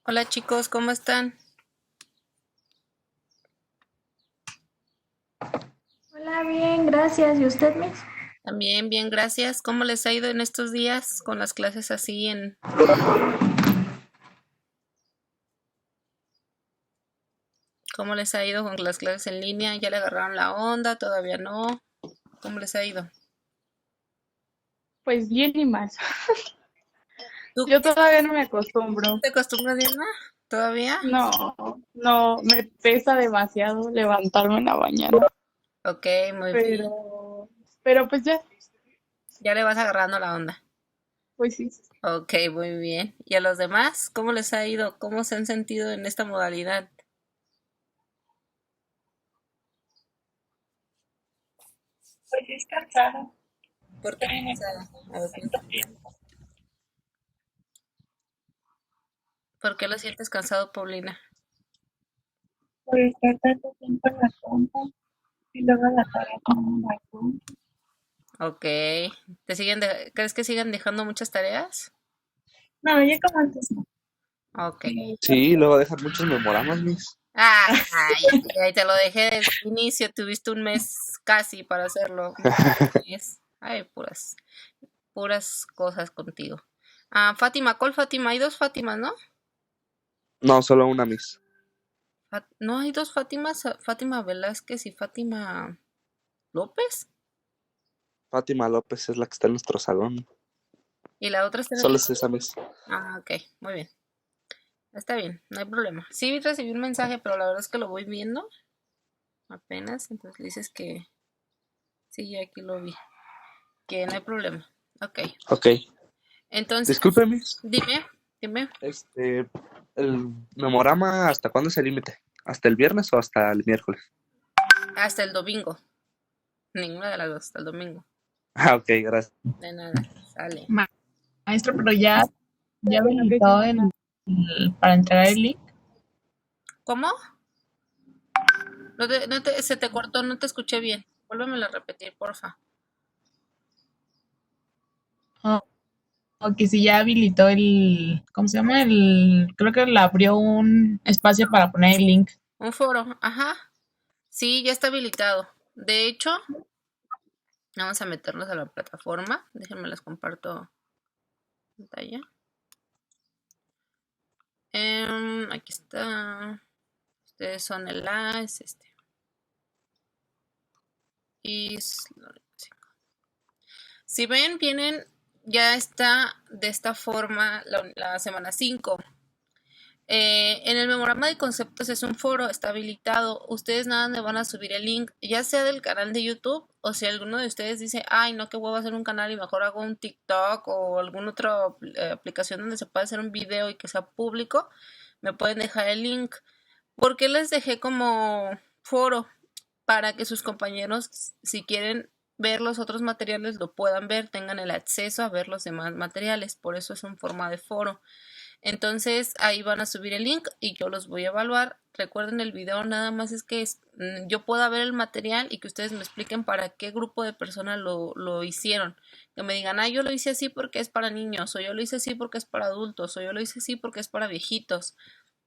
Hola chicos, ¿cómo están? Hola, bien, gracias. ¿Y usted, Miss? También bien, gracias. ¿Cómo les ha ido en estos días con las clases así cómo les ha ido con las clases en línea? ¿Ya le agarraron la onda? ¿Todavía no? ¿Cómo les ha ido? Pues bien y mal. ¿Tú Yo todavía no me acostumbro. te acostumbras, Diana? ¿Todavía? No, no, me pesa demasiado levantarme en la mañana. Ok, muy bien. Pero pues ya, Ya le vas agarrando la onda. pues sí. Ok, muy bien. ¿Y a los demás? ¿Cómo les ha ido? ¿Cómo se han sentido en esta modalidad? Pues es cansado. ¿Por qué Estoy en el cansada? A ver, tanto tiempo. ¿por qué lo sientes cansado, Paulina? Por estar tanto tiempo en la compu y luego la tarea con la compu. Ok. ¿Crees que sigan dejando muchas tareas? No, ya como antes no. Ok. Sí, luego dejan muchos memoramas, mis. Ay, ahí te lo dejé desde el inicio, tuviste un mes casi para hacerlo. Ay, puras cosas contigo. Ah, Fátima, ¿cuál Fátima? Hay dos Fátimas, ¿no? No, solo una, mis. No hay dos Fátimas, Fátima Velázquez y Fátima López. Fátima López es la que está en nuestro salón. Y la otra está en el... Solo es esa, mis. Ah, ok, muy bien. Está bien, no hay problema. Sí, recibí un mensaje, pero la verdad es que lo voy viendo apenas, entonces le dices que sí, ya aquí lo vi, que no hay problema. Ok, Ok. entonces, Disculpe, mis. dime, dime. El memorama, ¿hasta cuándo es el límite? ¿Hasta el viernes o hasta el miércoles? Hasta el domingo. Ninguna de las dos, hasta el domingo. Ah, ok, gracias. De nada, sale. Maestro, pero ya habilitó para entregar el link. ¿Cómo? Se te cortó, no te escuché bien. Vuélvemelo a repetir, porfa. O que si ya habilitó ¿cómo se llama? Creo que le abrió un espacio para poner el link. Un foro, ajá. Sí, ya está habilitado. De hecho, vamos a meternos a la plataforma. Déjenme les comparto pantalla. Aquí está. Ustedes son el A, es este. Y si ven, vienen, ya está de esta forma la semana 5. En el memorama de conceptos es un foro, está habilitado. Ustedes nada me van a subir el link, ya sea del canal de YouTube o si alguno de ustedes dice, ay, no, que huevo hacer un canal y mejor hago un TikTok o alguna otra aplicación donde se pueda hacer un video y que sea público, me pueden dejar el link. ¿Por qué les dejé como foro? Para que sus compañeros, si quieren ver los otros materiales, lo puedan ver, tengan el acceso a ver los demás materiales. Por eso es un forma de foro. Entonces ahí van a subir el link y yo los voy a evaluar. Recuerden, el video nada más es que yo pueda ver el material y que ustedes me expliquen para qué grupo de personas lo hicieron. Que me digan, ah, yo lo hice así porque es para niños, o yo lo hice así porque es para adultos, o yo lo hice así porque es para viejitos.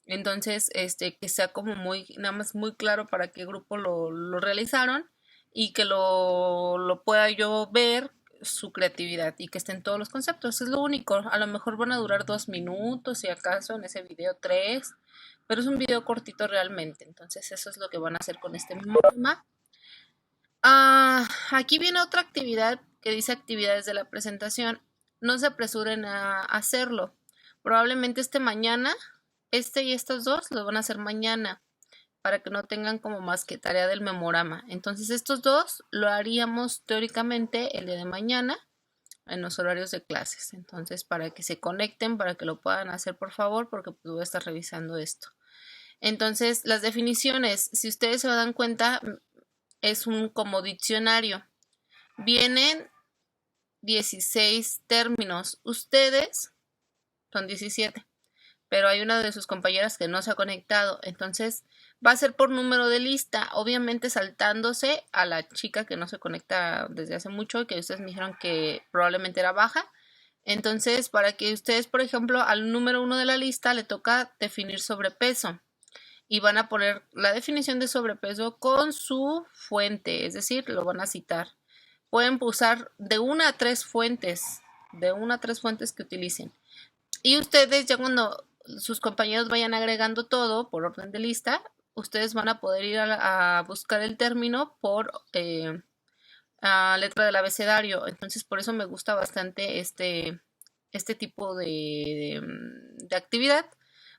Entonces, que sea como nada más muy claro para qué grupo lo realizaron y que lo pueda yo ver su creatividad y que estén todos los conceptos. Es lo único. A lo mejor van a durar 2 minutos, si acaso, en ese video 3, pero es un video cortito realmente. Entonces, eso es lo que van a hacer con este mismo tema. Aquí viene otra actividad que dice actividades de la presentación. No se apresuren a hacerlo. Probablemente mañana, y estos dos los van a hacer mañana para que no tengan como más que tarea del memorama. Entonces estos dos lo haríamos teóricamente el día de mañana en los horarios de clases. Entonces para que se conecten, para que lo puedan hacer por favor, porque pues voy a estar revisando esto. Entonces las definiciones, si ustedes se dan cuenta, es un como diccionario. Vienen 16 términos. Ustedes son 17, pero hay una de sus compañeras que no se ha conectado. Entonces va a ser por número de lista, obviamente saltándose a la chica que no se conecta desde hace mucho y que ustedes me dijeron que probablemente era baja. Entonces, para que ustedes, por ejemplo, al número 1 de la lista le toca definir sobrepeso y van a poner la definición de sobrepeso con su fuente, es decir, lo van a citar. Pueden usar de 1 a 3 fuentes, que utilicen. Y ustedes ya cuando sus compañeros vayan agregando todo por orden de lista, ustedes van a poder ir a buscar el término por letra del abecedario. Entonces, por eso me gusta bastante este tipo de actividad.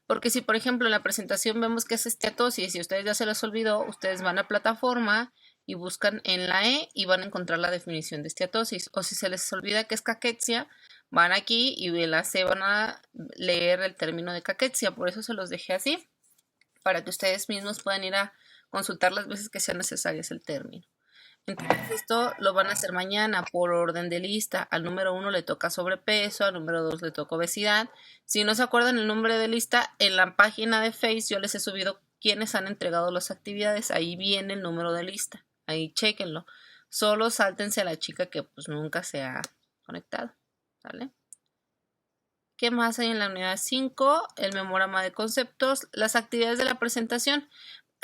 Porque si, por ejemplo, en la presentación vemos que es esteatosis y a ustedes ya se les olvidó, ustedes van a plataforma y buscan en la E y van a encontrar la definición de esteatosis. O si se les olvida que es caquexia, van aquí y en la C van a leer el término de caquexia. Por eso se los dejé así, para que ustedes mismos puedan ir a consultar las veces que sean necesarias el término. Entonces esto lo van a hacer mañana por orden de lista. Al número 1 le toca sobrepeso, al número 2 le toca obesidad. Si no se acuerdan el nombre de lista, en la página de Face yo les he subido quienes han entregado las actividades. Ahí viene el número de lista. Ahí chéquenlo. Solo sáltense a la chica que pues nunca se ha conectado. ¿Vale? ¿Qué más hay en la unidad 5? El memorama de conceptos, las actividades de la presentación.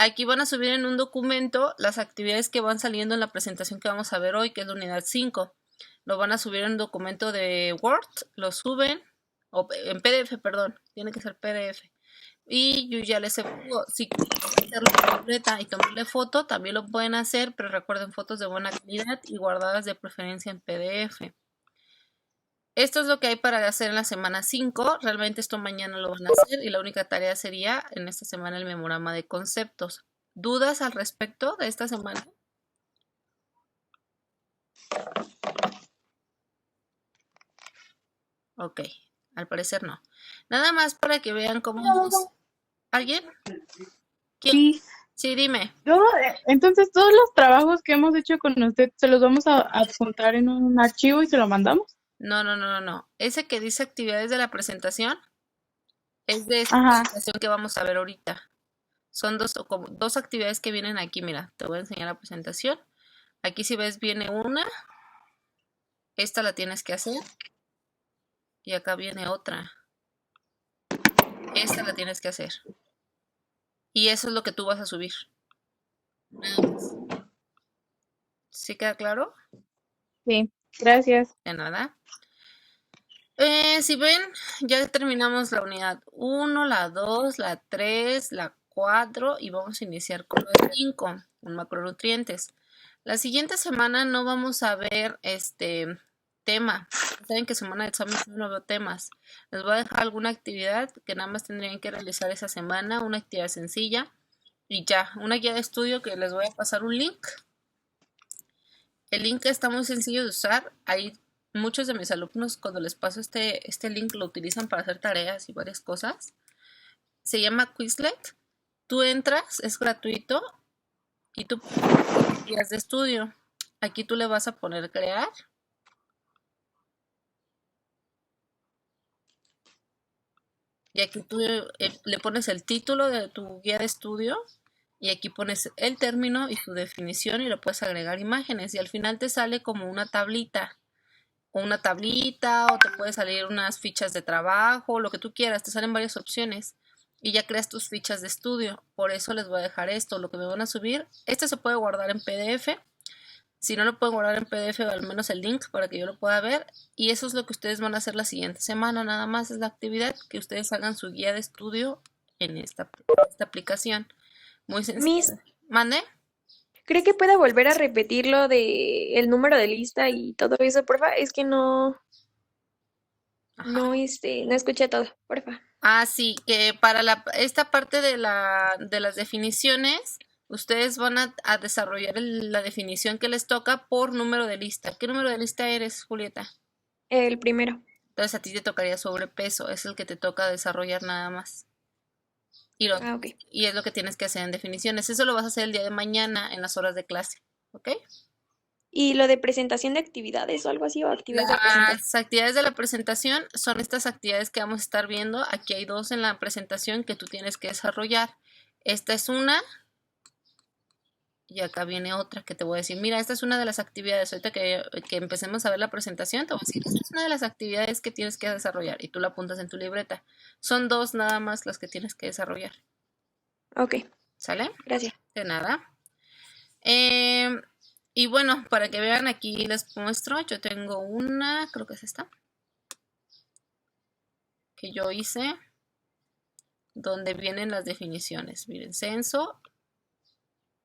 Aquí van a subir en un documento las actividades que van saliendo en la presentación que vamos a ver hoy, que es la unidad 5. Lo van a subir en un documento de Word, lo suben, o en PDF, perdón, tiene que ser PDF. Y yo ya les he si quieren hacerlo completa y tomarle foto, también lo pueden hacer, pero recuerden fotos de buena calidad y guardadas de preferencia en PDF. Esto es lo que hay para hacer en la semana 5. Realmente esto mañana lo van a hacer y la única tarea sería en esta semana el memorama de conceptos. ¿Dudas al respecto de esta semana? Ok, al parecer no. Nada más para que vean cómo... ¿Alguien? ¿Quién? Sí. Sí, dime. Entonces, todos los trabajos que hemos hecho con usted, ¿se los vamos a adjuntar en un archivo y se lo mandamos? No. Ese que dice actividades de la presentación es de esta Ajá. presentación que vamos a ver ahorita. Son dos actividades que vienen aquí. Mira, te voy a enseñar la presentación. Aquí si ves viene una. Esta la tienes que hacer. Y acá viene otra. Esta la tienes que hacer. Y eso es lo que tú vas a subir. Nada más. ¿Sí queda claro? Sí, gracias. De nada. Si ven, ya terminamos la unidad 1, la 2, la 3, la 4 y vamos a iniciar con la 5, con macronutrientes. La siguiente semana no vamos a ver tema. Saben que semana de examen no veo temas. Les voy a dejar alguna actividad que nada más tendrían que realizar esa semana, una actividad sencilla y ya, una guía de estudio que les voy a pasar un link. El link está muy sencillo de usar. Ahí muchos de mis alumnos cuando les paso este link lo utilizan para hacer tareas y varias cosas. Se llama Quizlet. Tú entras, es gratuito y tú pones guías de estudio. Aquí tú le vas a poner crear. Y aquí tú le pones el título de tu guía de estudio y aquí pones el término y su definición y le puedes agregar imágenes y al final te sale como una tablita o te puede salir unas fichas de trabajo, lo que tú quieras, te salen varias opciones y ya creas tus fichas de estudio. Por eso les voy a dejar esto, lo que me van a subir. Este se puede guardar en PDF. Si no lo pueden guardar en PDF, al menos el link para que yo lo pueda ver. Y eso es lo que ustedes van a hacer la siguiente semana. Nada más es la actividad, que ustedes hagan su guía de estudio en esta aplicación. Muy sencillo. Miss, ¿Mande? ¿cree que pueda volver a repetir lo de el número de lista y todo eso, porfa? Es que no escuché todo, porfa. Sí, que para esta parte de las definiciones, ustedes van a desarrollar la definición que les toca por número de lista. ¿Qué número de lista eres, Julieta? El primero. Entonces a ti te tocaría sobrepeso, es el que te toca desarrollar nada más. Ok. Y es lo que tienes que hacer en definiciones. Eso lo vas a hacer el día de mañana en las horas de clase, ¿ok? ¿Y lo de presentación de actividades o algo así? ¿O actividades de presentación? Las actividades de la presentación son estas actividades que vamos a estar viendo. Aquí hay dos en la presentación que tú tienes que desarrollar. Esta es una Y acá viene otra que te voy a decir, mira, esta es una de las actividades, ahorita que empecemos a ver la presentación, te voy a decir, esta es una de las actividades que tienes que desarrollar y tú la apuntas en tu libreta. Son 2 nada más las que tienes que desarrollar. Ok, ¿Sale? gracias. De nada. Y bueno, para que vean aquí les muestro, yo tengo una, creo que es esta, que yo hice, donde vienen las definiciones. Miren, censo,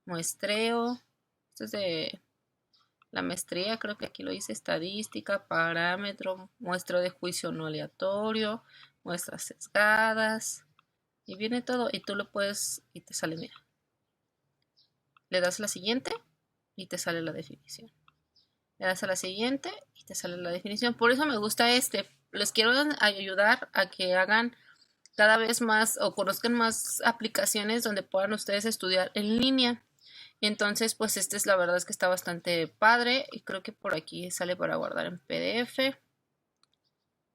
muestreo, esto es de la maestría, creo que aquí lo hice, estadística, parámetro, muestreo de juicio no aleatorio, muestras sesgadas, y viene todo, y tú lo puedes, y te sale, mira. Le das a la siguiente, y te sale la definición. Le das a la siguiente, y te sale la definición. Por eso me gusta este. Les quiero ayudar a que hagan cada vez más, o conozcan más aplicaciones donde puedan ustedes estudiar en línea. Y entonces, pues la verdad es que está bastante padre y creo que por aquí sale para guardar en PDF.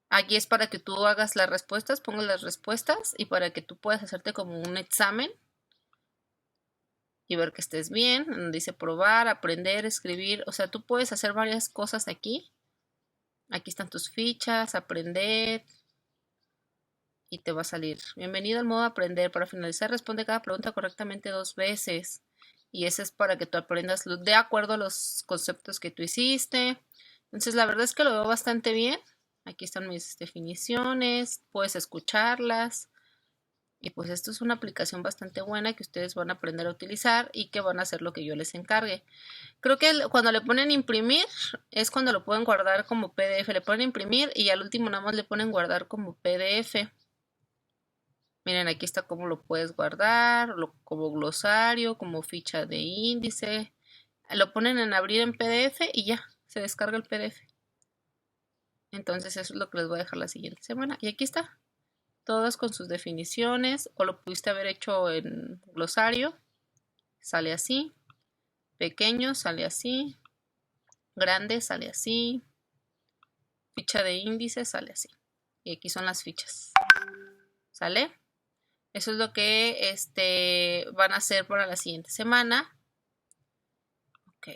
Aquí es para que tú hagas las respuestas, pongas las respuestas y para que tú puedas hacerte como un examen y ver que estés bien. Donde dice probar, aprender, escribir. O sea, tú puedes hacer varias cosas aquí. Aquí están tus fichas, aprender. Y te va a salir. Bienvenido al modo aprender. Para finalizar, responde cada pregunta correctamente 2 veces. Y ese es para que tú aprendas de acuerdo a los conceptos que tú hiciste. Entonces, la verdad es que lo veo bastante bien. Aquí están mis definiciones. Puedes escucharlas. Y pues esto es una aplicación bastante buena que ustedes van a aprender a utilizar y que van a hacer lo que yo les encargue. Creo que cuando le ponen imprimir es cuando lo pueden guardar como PDF. Le ponen imprimir y al último nada más le ponen guardar como PDF. Miren, aquí está cómo lo puedes guardar, como glosario, como ficha de índice. Lo ponen en abrir en PDF y ya, se descarga el PDF. Entonces eso es lo que les voy a dejar la siguiente semana. Y aquí está, todas con sus definiciones, o lo pudiste haber hecho en glosario. Sale así, pequeño sale así, grande sale así, ficha de índice sale así. Y aquí son las fichas. ¿Sale? Eso es lo que van a hacer para la siguiente semana. Ok.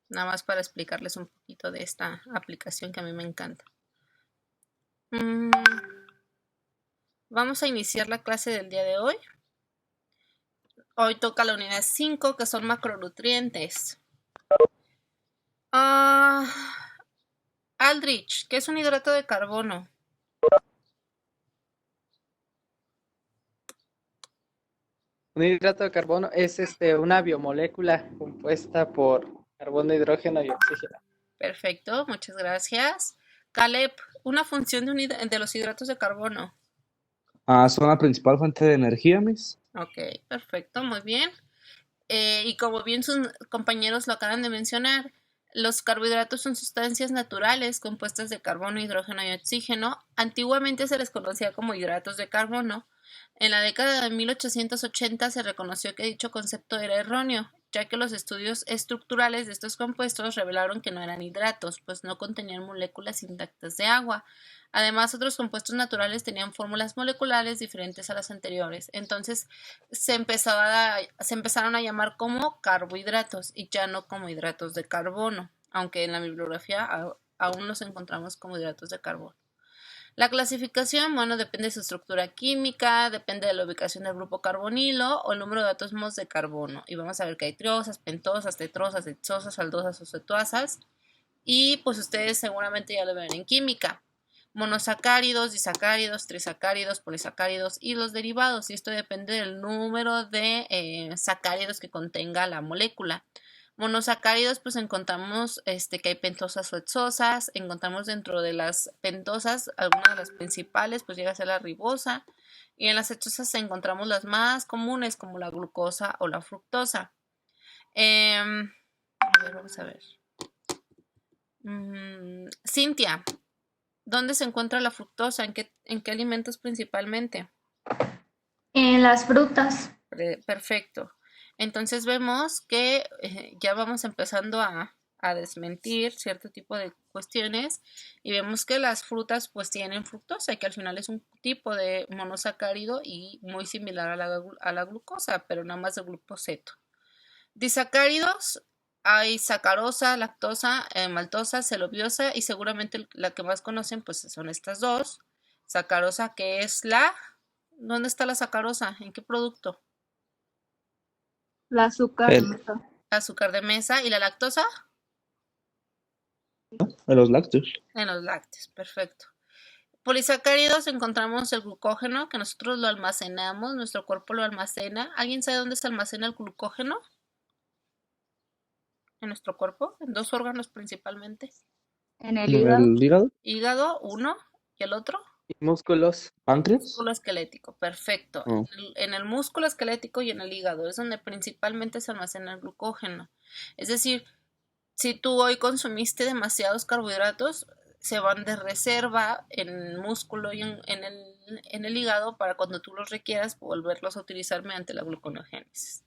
Nada más para explicarles un poquito de esta aplicación que a mí me encanta. Vamos a iniciar la clase del día de hoy. Hoy toca la unidad 5, que son macronutrientes. Aldrich, ¿qué es un hidrato de carbono? Un hidrato de carbono es una biomolécula compuesta por carbono, hidrógeno y oxígeno. Perfecto, muchas gracias. Caleb, una función de los hidratos de carbono. Son la principal fuente de energía, Miss. Ok, perfecto, muy bien. Y como bien sus compañeros lo acaban de mencionar, los carbohidratos son sustancias naturales compuestas de carbono, hidrógeno y oxígeno. Antiguamente se les conocía como hidratos de carbono. En la década de 1880 se reconoció que dicho concepto era erróneo, ya que los estudios estructurales de estos compuestos revelaron que no eran hidratos, pues no contenían moléculas intactas de agua. Además, otros compuestos naturales tenían fórmulas moleculares diferentes a las anteriores. Entonces, se empezaron a llamar como carbohidratos y ya no como hidratos de carbono, aunque en la bibliografía aún los encontramos como hidratos de carbono. La clasificación, bueno, depende de su estructura química, depende de la ubicación del grupo carbonilo o el número de átomos de carbono. Y vamos a ver que hay triosas, pentosas, tetrosas, hexosas, aldosas o cetuosas. Y pues ustedes seguramente ya lo ven en química. Monosacáridos, disacáridos, trisacáridos, polisacáridos y los derivados. Y esto depende del número de sacáridos que contenga la molécula. Monosacáridos, pues encontramos que hay pentosas o hexosas. Encontramos dentro de las pentosas, algunas de las principales, pues llega a ser la ribosa. Y en las hexosas encontramos las más comunes, como la glucosa o la fructosa. Vamos a ver. Cintia, ¿dónde se encuentra la fructosa? ¿En qué alimentos principalmente? En las frutas. Perfecto. Entonces vemos que ya vamos empezando a desmentir cierto tipo de cuestiones y vemos que las frutas pues tienen fructosa, que al final es un tipo de monosacárido y muy similar a la glucosa, pero nada más de glucoseto. Disacáridos, hay sacarosa, lactosa, maltosa, celuliosa y seguramente la que más conocen pues son estas dos. Sacarosa, que es ¿dónde está la sacarosa? ¿En qué producto? La azúcar. El- Azúcar de mesa. ¿Y la lactosa? En los lácteos. En los lácteos, perfecto. Polisacáridos encontramos el glucógeno, que nosotros lo almacenamos, nuestro cuerpo lo almacena. ¿Alguien sabe dónde se almacena el glucógeno? En nuestro cuerpo, en dos órganos principalmente. En el hígado. El hígado, Hígado, uno, y el otro, Y músculos. páncreas. músculo esquelético, perfecto. Oh. En el músculo esquelético y en el hígado es donde principalmente se almacena el glucógeno. Es decir, si tú hoy consumiste demasiados carbohidratos, se van de reserva en el músculo y en el hígado para cuando tú los requieras volverlos a utilizar mediante la gluconogénesis.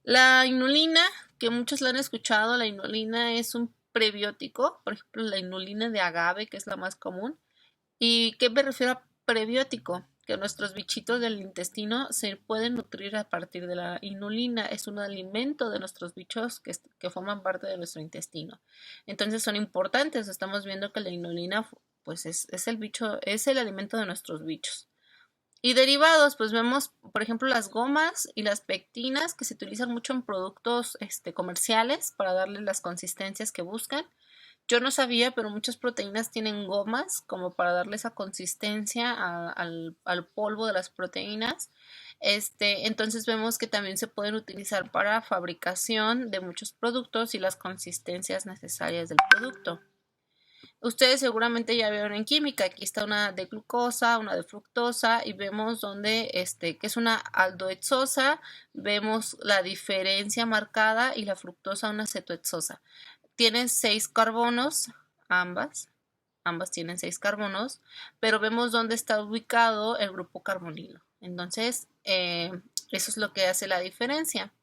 La inulina, que muchos la han escuchado, la inulina es un prebiótico, por ejemplo la inulina de agave, que es la más común. ¿Y qué me refiero a prebiótico? Que nuestros bichitos del intestino se pueden nutrir a partir de la inulina. Es un alimento de nuestros bichos que forman parte de nuestro intestino. Entonces son importantes. Estamos viendo que la inulina pues es el bicho, es el alimento de nuestros bichos. Y derivados, pues vemos, por ejemplo, las gomas y las pectinas que se utilizan mucho en productos comerciales para darle las consistencias que buscan. Yo no sabía, pero muchas proteínas tienen gomas como para darle esa consistencia al polvo de las proteínas. Entonces vemos que también se pueden utilizar para fabricación de muchos productos y las consistencias necesarias del producto. Ustedes seguramente ya vieron en química, aquí está una de glucosa, una de fructosa y vemos donde, que es una aldohexosa, vemos la diferencia marcada y la fructosa una cetohexosa. Tienen 6 carbonos, ambas tienen 6 carbonos, pero vemos dónde está ubicado el grupo carbonilo. Entonces, eso es lo que hace la diferencia.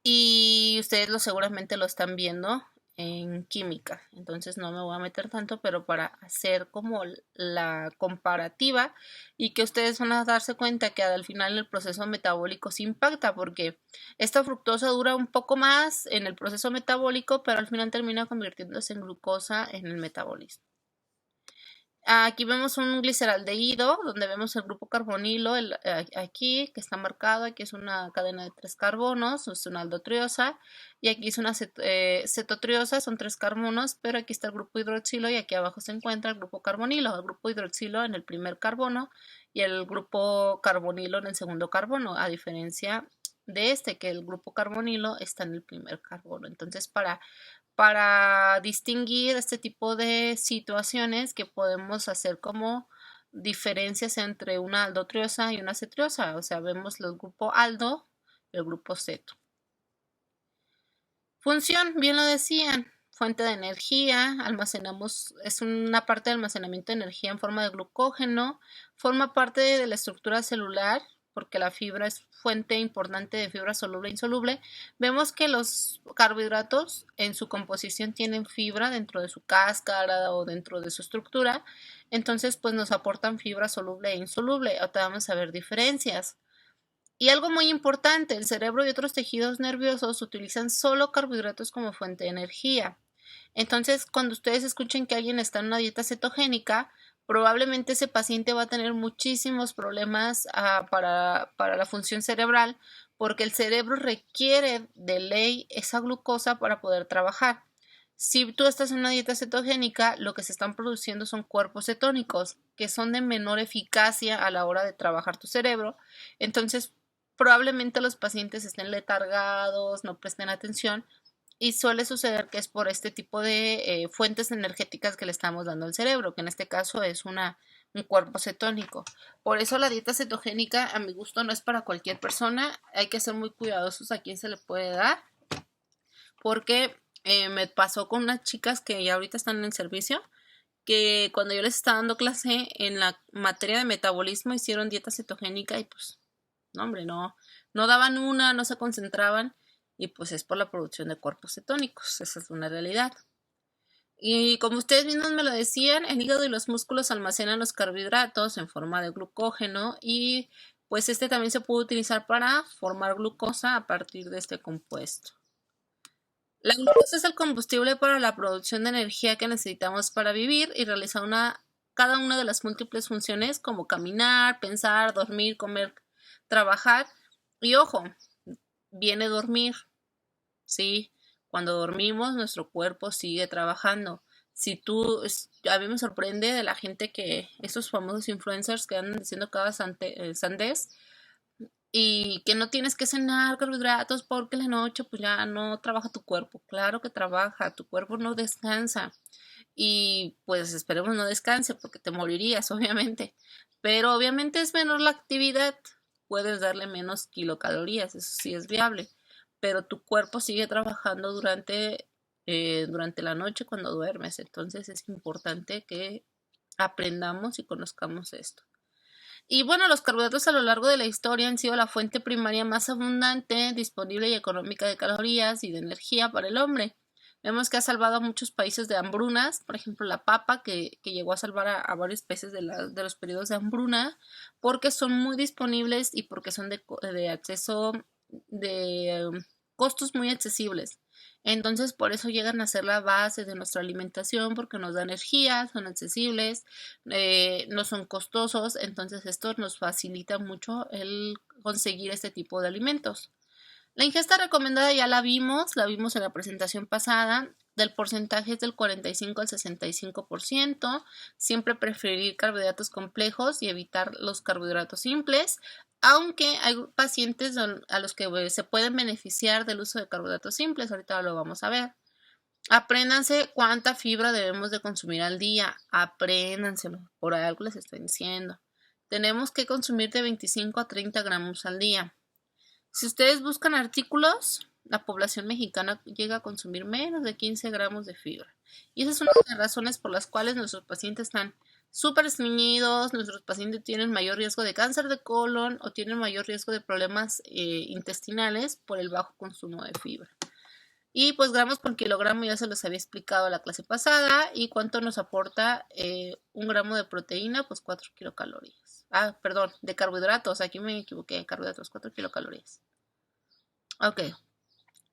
Y ustedes seguramente lo están viendo en química, entonces no me voy a meter tanto, pero para hacer como la comparativa y que ustedes van a darse cuenta que al final el proceso metabólico se impacta porque esta fructosa dura un poco más en el proceso metabólico, pero al final termina convirtiéndose en glucosa en el metabolismo. Aquí vemos un gliceraldehído donde vemos el grupo carbonilo aquí que está marcado, aquí es una cadena de 3 carbonos, es una aldotriosa y aquí es una cetotriosa, son 3 carbonos, pero aquí está el grupo hidroxilo y aquí abajo se encuentra el grupo carbonilo, el grupo hidroxilo en el primer carbono y el grupo carbonilo en el segundo carbono, a diferencia de que el grupo carbonilo está en el primer carbono. Entonces para distinguir este tipo de situaciones que podemos hacer como diferencias entre una aldotriosa y una cetriosa, o sea, vemos el grupo aldo y el grupo ceto. Función, bien lo decían, fuente de energía, es una parte de almacenamiento de energía en forma de glucógeno, forma parte de la estructura celular, porque la fibra es fuente importante de fibra soluble e insoluble. Vemos que los carbohidratos en su composición tienen fibra dentro de su cáscara o dentro de su estructura, entonces pues nos aportan fibra soluble e insoluble. Ahora vamos a ver diferencias. Y algo muy importante, el cerebro y otros tejidos nerviosos utilizan solo carbohidratos como fuente de energía. Entonces, cuando ustedes escuchen que alguien está en una dieta cetogénica, probablemente ese paciente va a tener muchísimos problemas para la función cerebral porque el cerebro requiere de ley esa glucosa para poder trabajar. Si tú estás en una dieta cetogénica, lo que se están produciendo son cuerpos cetónicos, que son de menor eficacia a la hora de trabajar tu cerebro. Entonces, probablemente los pacientes estén letargados, no presten atención y suele suceder que es por este tipo de fuentes energéticas que le estamos dando al cerebro, que en este caso es un cuerpo cetónico. Por eso la dieta cetogénica a mi gusto no es para cualquier persona, hay que ser muy cuidadosos a quién se le puede dar, porque me pasó con unas chicas que ya ahorita están en el servicio, que cuando yo les estaba dando clase en la materia de metabolismo hicieron dieta cetogénica y pues, no hombre, no daban no se concentraban y pues es por la producción de cuerpos cetónicos, esa es una realidad. Y como ustedes mismos me lo decían, el hígado y los músculos almacenan los carbohidratos en forma de glucógeno y pues este también se puede utilizar para formar glucosa a partir de este compuesto. La glucosa es el combustible para la producción de energía que necesitamos para vivir y realizar cada una de las múltiples funciones como caminar, pensar, dormir, comer, trabajar. Y ojo, viene dormir, ¿sí? Cuando dormimos, nuestro cuerpo sigue trabajando. A mí me sorprende de la gente esos famosos influencers que andan diciendo cada sandez y que no tienes que cenar carbohidratos porque en la noche pues ya no trabaja tu cuerpo. Claro que trabaja, tu cuerpo no descansa y pues esperemos no descanse porque te morirías obviamente, pero obviamente es menor la actividad, puedes darle menos kilocalorías, eso sí es viable, pero tu cuerpo sigue trabajando durante la noche cuando duermes, entonces es importante que aprendamos y conozcamos esto. Y bueno, los carbohidratos a lo largo de la historia han sido la fuente primaria más abundante, disponible y económica de calorías y de energía para el hombre. Vemos que ha salvado a muchos países de hambrunas, por ejemplo la papa, que llegó a salvar a varios países de los periodos de hambruna, porque son muy disponibles y porque son de acceso, de costos muy accesibles. Entonces por eso llegan a ser la base de nuestra alimentación, porque nos da energía, son accesibles, no son costosos, entonces esto nos facilita mucho el conseguir este tipo de alimentos. La ingesta recomendada ya la vimos en la presentación pasada, del porcentaje es del 45 al 65%, siempre preferir carbohidratos complejos y evitar los carbohidratos simples, aunque hay pacientes a los que se pueden beneficiar del uso de carbohidratos simples, ahorita lo vamos a ver. Apréndanse cuánta fibra debemos de consumir al día, apréndanselo, por algo les estoy diciendo. Tenemos que consumir de 25 a 30 gramos al día. Si ustedes buscan artículos, la población mexicana llega a consumir menos de 15 gramos de fibra. Y esa es una de las razones por las cuales nuestros pacientes están súper estreñidos, nuestros pacientes tienen mayor riesgo de cáncer de colon o tienen mayor riesgo de problemas intestinales por el bajo consumo de fibra. Y pues gramos por kilogramo ya se los había explicado la clase pasada. ¿Y cuánto nos aporta un gramo de proteína? Pues 4 kilocalorías. Perdón, de carbohidratos, aquí me equivoqué, carbohidratos, 4 kilocalorías. Ok.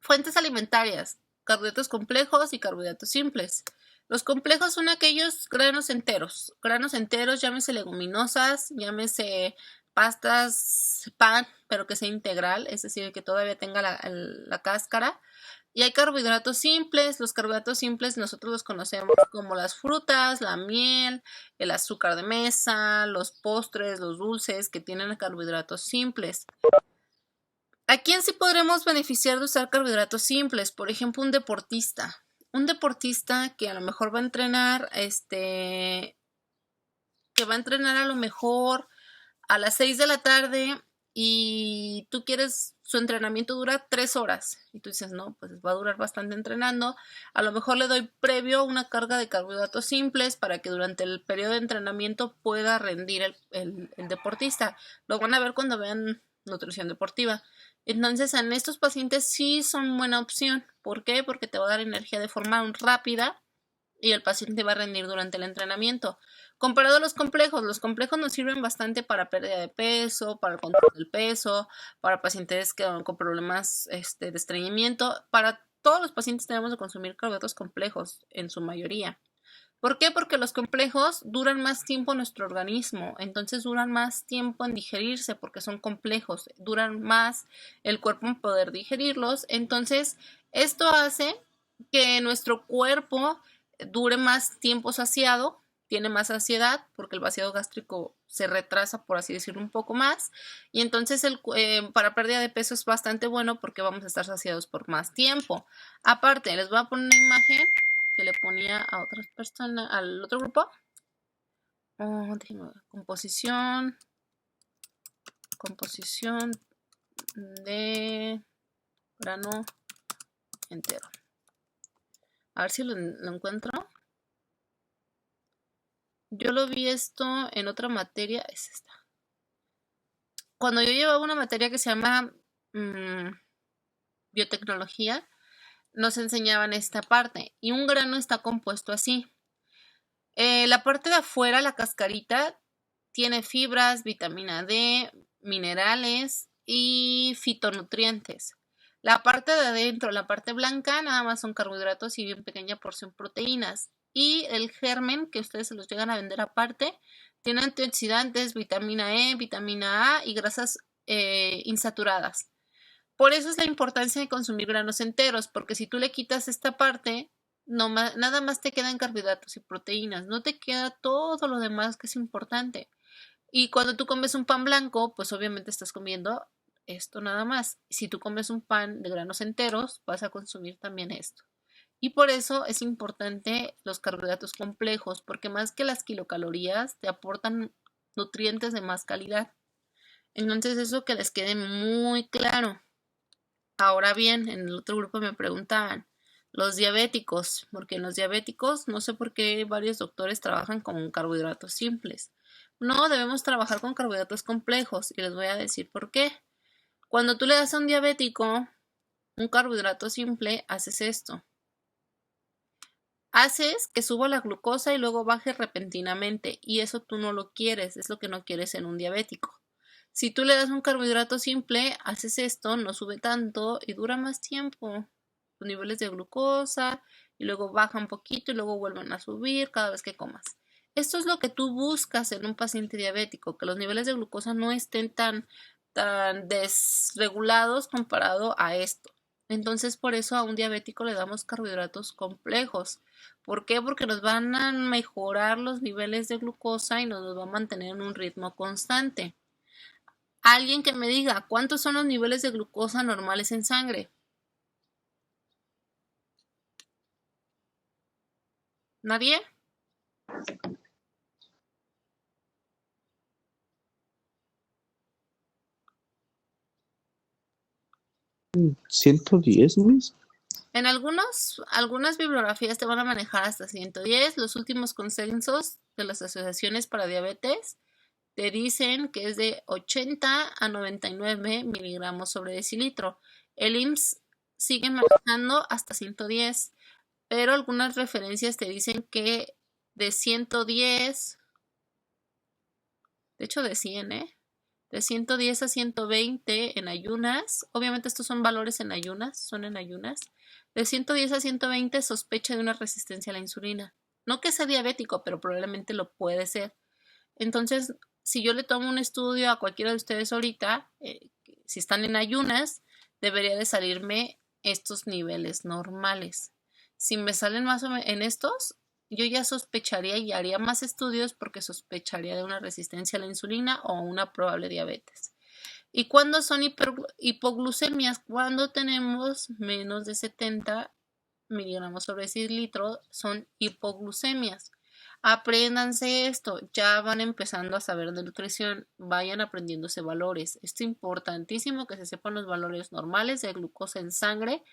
Fuentes alimentarias, carbohidratos complejos y carbohidratos simples. Los complejos son aquellos granos enteros, llámese leguminosas, llámese pastas, pan, pero que sea integral, es decir, que todavía tenga la cáscara. Y hay carbohidratos simples. Los carbohidratos simples nosotros los conocemos como las frutas, la miel, el azúcar de mesa, los postres, los dulces que tienen carbohidratos simples. ¿A quién sí podremos beneficiar de usar carbohidratos simples? Por ejemplo, un deportista. Un deportista que a lo mejor va a entrenar, que va a entrenar a lo mejor a las 6 de la tarde y su entrenamiento dura 3 horas. Y tú dices, no, pues va a durar bastante entrenando. A lo mejor le doy previo una carga de carbohidratos simples para que durante el periodo de entrenamiento pueda rendir el deportista. Lo van a ver cuando vean nutrición deportiva. Entonces, en estos pacientes sí son buena opción. ¿Por qué? Porque te va a dar energía de forma rápida y el paciente va a rendir durante el entrenamiento. Comparado a los complejos nos sirven bastante para pérdida de peso, para el control del peso, para pacientes con problemas de estreñimiento. Para todos los pacientes tenemos que consumir carbohidratos complejos en su mayoría. ¿Por qué? Porque los complejos duran más tiempo en nuestro organismo, entonces duran más tiempo en digerirse porque son complejos, duran más el cuerpo en poder digerirlos, entonces esto hace que nuestro cuerpo dure más tiempo saciado, tiene más saciedad porque el vaciado gástrico se retrasa, por así decirlo, un poco más, y entonces para pérdida de peso es bastante bueno porque vamos a estar saciados por más tiempo. Aparte, les voy a poner una imagen que le ponía a otras personas, al otro grupo. Composición de grano entero. A ver si lo encuentro. Yo lo vi esto en otra materia, es esta. Cuando yo llevaba una materia que se llama biotecnología, nos enseñaban esta parte y un grano está compuesto así. La parte de afuera, la cascarita, tiene fibras, vitamina D, minerales y fitonutrientes. La parte de adentro, la parte blanca, nada más son carbohidratos y bien pequeña porción proteínas. Y el germen, que ustedes se los llegan a vender aparte, tiene antioxidantes, vitamina E, vitamina A y grasas insaturadas. Por eso es la importancia de consumir granos enteros, porque si tú le quitas esta parte, nada más te quedan carbohidratos y proteínas, no te queda todo lo demás que es importante. Y cuando tú comes un pan blanco, pues obviamente estás comiendo esto nada más. Si tú comes un pan de granos enteros, vas a consumir también esto. Y por eso es importante los carbohidratos complejos, porque más que las kilocalorías, te aportan nutrientes de más calidad. Entonces eso que les quede muy claro. Ahora bien, en el otro grupo me preguntaban, los diabéticos, porque en los diabéticos no sé por qué varios doctores trabajan con carbohidratos simples. No, debemos trabajar con carbohidratos complejos y les voy a decir por qué. Cuando tú le das a un diabético un carbohidrato simple, haces esto. Haces que suba la glucosa y luego baje repentinamente y eso tú no lo quieres, es lo que no quieres en un diabético. Si tú le das un carbohidrato simple, haces esto, no sube tanto y dura más tiempo. Los niveles de glucosa y luego baja un poquito y luego vuelven a subir cada vez que comas. Esto es lo que tú buscas en un paciente diabético, que los niveles de glucosa no estén tan desregulados comparado a esto. Entonces por eso a un diabético le damos carbohidratos complejos. ¿Por qué? Porque nos van a mejorar los niveles de glucosa y nos va a mantener en un ritmo constante. Alguien que me diga cuántos son los niveles de glucosa normales en sangre. ¿Nadie? ¿110, Luis? En algunas bibliografías te van a manejar hasta 110. Los últimos consensos de las asociaciones para diabetes te dicen que es de 80 a 99 miligramos sobre decilitro. El IMSS sigue manejando hasta 110, pero algunas referencias te dicen que de 110, de hecho de 100, de 110 a 120 en ayunas. Obviamente estos son valores en ayunas, De 110 a 120 sospecha de una resistencia a la insulina. No que sea diabético, pero probablemente lo puede ser. Entonces, si yo le tomo un estudio a cualquiera de ustedes ahorita, si están en ayunas, debería de salirme estos niveles normales. Si me salen más o menos en estos, yo ya sospecharía y haría más estudios porque sospecharía de una resistencia a la insulina o una probable diabetes. ¿Y cuándo son hipoglucemias? Cuando tenemos menos de 70 miligramos sobre decilitro, son hipoglucemias. Apréndanse esto, ya van empezando a saber de nutrición, vayan aprendiéndose valores. Es importantísimo que se sepan los valores normales de glucosa en sangre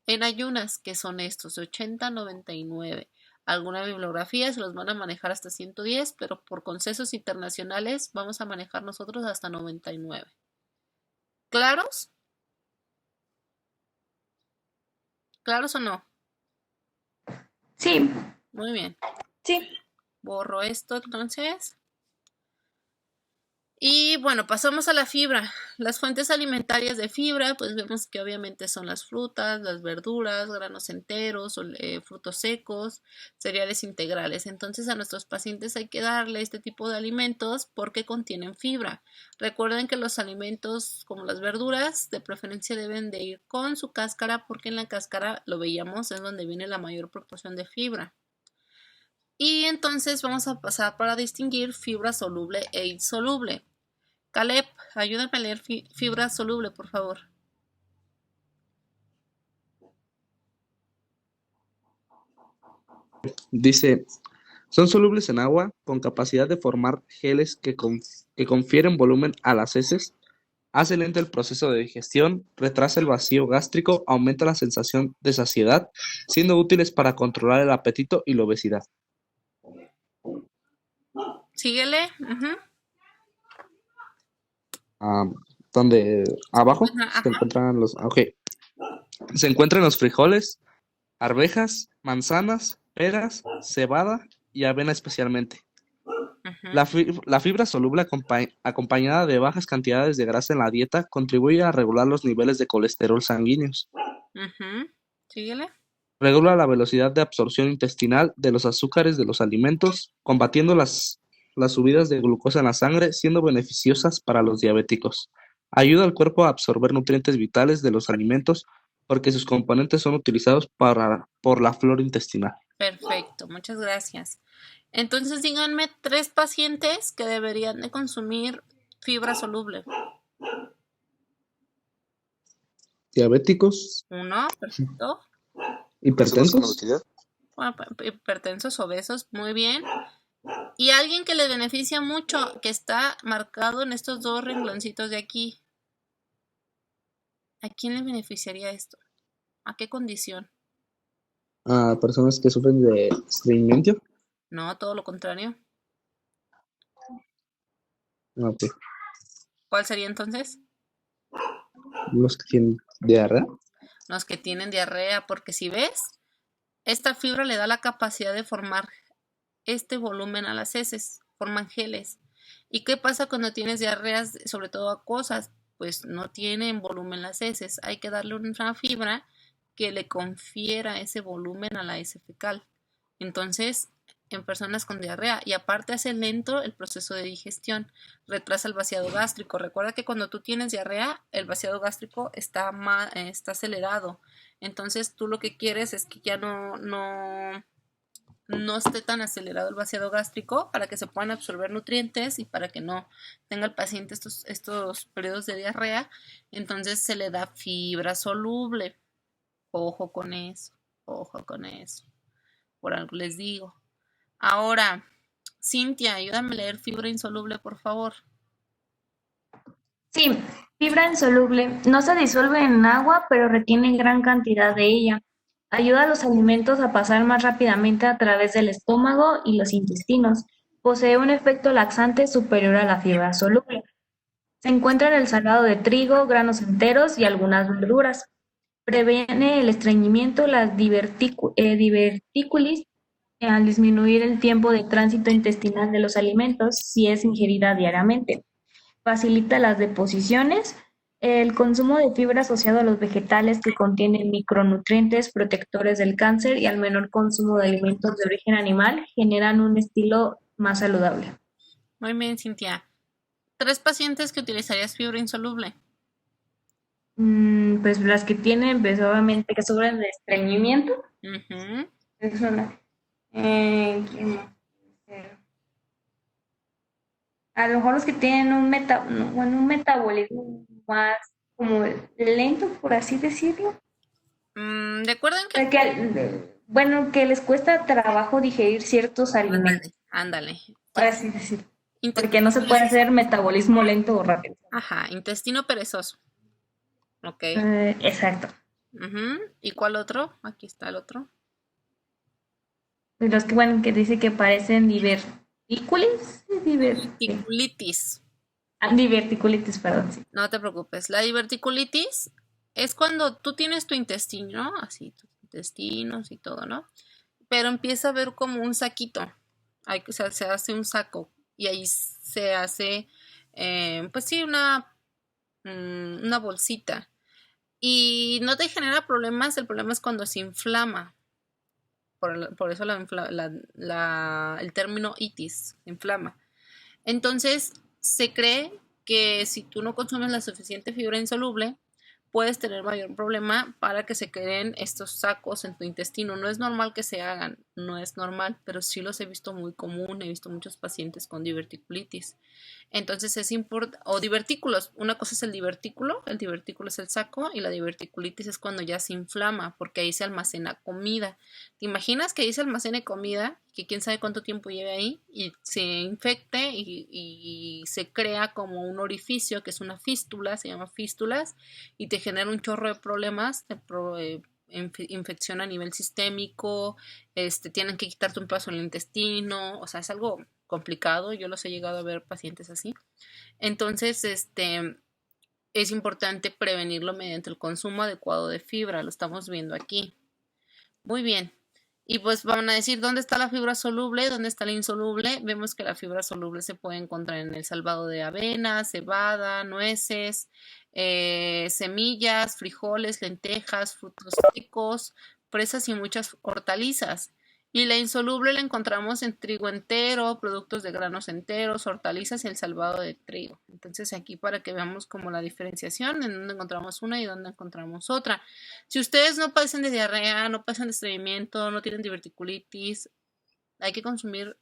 en ayunas, que son estos, 80 a 99. Alguna bibliografía se los van a manejar hasta 110, pero por consensos internacionales vamos a manejar nosotros hasta 99. ¿Claros? ¿Claros o no? Sí. Muy bien. Sí. Borro esto entonces. Y bueno, pasamos a la fibra. Las fuentes alimentarias de fibra, pues vemos que obviamente son las frutas, las verduras, granos enteros, frutos secos, cereales integrales. Entonces a nuestros pacientes hay que darle este tipo de alimentos porque contienen fibra. Recuerden que los alimentos como las verduras de preferencia deben de ir con su cáscara porque en la cáscara, lo veíamos, es donde viene la mayor proporción de fibra. Y entonces vamos a pasar para distinguir fibra soluble e insoluble. Caleb, ayúdame a leer fibra soluble, por favor. Dice, son solubles en agua con capacidad de formar geles que confieren volumen a las heces, hace lento el proceso de digestión, retrasa el vacío gástrico, aumenta la sensación de saciedad, siendo útiles para controlar el apetito y la obesidad. Síguele. ¿Dónde? ¿Abajo? Ajá. Se encuentran los... Ok. Se encuentran los frijoles, arvejas, manzanas, peras, cebada y avena especialmente. Ujú, La fibra soluble acompañada de bajas cantidades de grasa en la dieta contribuye a regular los niveles de colesterol sanguíneos. ujú. Síguele. Regula la velocidad de absorción intestinal de los azúcares de los alimentos, combatiendo las subidas de glucosa en la sangre, siendo beneficiosas para los diabéticos. Ayuda al cuerpo a absorber nutrientes vitales de los alimentos porque sus componentes son utilizados por la flora intestinal. Perfecto, muchas gracias. Entonces díganme 3 pacientes que deberían de consumir fibra soluble. Diabéticos, 1, perfecto. hipertensos, Bueno, hipertensos, obesos, muy bien. Y alguien que le beneficia mucho, que está marcado en estos 2 rengloncitos de aquí. ¿A quién le beneficiaría esto? ¿A qué condición? a personas que sufren de estreñimiento, No, todo lo contrario. ok, ¿Cuál sería entonces? los que tienen diarrea. Los que tienen diarrea, porque si ves, esta fibra le da la capacidad de formar este volumen a las heces, forman geles. ¿Y qué pasa cuando tienes diarreas, sobre todo acuosas? Pues no tienen volumen las heces. Hay que darle una fibra que le confiera ese volumen a la heces fecal. Entonces, en personas con diarrea, y aparte hace lento el proceso de digestión, retrasa el vaciado gástrico. Recuerda que cuando tú tienes diarrea, el vaciado gástrico está acelerado. Entonces, tú lo que quieres es que ya no esté tan acelerado el vaciado gástrico para que se puedan absorber nutrientes y para que no tenga el paciente estos periodos de diarrea. Entonces se le da fibra soluble. Ojo con eso, ojo con eso. Por algo les digo. Ahora, Cintia, ayúdame a leer fibra insoluble, por favor. Sí, fibra insoluble. No se disuelve en agua, pero retiene gran cantidad de ella. Ayuda a los alimentos a pasar más rápidamente a través del estómago y los intestinos. Posee un efecto laxante superior a la fibra soluble. Se encuentra en el salado de trigo, granos enteros y algunas verduras. Previene el estreñimiento, las divertículis, al disminuir el tiempo de tránsito intestinal de los alimentos si es ingerida diariamente. Facilita las deposiciones. El consumo de fibra asociado a los vegetales que contienen micronutrientes protectores del cáncer y al menor consumo de alimentos de origen animal generan un estilo más saludable. Muy bien, Cintia. 3 pacientes que utilizarías fibra insoluble. Pues las que tienen, pues obviamente que sufren de estreñimiento. Ujú. Es una. ¿Quién más puede ser? A lo mejor los que tienen un metabolismo más como lento, por así decirlo. Recuerden O que... sea, bueno, que les cuesta trabajo digerir ciertos alimentos, Ándale. por así decirlo. Porque Intestino no se puede perezoso. hacer metabolismo lento o rápido. Ajá, intestino perezoso. Ok. Exacto. Ujú. ¿Y cuál otro? Aquí está el otro. Y los que, bueno, que dice que parecen divertículis. Diverticulitis. Diverticulitis, perdón. Sí. No te preocupes. La diverticulitis es cuando tú tienes tu intestino, ¿no? Así, tus intestinos y todo, ¿no? Pero empieza a ver como un saquito. O sea, se hace un saco y ahí se hace, pues sí, una bolsita. Y no te genera problemas, el problema es cuando se inflama. Por eso el término itis, se inflama. Entonces, se cree que si tú no consumes la suficiente fibra insoluble, puedes tener mayor problema para que se creen estos sacos en tu intestino. No es normal que se hagan, no es normal, pero sí los he visto muy común. He visto muchos pacientes con diverticulitis. Entonces es importante, o divertículos, una cosa es el divertículo es el saco y la diverticulitis es cuando ya se inflama porque ahí se almacena comida. ¿Te imaginas que ahí se almacene comida, que quién sabe cuánto tiempo lleve ahí y se infecte y se crea como un orificio que es una fístula, se llama fístulas y te genera un chorro de problemas, infección a nivel sistémico, tienen que quitarte un pedazo del intestino, o sea, es algo complicado, yo los he llegado a ver pacientes así. Entonces, es importante prevenirlo mediante el consumo adecuado de fibra, lo estamos viendo aquí. Muy bien. Y pues van a decir, ¿dónde está la fibra soluble? ¿Dónde está la insoluble? Vemos que la fibra soluble se puede encontrar en el salvado de avena, cebada, nueces, semillas, frijoles, lentejas, frutos secos, fresas y muchas hortalizas. Y la insoluble la encontramos en trigo entero, productos de granos enteros, hortalizas y el salvado de trigo. Entonces aquí para que veamos como la diferenciación en dónde encontramos una y dónde encontramos otra. Si ustedes no padecen de diarrea, no padecen de estreñimiento, no tienen diverticulitis, hay que consumir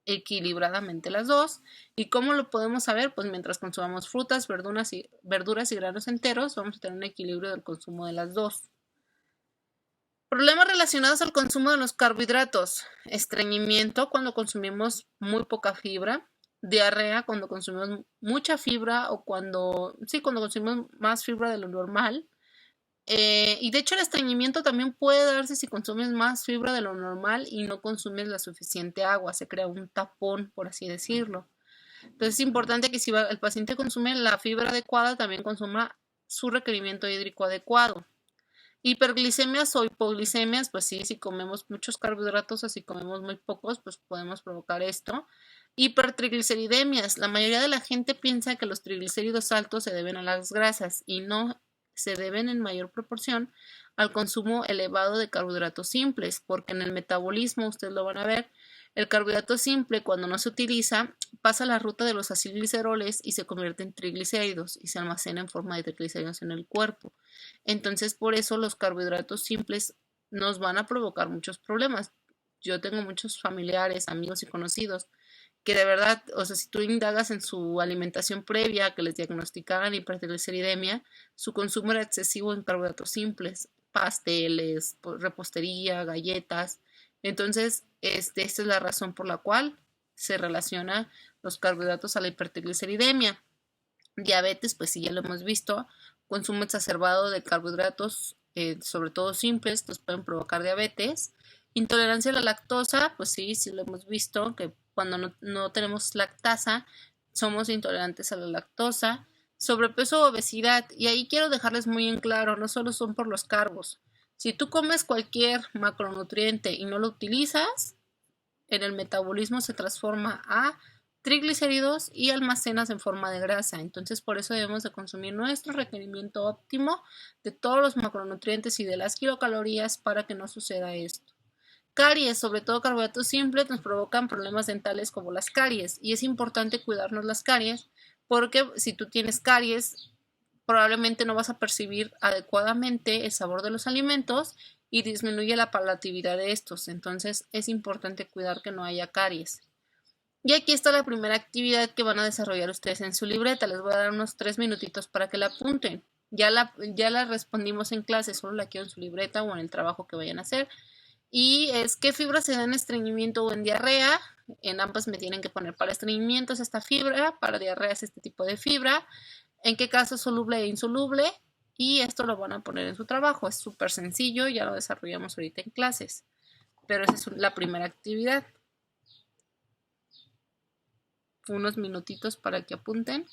equilibradamente las dos. ¿Y cómo lo podemos saber? Pues mientras consumamos frutas, verduras y granos enteros, vamos a tener un equilibrio del consumo de las dos. Problemas relacionados al consumo de los carbohidratos. Estreñimiento cuando consumimos muy poca fibra. Diarrea cuando consumimos mucha fibra o cuando consumimos más fibra de lo normal. Y de hecho el estreñimiento también puede darse si consumes más fibra de lo normal y no consumes la suficiente agua. Se crea un tapón, por así decirlo. Entonces es importante que si el paciente consume la fibra adecuada, también consuma su requerimiento hídrico adecuado. Hiperglicemias o hipoglicemias, pues sí, si comemos muchos carbohidratos o si comemos muy pocos, pues podemos provocar esto. Hipertrigliceridemias. La mayoría de la gente piensa que los triglicéridos altos se deben a las grasas y no, se deben en mayor proporción al consumo elevado de carbohidratos simples, porque en el metabolismo, ustedes lo van a ver, el carbohidrato simple cuando no se utiliza pasa la ruta de los acilgliceroles y se convierte en triglicéridos y se almacena en forma de triglicéridos en el cuerpo. Entonces, por eso los carbohidratos simples nos van a provocar muchos problemas. Yo tengo muchos familiares, amigos y conocidos que de verdad, o sea, si tú indagas en su alimentación previa, que les diagnosticaban hipertrigliceridemia, su consumo era excesivo en carbohidratos simples, pasteles, repostería, galletas. Entonces, esta es la razón por la cual se relaciona los carbohidratos a la hipertrigliceridemia. Diabetes, pues sí, ya lo hemos visto, consumo exacerbado de carbohidratos, sobre todo simples, nos pueden provocar diabetes. Intolerancia a la lactosa, pues sí, sí lo hemos visto, que cuando no tenemos lactasa, somos intolerantes a la lactosa. Sobrepeso o obesidad, y ahí quiero dejarles muy en claro, no solo son por los carbos. Si tú comes cualquier macronutriente y no lo utilizas, en el metabolismo se transforma a triglicéridos y almacenas en forma de grasa. Entonces, por eso debemos de consumir nuestro requerimiento óptimo de todos los macronutrientes y de las kilocalorías para que no suceda esto. Caries, sobre todo carbohidratos simples, nos provocan problemas dentales como las caries y es importante cuidarnos las caries porque si tú tienes caries probablemente no vas a percibir adecuadamente el sabor de los alimentos y disminuye la palatabilidad de estos. Entonces es importante cuidar que no haya caries. Y aquí está la primera actividad que van a desarrollar ustedes en su libreta. Les voy a dar unos 3 minutitos para que la apunten. Ya la respondimos en clase, solo la quiero en su libreta o en el trabajo que vayan a hacer. Y es qué fibra se da en estreñimiento o en diarrea. En ambas me tienen que poner para estreñimiento es esta fibra, para diarrea es este tipo de fibra. En qué caso es soluble e insoluble. Y esto lo van a poner en su trabajo. Es súper sencillo, ya lo desarrollamos ahorita en clases. Pero esa es la primera actividad. Unos minutitos para que apunten.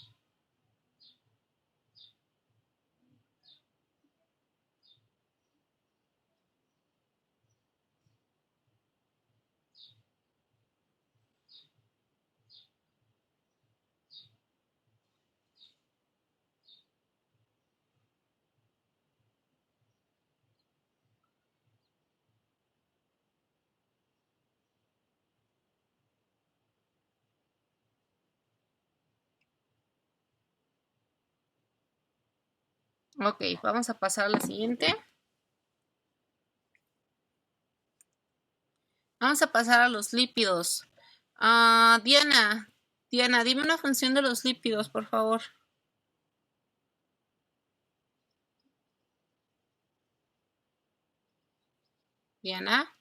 Ok, vamos a pasar a la siguiente. Vamos a pasar a los lípidos. Diana, dime una función de los lípidos, por favor. Diana.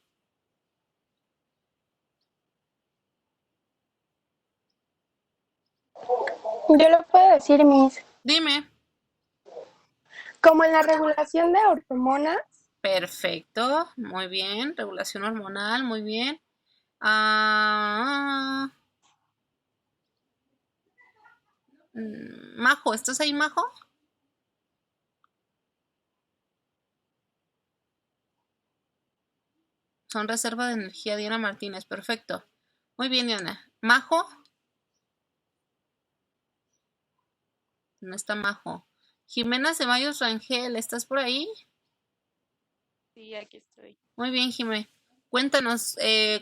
Yo lo puedo decir, Miss. Dime. Como en la regulación de hormonas. Perfecto, muy bien. Regulación hormonal, muy bien. Majo, ¿estás ahí, Majo? Son reserva de energía. Diana Martínez, perfecto. Muy bien, Diana. Majo. No está Majo. Jimena Ceballos Rangel, ¿estás por ahí? Sí, aquí estoy. Muy bien, Jimé. Cuéntanos,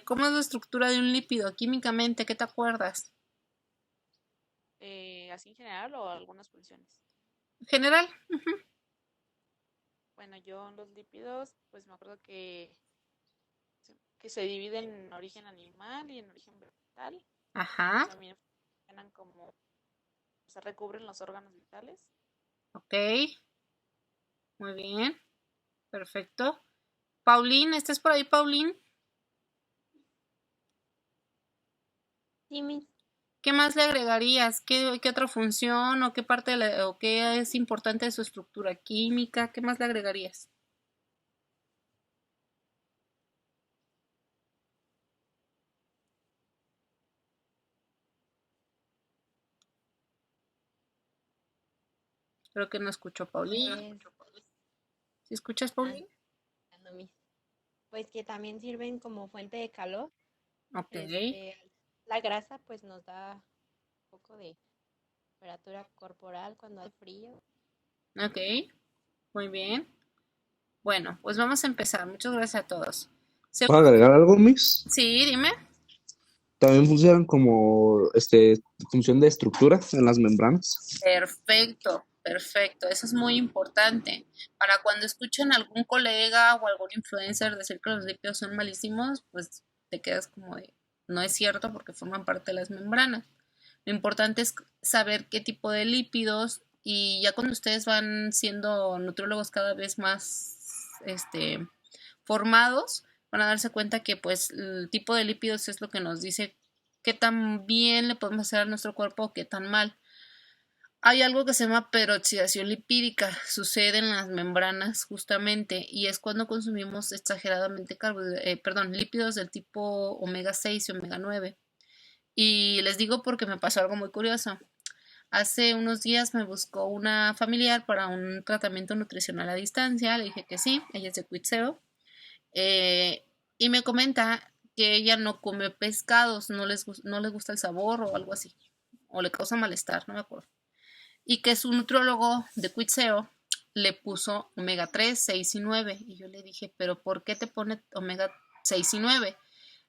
¿cómo es la estructura de un lípido químicamente? ¿Qué te acuerdas? ¿Así en general o algunas funciones? General. Bueno, yo los lípidos, pues me acuerdo que se dividen en origen animal y en origen vegetal. Ajá, También funcionan como, o sea, recubren los órganos vitales. ok. Muy bien, perfecto. Paulín, ¿estás por ahí, Paulín? Sí, Miss. ¿Qué más le agregarías? ¿Qué otra función o qué parte o qué es importante de su estructura química? ¿Qué más le agregarías? Creo que no escucho, Paulín. Pues, ¿Sí escuchas, Paulín? no, Miss. Pues que también sirven como fuente de calor. Ok, La grasa pues nos da un poco de temperatura corporal cuando hay frío. ok, muy bien. Bueno, pues vamos a empezar. Muchas gracias a todos. ¿Puedo agregar algo, Miss? Sí, dime. También funcionan como función de estructura en las membranas. Perfecto, perfecto. Eso es muy importante. Para cuando escuchen a algún colega o algún influencer decir que los lípidos son malísimos, pues te quedas como de, no es cierto porque forman parte de las membranas. Lo importante es saber qué tipo de lípidos y ya cuando ustedes van siendo nutriólogos cada vez más formados, van a darse cuenta que pues el tipo de lípidos es lo que nos dice qué tan bien le podemos hacer a nuestro cuerpo o qué tan mal. Hay algo que se llama peroxidación lipídica, sucede en las membranas justamente y es cuando consumimos exageradamente lípidos del tipo omega 6 y omega 9. Y les digo porque me pasó algo muy curioso. Hace unos días me buscó una familiar para un tratamiento nutricional a distancia, le dije que sí, ella es de Cuitzeo, y me comenta que ella no come pescados, no le gusta el sabor o algo así, o le causa malestar, no me acuerdo. Y que su nutriólogo de Cuitzeo le puso omega 3, 6 y 9. Y yo le dije, ¿pero por qué te pone omega 6 y 9?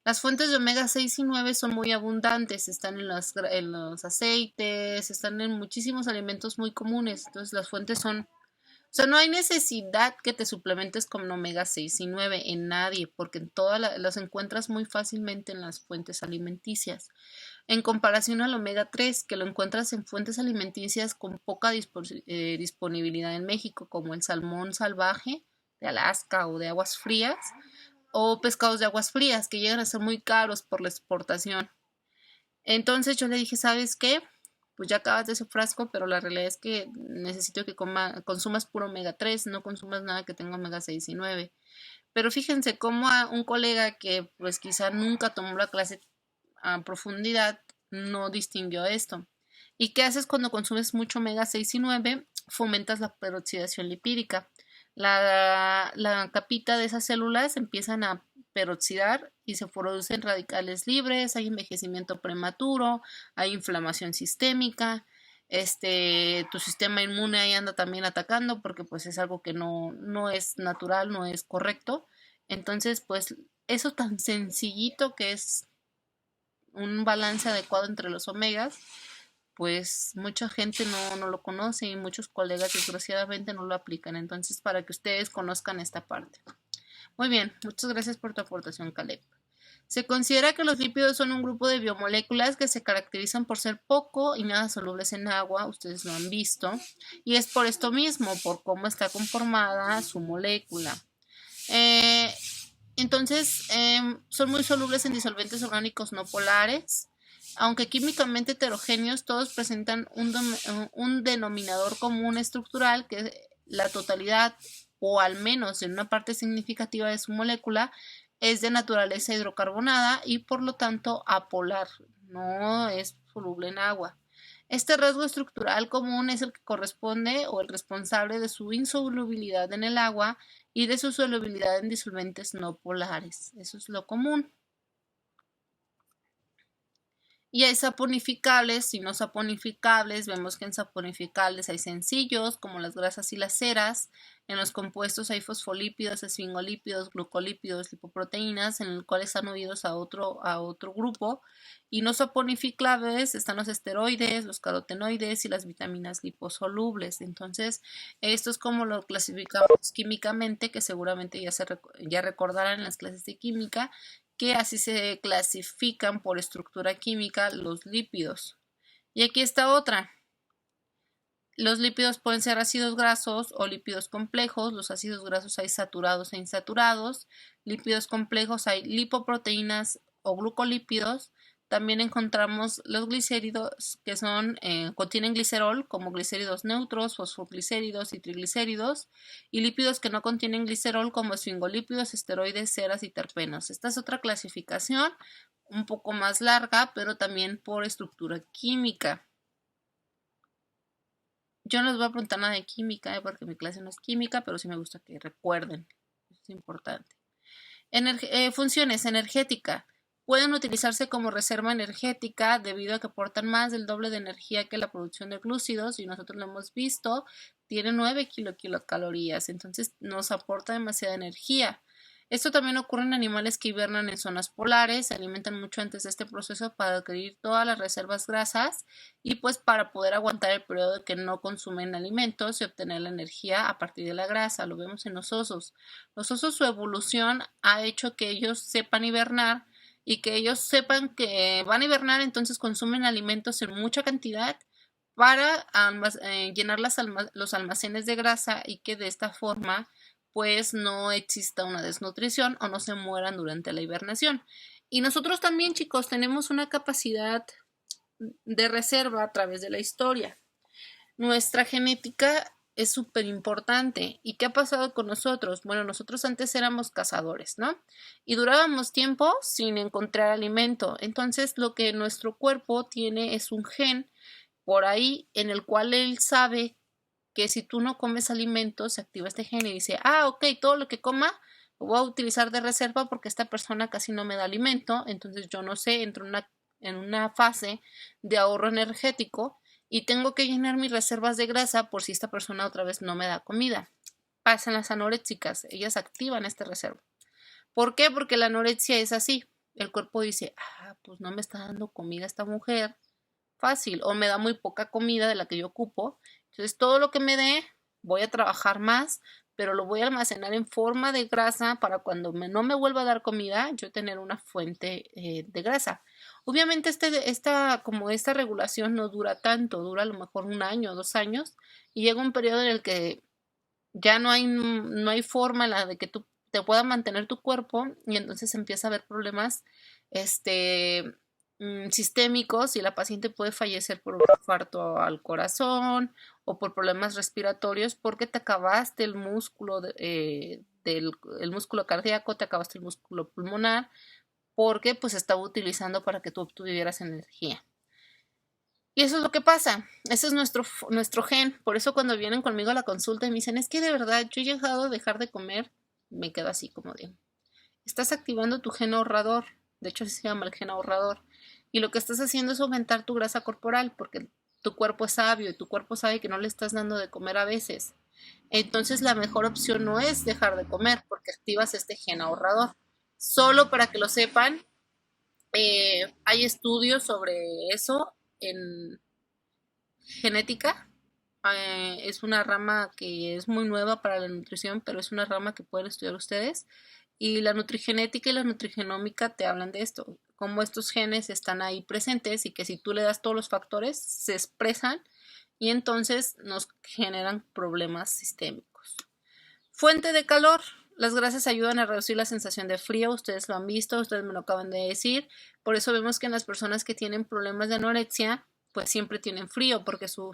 Las fuentes de omega 6 y 9 son muy abundantes, están en los aceites, están en muchísimos alimentos muy comunes. Entonces las fuentes son, o sea, no hay necesidad que te suplementes con omega 6 y 9 en nadie, porque en las encuentras muy fácilmente en las fuentes alimenticias. En comparación al omega 3, que lo encuentras en fuentes alimenticias con poca disponibilidad en México, como el salmón salvaje de Alaska o de aguas frías, o pescados de aguas frías, que llegan a ser muy caros por la exportación. Entonces yo le dije, ¿sabes qué? Pues ya acabas de ese frasco, pero la realidad es que necesito que consumas puro omega 3, no consumas nada que tenga omega 6 y 9. Pero fíjense cómo a un colega que pues quizá nunca tomó la clase a profundidad no distinguió esto. ¿Y qué haces cuando consumes mucho omega 6 y 9? Fomentas la peroxidación lipídica. La capita de esas células empiezan a peroxidar y se producen radicales libres, hay envejecimiento prematuro, hay inflamación sistémica, tu sistema inmune ahí anda también atacando porque pues es algo que no es natural, no es correcto. Entonces, pues eso tan sencillito que es un balance adecuado entre los omegas, pues mucha gente no lo conoce y muchos colegas desgraciadamente no lo aplican. Entonces, para que ustedes conozcan esta parte. Muy bien, muchas gracias por tu aportación, Caleb. Se considera que los lípidos son un grupo de biomoléculas que se caracterizan por ser poco y nada solubles en agua, ustedes lo han visto, y es por esto mismo, por cómo está conformada su molécula. Entonces, son muy solubles en disolventes orgánicos no polares. Aunque químicamente heterogéneos, todos presentan un denominador común estructural que es la totalidad, o al menos en una parte significativa de su molécula, es de naturaleza hidrocarbonada y por lo tanto apolar, no es soluble en agua. Este rasgo estructural común es el que corresponde o el responsable de su insolubilidad en el agua y de su solubilidad en disolventes no polares. Eso es lo común. Y hay saponificables y no saponificables. Vemos que en saponificables hay sencillos, como las grasas y las ceras. En los compuestos hay fosfolípidos, esfingolípidos, glucolípidos, lipoproteínas, en los cuales están unidos a otro grupo. Y no saponificables están los esteroides, los carotenoides y las vitaminas liposolubles. Entonces, esto es como lo clasificamos químicamente, que seguramente ya recordarán en las clases de química, que así se clasifican por estructura química los lípidos. Y aquí está otra. Los lípidos pueden ser ácidos grasos o lípidos complejos. Los ácidos grasos hay saturados e insaturados. Lípidos complejos hay lipoproteínas o glucolípidos. También encontramos los glicéridos que contienen glicerol, como glicéridos neutros, fosfoglicéridos y triglicéridos, y lípidos que no contienen glicerol, como esfingolípidos, esteroides, ceras y terpenos. Esta es otra clasificación un poco más larga, pero también por estructura química. Yo no les voy a preguntar nada de química, porque mi clase no es química, pero sí me gusta que recuerden. Es importante. Funciones: energética. Pueden utilizarse como reserva energética debido a que aportan más del doble de energía que la producción de glúcidos, y nosotros lo hemos visto, tiene 9 kilocalorías, entonces nos aporta demasiada energía. Esto también ocurre en animales que hibernan en zonas polares, se alimentan mucho antes de este proceso para adquirir todas las reservas grasas y pues para poder aguantar el periodo de que no consumen alimentos y obtener la energía a partir de la grasa. Lo vemos en los osos. Los osos, su evolución ha hecho que ellos sepan hibernar y que ellos sepan que van a hibernar, entonces consumen alimentos en mucha cantidad para llenar los almacenes de grasa y que de esta forma pues no exista una desnutrición o no se mueran durante la hibernación. Y nosotros también, chicos, tenemos una capacidad de reserva a través de la historia. Nuestra genética es súper importante. ¿Y qué ha pasado con nosotros? Bueno, nosotros antes éramos cazadores, ¿no? Y durábamos tiempo sin encontrar alimento. Entonces, lo que nuestro cuerpo tiene es un gen por ahí en el cual él sabe que si tú no comes alimentos, se activa este gen y dice, ok, todo lo que coma lo voy a utilizar de reserva porque esta persona casi no me da alimento, entonces yo no sé, entro en una fase de ahorro energético y tengo que llenar mis reservas de grasa por si esta persona otra vez no me da comida. Pasan las anoréxicas, ellas activan esta reserva. ¿Por qué? Porque la anorexia es así. El cuerpo dice, pues no me está dando comida esta mujer, fácil, o me da muy poca comida de la que yo ocupo. Entonces, todo lo que me dé, voy a trabajar más, pero lo voy a almacenar en forma de grasa para cuando no me vuelva a dar comida, yo tener una fuente de grasa. Obviamente, esta regulación no dura tanto, dura a lo mejor 1 año o 2 años, y llega un periodo en el que ya no hay forma en la de que tú te pueda mantener tu cuerpo, y entonces empieza a haber problemas sistémicos y la paciente puede fallecer por un infarto al corazón o por problemas respiratorios porque te acabaste el músculo el músculo cardíaco, te acabaste el músculo pulmonar porque pues estaba utilizando para que tú obtuvieras energía. Y eso es lo que pasa, ese es nuestro gen. Por eso cuando vienen conmigo a la consulta y me dicen, es que de verdad yo he llegado a dejar de comer, me quedo así como de, estás activando tu gen ahorrador. De hecho, así se llama el gen ahorrador. Y lo que estás haciendo es aumentar tu grasa corporal porque tu cuerpo es sabio y tu cuerpo sabe que no le estás dando de comer a veces. Entonces, la mejor opción no es dejar de comer porque activas este gen ahorrador. Solo para que lo sepan, hay estudios sobre eso en genética. Es una rama que es muy nueva para la nutrición, pero es una rama que pueden estudiar ustedes. Y la nutrigenética y la nutrigenómica te hablan de esto, cómo estos genes están ahí presentes y que si tú le das todos los factores, se expresan y entonces nos generan problemas sistémicos. Fuente de calor. Las grasas ayudan a reducir la sensación de frío, ustedes lo han visto, ustedes me lo acaban de decir. Por eso vemos que en las personas que tienen problemas de anorexia, pues siempre tienen frío porque su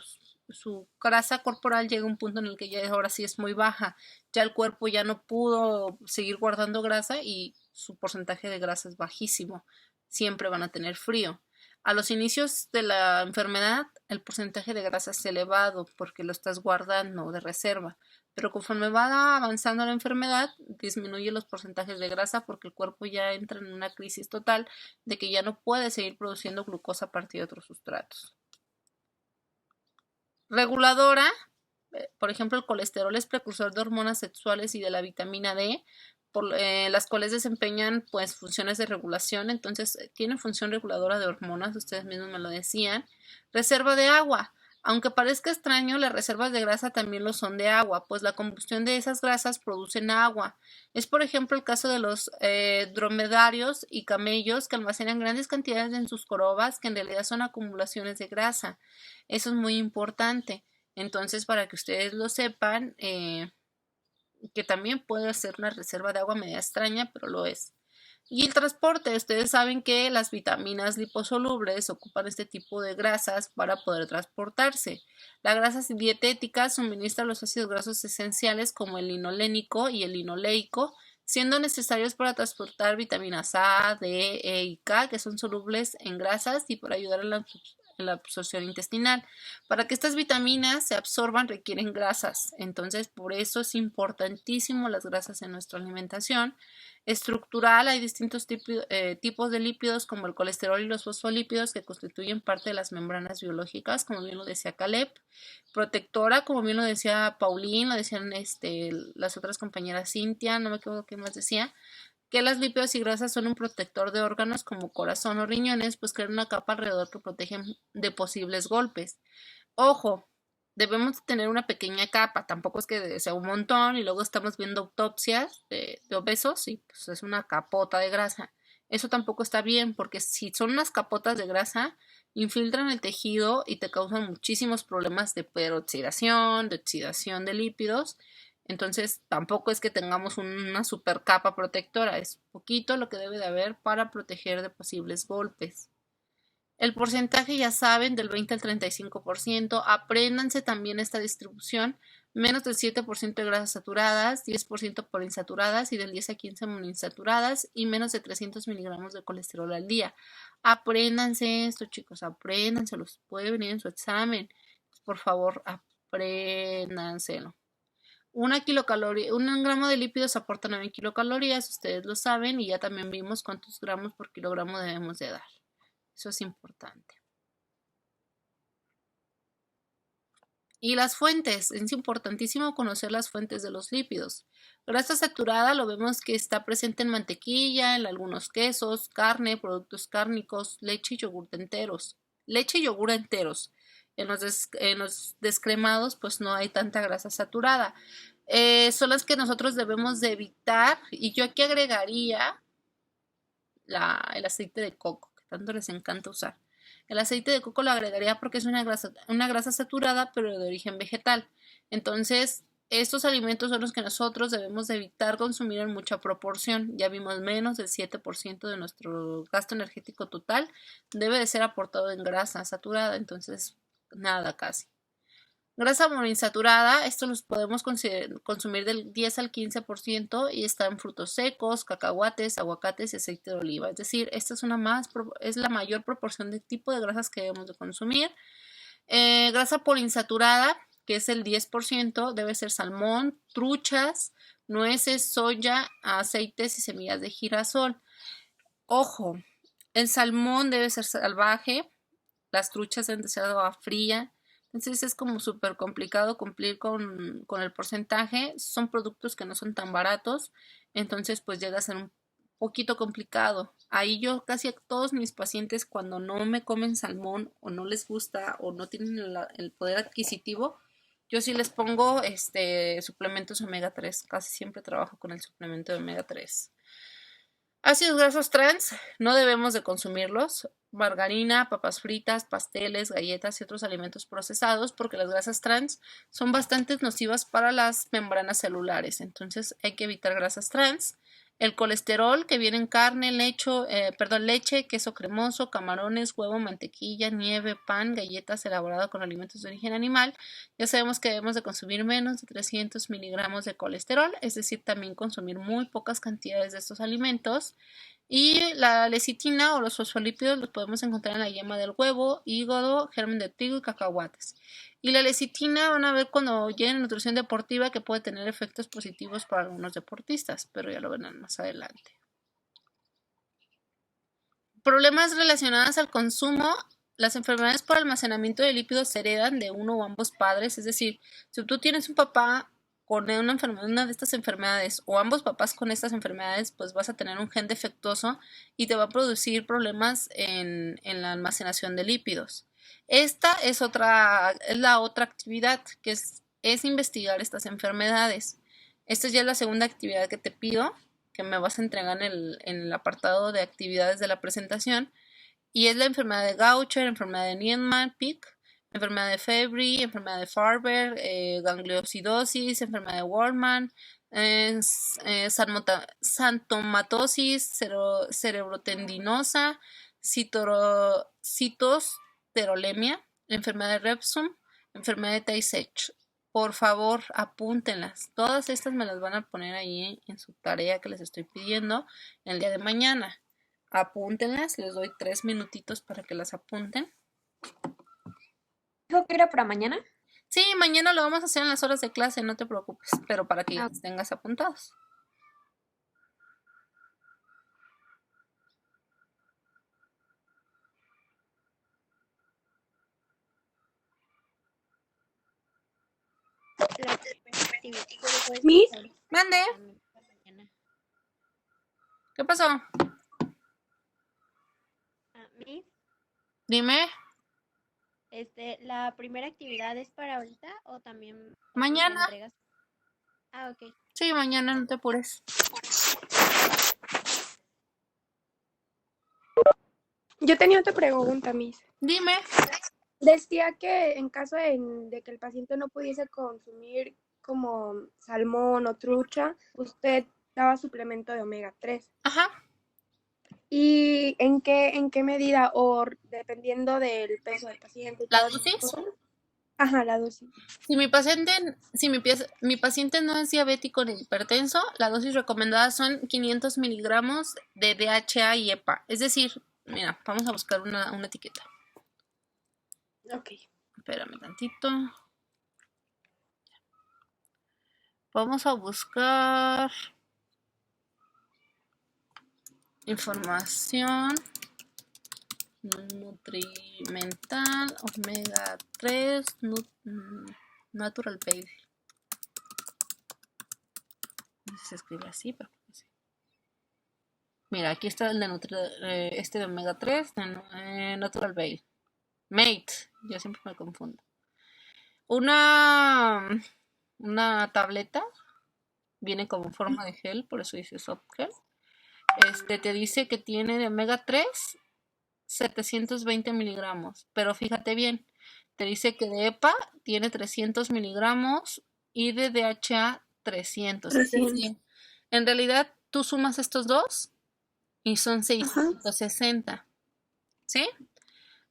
grasa corporal llega a un punto en el que ya ahora sí es muy baja, ya el cuerpo ya no pudo seguir guardando grasa y su porcentaje de grasa es bajísimo, siempre van a tener frío. A los inicios de la enfermedad el porcentaje de grasa es elevado porque lo estás guardando de reserva, pero conforme va avanzando la enfermedad, disminuye los porcentajes de grasa porque el cuerpo ya entra en una crisis total de que ya no puede seguir produciendo glucosa a partir de otros sustratos. Reguladora, por ejemplo, el colesterol es precursor de hormonas sexuales y de la vitamina D, las cuales desempeñan pues funciones de regulación, entonces tiene función reguladora de hormonas, ustedes mismos me lo decían. Reserva de agua. Aunque parezca extraño, las reservas de grasa también lo son de agua, pues la combustión de esas grasas producen agua. Es por ejemplo el caso de los dromedarios y camellos que almacenan grandes cantidades en sus jorobas que en realidad son acumulaciones de grasa. Eso es muy importante. Entonces, para que ustedes lo sepan, que también puede ser una reserva de agua media extraña, pero lo es. Y el transporte, ustedes saben que las vitaminas liposolubles ocupan este tipo de grasas para poder transportarse. La grasa dietética suministra los ácidos grasos esenciales como el linolénico y el linoleico, siendo necesarios para transportar vitaminas A, D, E y K, que son solubles en grasas y para ayudar en la absorción intestinal. Para que estas vitaminas se absorban requieren grasas, entonces por eso es importantísimo las grasas en nuestra alimentación. Estructural, hay distintos tipos de lípidos como el colesterol y los fosfolípidos que constituyen parte de las membranas biológicas, como bien lo decía Caleb. Protectora, como bien lo decía Pauline, lo decían las otras compañeras, Cintia, no me acuerdo qué más decía, que las lípidos y grasas son un protector de órganos como corazón o riñones, pues crean una capa alrededor que protegen de posibles golpes. Ojo, debemos tener una pequeña capa, tampoco es que sea un montón y luego estamos viendo autopsias de obesos y pues es una capota de grasa. Eso tampoco está bien porque si son unas capotas de grasa, infiltran el tejido y te causan muchísimos problemas de peroxidación, de oxidación de lípidos. Entonces tampoco es que tengamos una super capa protectora, es poquito lo que debe de haber para proteger de posibles golpes. El porcentaje ya saben, del 20 al 35%, apréndanse también esta distribución, menos del 7% de grasas saturadas, 10% poliinsaturadas y del 10 a 15 monoinsaturadas y menos de 300 miligramos de colesterol al día. Apréndanse esto, chicos, apréndanse, los puede venir en su examen. Por favor, apréndanselo. Un gramo de lípidos aporta 9 kilocalorías, ustedes lo saben, y ya también vimos cuántos gramos por kilogramo debemos de dar. Eso es importante. Y las fuentes, es importantísimo conocer las fuentes de los lípidos. Grasa saturada lo vemos que está presente en mantequilla, en algunos quesos, carne, productos cárnicos, leche y yogur enteros. Leche y yogur enteros. En los descremados pues no hay tanta grasa saturada. Son las que nosotros debemos de evitar, y yo aquí agregaría el aceite de coco, que tanto les encanta usar. El aceite de coco lo agregaría porque es una grasa saturada pero de origen vegetal. Entonces estos alimentos son los que nosotros debemos de evitar consumir en mucha proporción. Ya vimos, menos del 7% de nuestro gasto energético total debe de ser aportado en grasa saturada, entonces nada casi. Grasa monoinsaturada, estos los podemos consumir del 10 al 15% y está en frutos secos, cacahuates, aguacates y aceite de oliva. Es decir, esta es la mayor proporción de tipo de grasas que debemos de consumir. Grasa poliinsaturada, que es el 10%, debe ser salmón, truchas, nueces, soya, aceites y semillas de girasol. Ojo, el salmón debe ser salvaje, las truchas deben de ser de agua fría. Entonces es como súper complicado cumplir con el porcentaje. Son productos que no son tan baratos, entonces pues llega a ser un poquito complicado. Ahí yo casi a todos mis pacientes, cuando no me comen salmón o no les gusta o no tienen el poder adquisitivo, yo sí les pongo suplementos omega 3. Casi siempre trabajo con el suplemento de omega 3. Ácidos grasos trans, no debemos de consumirlos. Margarina, papas fritas, pasteles, galletas y otros alimentos procesados, porque las grasas trans son bastante nocivas para las membranas celulares, entonces hay que evitar grasas trans. El colesterol, que viene en carne, leche, queso cremoso, camarones, huevo, mantequilla, nieve, pan, galletas elaboradas con alimentos de origen animal. Ya sabemos que debemos de consumir menos de 300 miligramos de colesterol, es decir, también consumir muy pocas cantidades de estos alimentos. Y la lecitina o los fosfolípidos los podemos encontrar en la yema del huevo, hígado, germen de trigo y cacahuates. Y la lecitina van a ver cuando lleguen a nutrición deportiva que puede tener efectos positivos para algunos deportistas, pero ya lo verán más adelante. Problemas relacionados al consumo. Las enfermedades por almacenamiento de lípidos se heredan de uno o ambos padres, es decir, si tú tienes un papá con una de estas enfermedades o ambos papás con estas enfermedades, pues vas a tener un gen defectuoso y te va a producir problemas en la almacenación de lípidos. Esta es la otra actividad que es investigar estas enfermedades. Esta ya es la segunda actividad que te pido, que me vas a entregar en el apartado de actividades de la presentación, y es la enfermedad de Gaucher, enfermedad de Niemann-Pick, enfermedad de Fabry, enfermedad de Farber, gangliosidosis, enfermedad de Wolman, xantomatosis, cerebrotendinosa, citosterolemia, enfermedad de Repsum, enfermedad de Tay-Sachs. Por favor, apúntenlas. Todas estas me las van a poner ahí en su tarea que les estoy pidiendo el día de mañana. Apúntenlas, les doy 3 minutitos para que las apunten. ¿Dijo que era para mañana? Sí, mañana lo vamos a hacer en las horas de clase, no te preocupes, pero para que ya los tengas apuntados. ¿Miss? Mande. ¿Qué pasó? Miss, Dime. ¿la primera actividad es para ahorita o también Mañana. entregas? Ah, ok. Sí, mañana, no te apures. Yo tenía otra pregunta, Miss. Dime. Decía que en caso de que el paciente no pudiese consumir como salmón o trucha, usted daba suplemento de omega 3. Ajá. ¿Y en qué medida o dependiendo del peso del paciente? ¿La dosis? Ajá, la dosis. Si mi paciente no es diabético ni hipertenso, la dosis recomendada son 500 miligramos de DHA y EPA. Es decir, mira, vamos a buscar una etiqueta. Ok. Espérame tantito. Vamos a buscar información nutrimental, omega 3, natural baby. No sé si se escribe así, pero sí. Mira, aquí está el de de omega 3, de natural baby. Mate, yo siempre me confundo. Una tableta viene como forma de gel, por eso dice soft gel. Te dice que tiene de omega 3 720 miligramos, pero fíjate bien, te dice que de EPA tiene 300 miligramos y de DHA 300. Es decir, en realidad tú sumas estos dos y son 660. ¿Sí?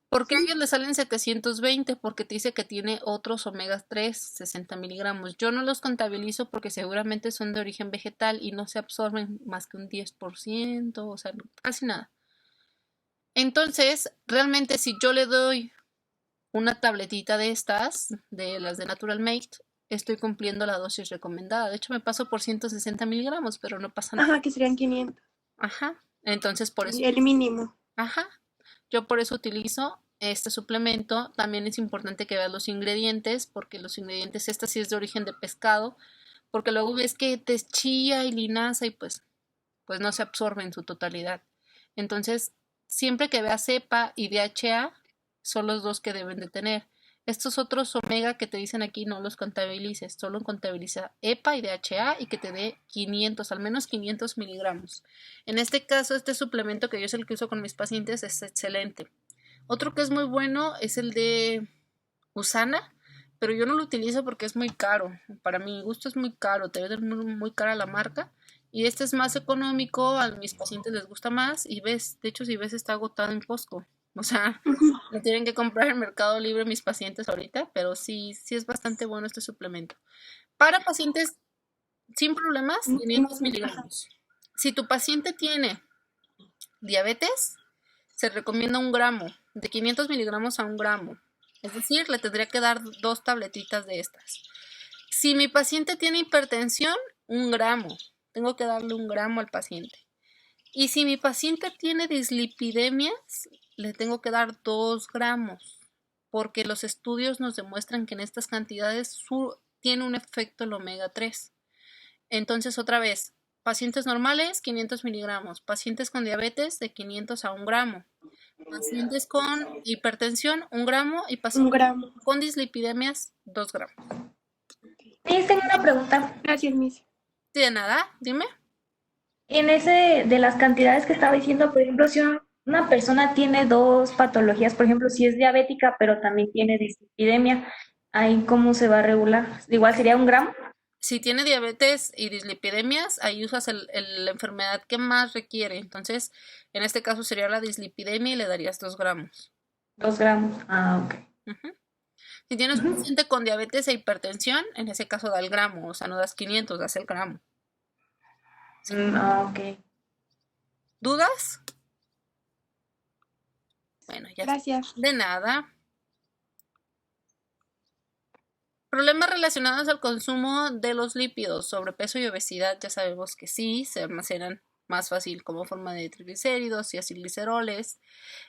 ¿Por qué a ellos le salen 720? Porque te dice que tiene otros omega 3, 60 miligramos. Yo no los contabilizo porque seguramente son de origen vegetal y no se absorben más que un 10%, o sea, casi nada. Entonces, realmente si yo le doy una tabletita de estas, de las de Natural Mate, estoy cumpliendo la dosis recomendada. De hecho, me paso por 160 miligramos, pero no pasa nada. Ajá, que serían 500. Ajá, entonces por eso... El mínimo. Ajá. Yo por eso utilizo este suplemento. También es importante que veas los ingredientes, porque los ingredientes, esta sí es de origen de pescado, porque luego ves que te chía y linaza y pues no se absorbe en su totalidad. Entonces, siempre que veas EPA y DHA, son los dos que deben de tener. Estos otros omega que te dicen aquí no los contabilices, solo contabiliza EPA y DHA y que te dé 500, al menos 500 miligramos. En este caso, este suplemento que yo es el que uso con mis pacientes es excelente. Otro que es muy bueno es el de Usana, pero yo no lo utilizo porque es muy caro. Para mi gusto es muy caro, te venden muy cara la marca. Y este es más económico, a mis pacientes les gusta más y ves, de hecho si ves está agotado en Costco. O sea, lo tienen que comprar en Mercado Libre mis pacientes ahorita, pero sí es bastante bueno este suplemento. Para pacientes sin problemas, 500 miligramos. Si tu paciente tiene diabetes, se recomienda 1 gramo, de 500 miligramos a 1 gramo. Es decir, le tendría que dar 2 tabletitas de estas. Si mi paciente tiene hipertensión, 1 gramo. Tengo que darle 1 gramo al paciente. Y si mi paciente tiene dislipidemias, le tengo que dar 2 gramos. Porque los estudios nos demuestran que en estas cantidades tiene un efecto el omega 3. Entonces, otra vez, pacientes normales, 500 miligramos. Pacientes con diabetes, de 500 a 1 gramo. Pacientes con hipertensión, 1 gramo. Y 1 pacientes gramo. con dislipidemias, 2 gramos. Sí, tengo una pregunta. Gracias, Miss. ¿De nada? Dime. En ese de las cantidades que estaba diciendo, por ejemplo, si una persona tiene 2 patologías, por ejemplo, si es diabética, pero también tiene dislipidemia, ¿ahí cómo se va a regular? Igual sería 1 gramo. Si tiene diabetes y dislipidemias, ahí usas la enfermedad que más requiere. Entonces, en este caso sería la dislipidemia y le darías 2 gramos. 2 gramos. Ah, ok. Ujú. Si tienes un paciente con diabetes e hipertensión, en ese caso da el gramo, o sea, no das 500, das el gramo. Ok. ¿Dudas? Bueno, ya está. Gracias. De nada. Problemas relacionados al consumo de los lípidos, sobrepeso y obesidad, ya sabemos que sí, se almacenan más fácil como forma de triglicéridos y acilgliceroles,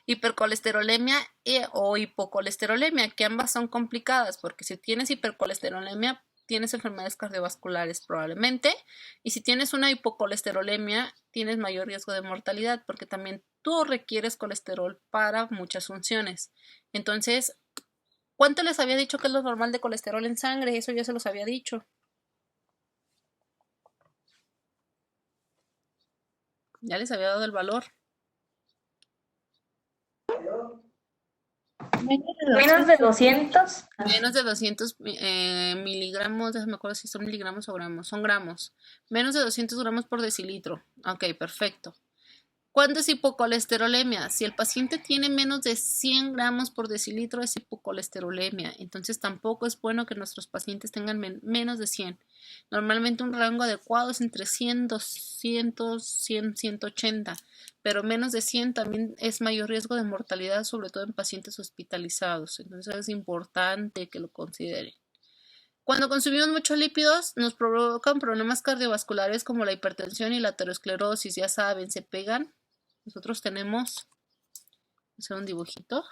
hipercolesterolemia o hipocolesterolemia, que ambas son complicadas porque si tienes hipercolesterolemia tienes enfermedades cardiovasculares probablemente, y si tienes una hipocolesterolemia tienes mayor riesgo de mortalidad porque también tú requieres colesterol para muchas funciones. Entonces, ¿cuánto les había dicho que es lo normal de colesterol en sangre? Eso ya se los había dicho. Ya les había dado el valor. Menos de 200. Menos de 200 miligramos, déjame acuerdo si son miligramos o gramos. Son gramos. Menos de 200 gramos por decilitro. Ok, perfecto. ¿Cuándo es hipocolesterolemia? Si el paciente tiene menos de 100 gramos por decilitro es hipocolesterolemia. Entonces tampoco es bueno que nuestros pacientes tengan menos de 100. Normalmente un rango adecuado es entre 100, 200, 100, 180. Pero menos de 100 también es mayor riesgo de mortalidad, sobre todo en pacientes hospitalizados. Entonces es importante que lo consideren. Cuando consumimos muchos lípidos nos provocan problemas cardiovasculares como la hipertensión y la aterosclerosis. Ya saben, se pegan. Nosotros tenemos, voy a hacer un dibujito.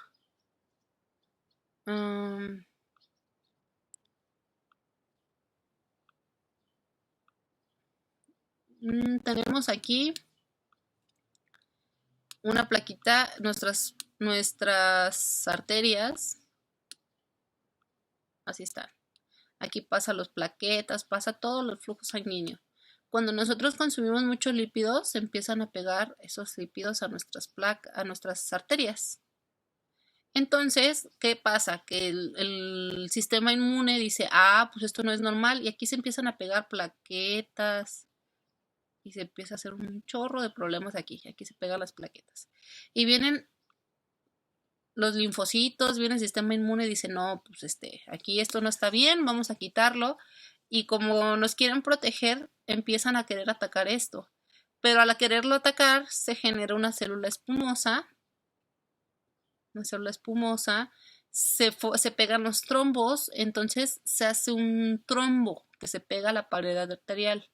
Tenemos aquí una plaquita, nuestras arterias. Así están. Aquí pasa los plaquetas, pasa todo el flujo sanguíneo. Cuando nosotros consumimos muchos lípidos, se empiezan a pegar esos lípidos a nuestras arterias. Entonces, ¿qué pasa? Que el sistema inmune dice, pues esto no es normal, y aquí se empiezan a pegar plaquetas y se empieza a hacer un chorro de problemas aquí se pegan las plaquetas. Y vienen los linfocitos, viene el sistema inmune y dice, no, pues aquí esto no está bien, vamos a quitarlo. Y como nos quieren proteger, empiezan a querer atacar esto. Pero al quererlo atacar, se genera una célula espumosa. Una célula espumosa, se pegan los trombos, entonces se hace un trombo que se pega a la pared arterial.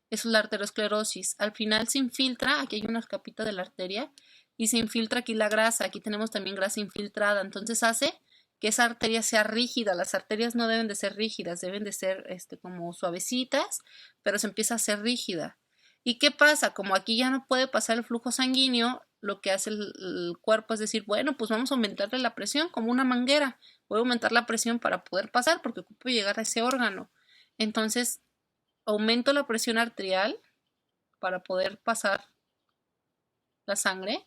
Eso es la arteriosclerosis. Al final se infiltra, aquí hay una capita de la arteria, y se infiltra aquí la grasa. Aquí tenemos también grasa infiltrada. Entonces hace que esa arteria sea rígida. Las arterias no deben de ser rígidas, deben de ser como suavecitas, pero se empieza a hacer rígida. ¿Y qué pasa? Como aquí ya no puede pasar el flujo sanguíneo, lo que hace el cuerpo es decir, bueno, pues vamos a aumentarle la presión como una manguera. Voy a aumentar la presión para poder pasar porque ocupo llegar a ese órgano. Entonces, aumento la presión arterial para poder pasar la sangre.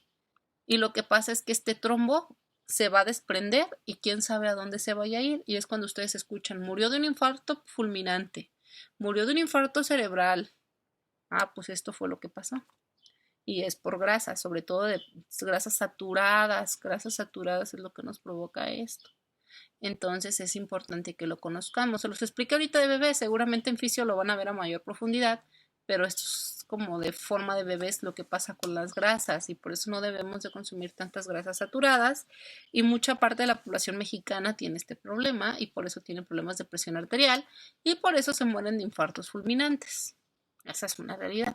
Y lo que pasa es que este trombo se va a desprender y quién sabe a dónde se vaya a ir. Y es cuando ustedes escuchan, murió de un infarto fulminante, murió de un infarto cerebral. Pues esto fue lo que pasó. Y es por grasa, sobre todo de grasas saturadas. Grasas saturadas es lo que nos provoca esto. Entonces es importante que lo conozcamos. Se los expliqué ahorita de bebé, seguramente en fisio lo van a ver a mayor profundidad, pero estos como de forma de bebés lo que pasa con las grasas y por eso no debemos de consumir tantas grasas saturadas y mucha parte de la población mexicana tiene este problema y por eso tiene problemas de presión arterial y por eso se mueren de infartos fulminantes. Esa es una realidad.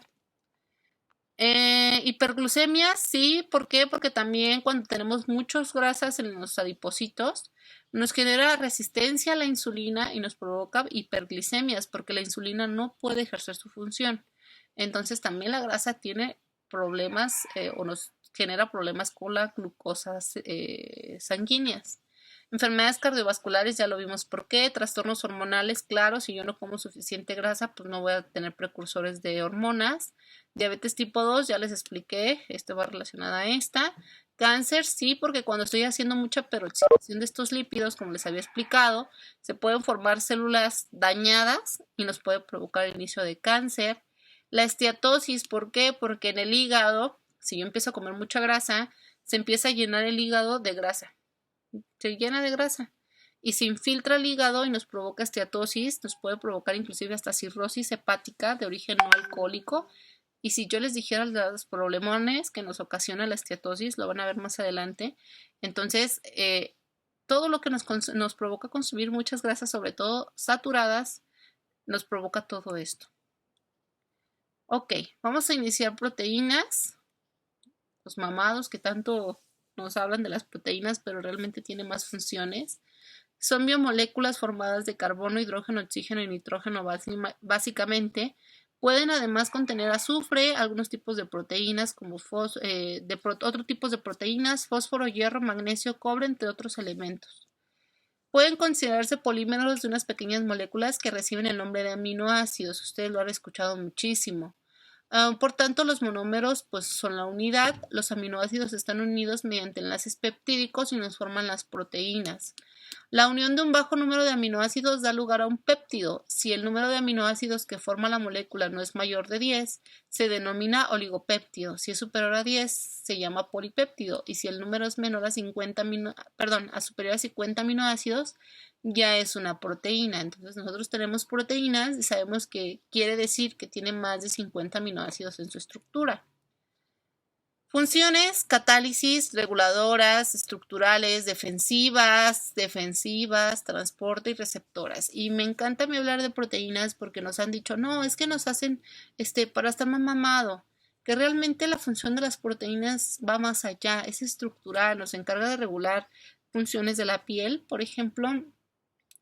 Hiperglucemia, sí, ¿por qué? Porque también cuando tenemos muchas grasas en los adipocitos, nos genera resistencia a la insulina y nos provoca hiperglicemias porque la insulina no puede ejercer su función. Entonces también la grasa tiene problemas o nos genera problemas con las glucosas sanguíneas. Enfermedades cardiovasculares, ya lo vimos por qué. Trastornos hormonales, claro, si yo no como suficiente grasa, pues no voy a tener precursores de hormonas. Diabetes tipo 2, ya les expliqué, esto va relacionada a esta. Cáncer, sí, porque cuando estoy haciendo mucha peroxidación de estos lípidos, como les había explicado, se pueden formar células dañadas y nos puede provocar el inicio de cáncer. La esteatosis, ¿por qué? Porque en el hígado, si yo empiezo a comer mucha grasa, se empieza a llenar el hígado de grasa. Se llena de grasa y se infiltra el hígado y nos provoca esteatosis, nos puede provocar inclusive hasta cirrosis hepática de origen no alcohólico. Y si yo les dijera los problemones que nos ocasiona la esteatosis, lo van a ver más adelante. Entonces, todo lo que nos provoca consumir muchas grasas, sobre todo saturadas, nos provoca todo esto. Ok, vamos a iniciar proteínas. Los mamados que tanto nos hablan de las proteínas, pero realmente tiene más funciones. Son biomoléculas formadas de carbono, hidrógeno, oxígeno y nitrógeno básicamente. Pueden además contener azufre, algunos tipos de proteínas como otros tipos de proteínas, fósforo, hierro, magnesio, cobre, entre otros elementos. Pueden considerarse polímeros de unas pequeñas moléculas que reciben el nombre de aminoácidos. Ustedes lo han escuchado muchísimo. Por tanto, los monómeros pues, son la unidad. Los aminoácidos están unidos mediante enlaces peptídicos y nos forman las proteínas. La unión de un bajo número de aminoácidos da lugar a un péptido. Si el número de aminoácidos que forma la molécula no es mayor de 10, se denomina oligopéptido. Si es superior a 10, se llama polipéptido. Y si el número es menor a superior a 50 aminoácidos, ya es una proteína. Entonces nosotros tenemos proteínas y sabemos que quiere decir que tiene más de 50 aminoácidos en su estructura. Funciones: catálisis, reguladoras, estructurales, defensivas, transporte y receptoras. Y me encanta a mí hablar de proteínas porque nos han dicho, no, es que nos hacen para estar más mamado. Que realmente la función de las proteínas va más allá, es estructural, nos encarga de regular funciones de la piel, por ejemplo,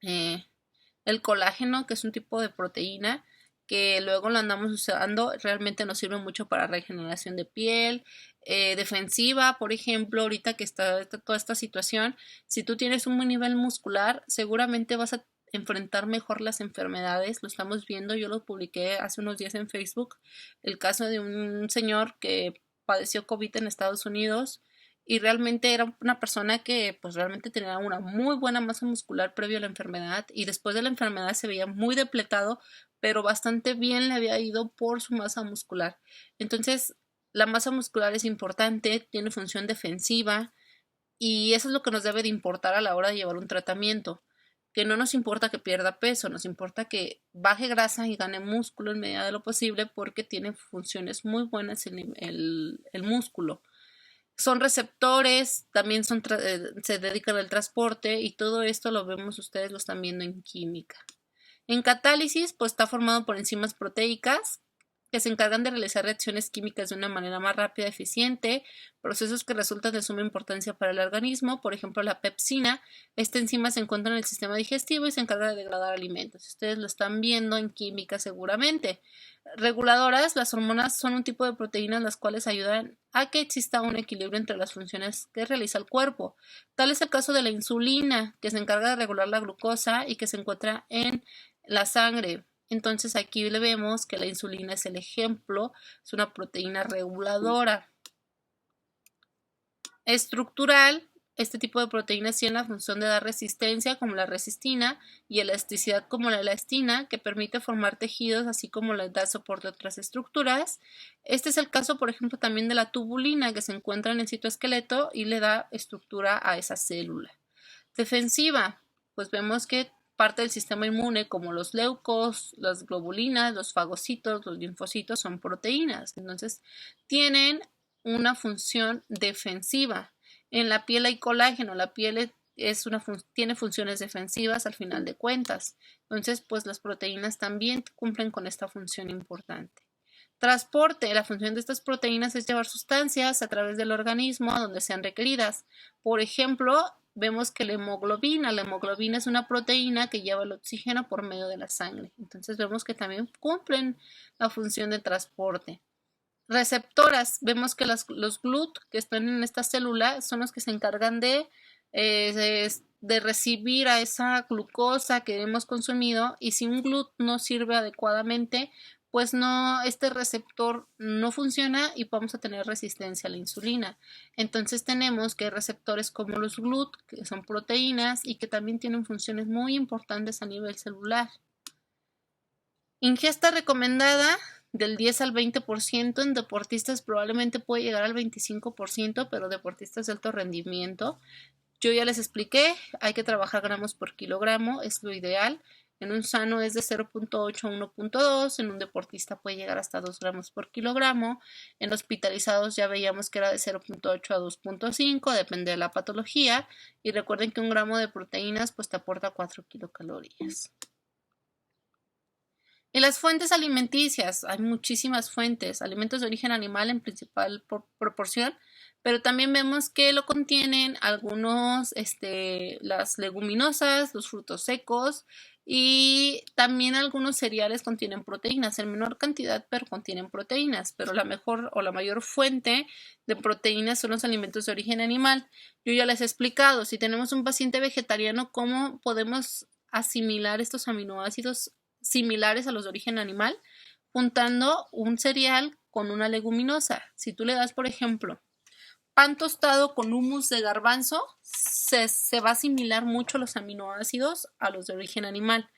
el colágeno, que es un tipo de proteína que luego lo andamos usando, realmente nos sirve mucho para regeneración de piel, defensiva, por ejemplo, ahorita que está toda esta situación, si tú tienes un buen nivel muscular, seguramente vas a enfrentar mejor las enfermedades, lo estamos viendo, yo lo publiqué hace unos días en Facebook, el caso de un señor que padeció COVID en Estados Unidos, y realmente era una persona que pues realmente tenía una muy buena masa muscular previo a la enfermedad y después de la enfermedad se veía muy depletado, pero bastante bien le había ido por su masa muscular. Entonces, la masa muscular es importante, tiene función defensiva y eso es lo que nos debe de importar a la hora de llevar un tratamiento. Que no nos importa que pierda peso, nos importa que baje grasa y gane músculo en medida de lo posible porque tiene funciones muy buenas el músculo. Son receptores, también se dedican al transporte y todo esto lo vemos, ustedes lo están viendo en química. En catálisis, pues está formado por enzimas proteicas que se encargan de realizar reacciones químicas de una manera más rápida y eficiente, procesos que resultan de suma importancia para el organismo, por ejemplo la pepsina. Esta enzima se encuentra en el sistema digestivo y se encarga de degradar alimentos. Ustedes lo están viendo en química seguramente. Reguladoras, las hormonas son un tipo de proteínas las cuales ayudan a que exista un equilibrio entre las funciones que realiza el cuerpo. Tal es el caso de la insulina, que se encarga de regular la glucosa y que se encuentra en la sangre. Entonces aquí le vemos que la insulina es el ejemplo, es una proteína reguladora. Estructural, este tipo de proteínas tienen la función de dar resistencia como la resistina y elasticidad como la elastina, que permite formar tejidos así como les da soporte a otras estructuras. Este es el caso, por ejemplo, también de la tubulina, que se encuentra en el citoesqueleto y le da estructura a esa célula. Defensiva, pues vemos que parte del sistema inmune, como los leucos, las globulinas, los fagocitos, los linfocitos, son proteínas. Entonces, tienen una función defensiva. En la piel hay colágeno, la piel tiene funciones defensivas al final de cuentas. Entonces, pues las proteínas también cumplen con esta función importante. Transporte. La función de estas proteínas es llevar sustancias a través del organismo a donde sean requeridas. Por ejemplo, vemos que la hemoglobina es una proteína que lleva el oxígeno por medio de la sangre. Entonces vemos que también cumplen la función de transporte. Receptoras. Vemos que los GLUT que están en esta célula son los que se encargan de recibir a esa glucosa que hemos consumido, y si un GLUT no sirve adecuadamente, pues este receptor no funciona y vamos a tener resistencia a la insulina. Entonces tenemos que hay receptores como los GLUT, que son proteínas y que también tienen funciones muy importantes a nivel celular. Ingesta recomendada del 10 al 20%, en deportistas probablemente puede llegar al 25%, pero deportistas de alto rendimiento. Yo ya les expliqué, hay que trabajar gramos por kilogramo, es lo ideal. En un sano es de 0.8 a 1.2, en un deportista puede llegar hasta 2 gramos por kilogramo. En hospitalizados ya veíamos que era de 0.8 a 2.5, depende de la patología. Y recuerden que un gramo de proteínas pues te aporta 4 kilocalorías. Y las fuentes alimenticias, hay muchísimas fuentes, alimentos de origen animal en principal proporción, pero también vemos que lo contienen algunos, las leguminosas, los frutos secos, y también algunos cereales contienen proteínas, en menor cantidad, pero contienen proteínas. Pero la mejor o la mayor fuente de proteínas son los alimentos de origen animal. Yo ya les he explicado, si tenemos un paciente vegetariano, ¿cómo podemos asimilar estos aminoácidos similares a los de origen animal? Juntando un cereal con una leguminosa. Si tú le das, por ejemplo, pan tostado con hummus de garbanzo, se va a asimilar mucho los aminoácidos a los de origen animal.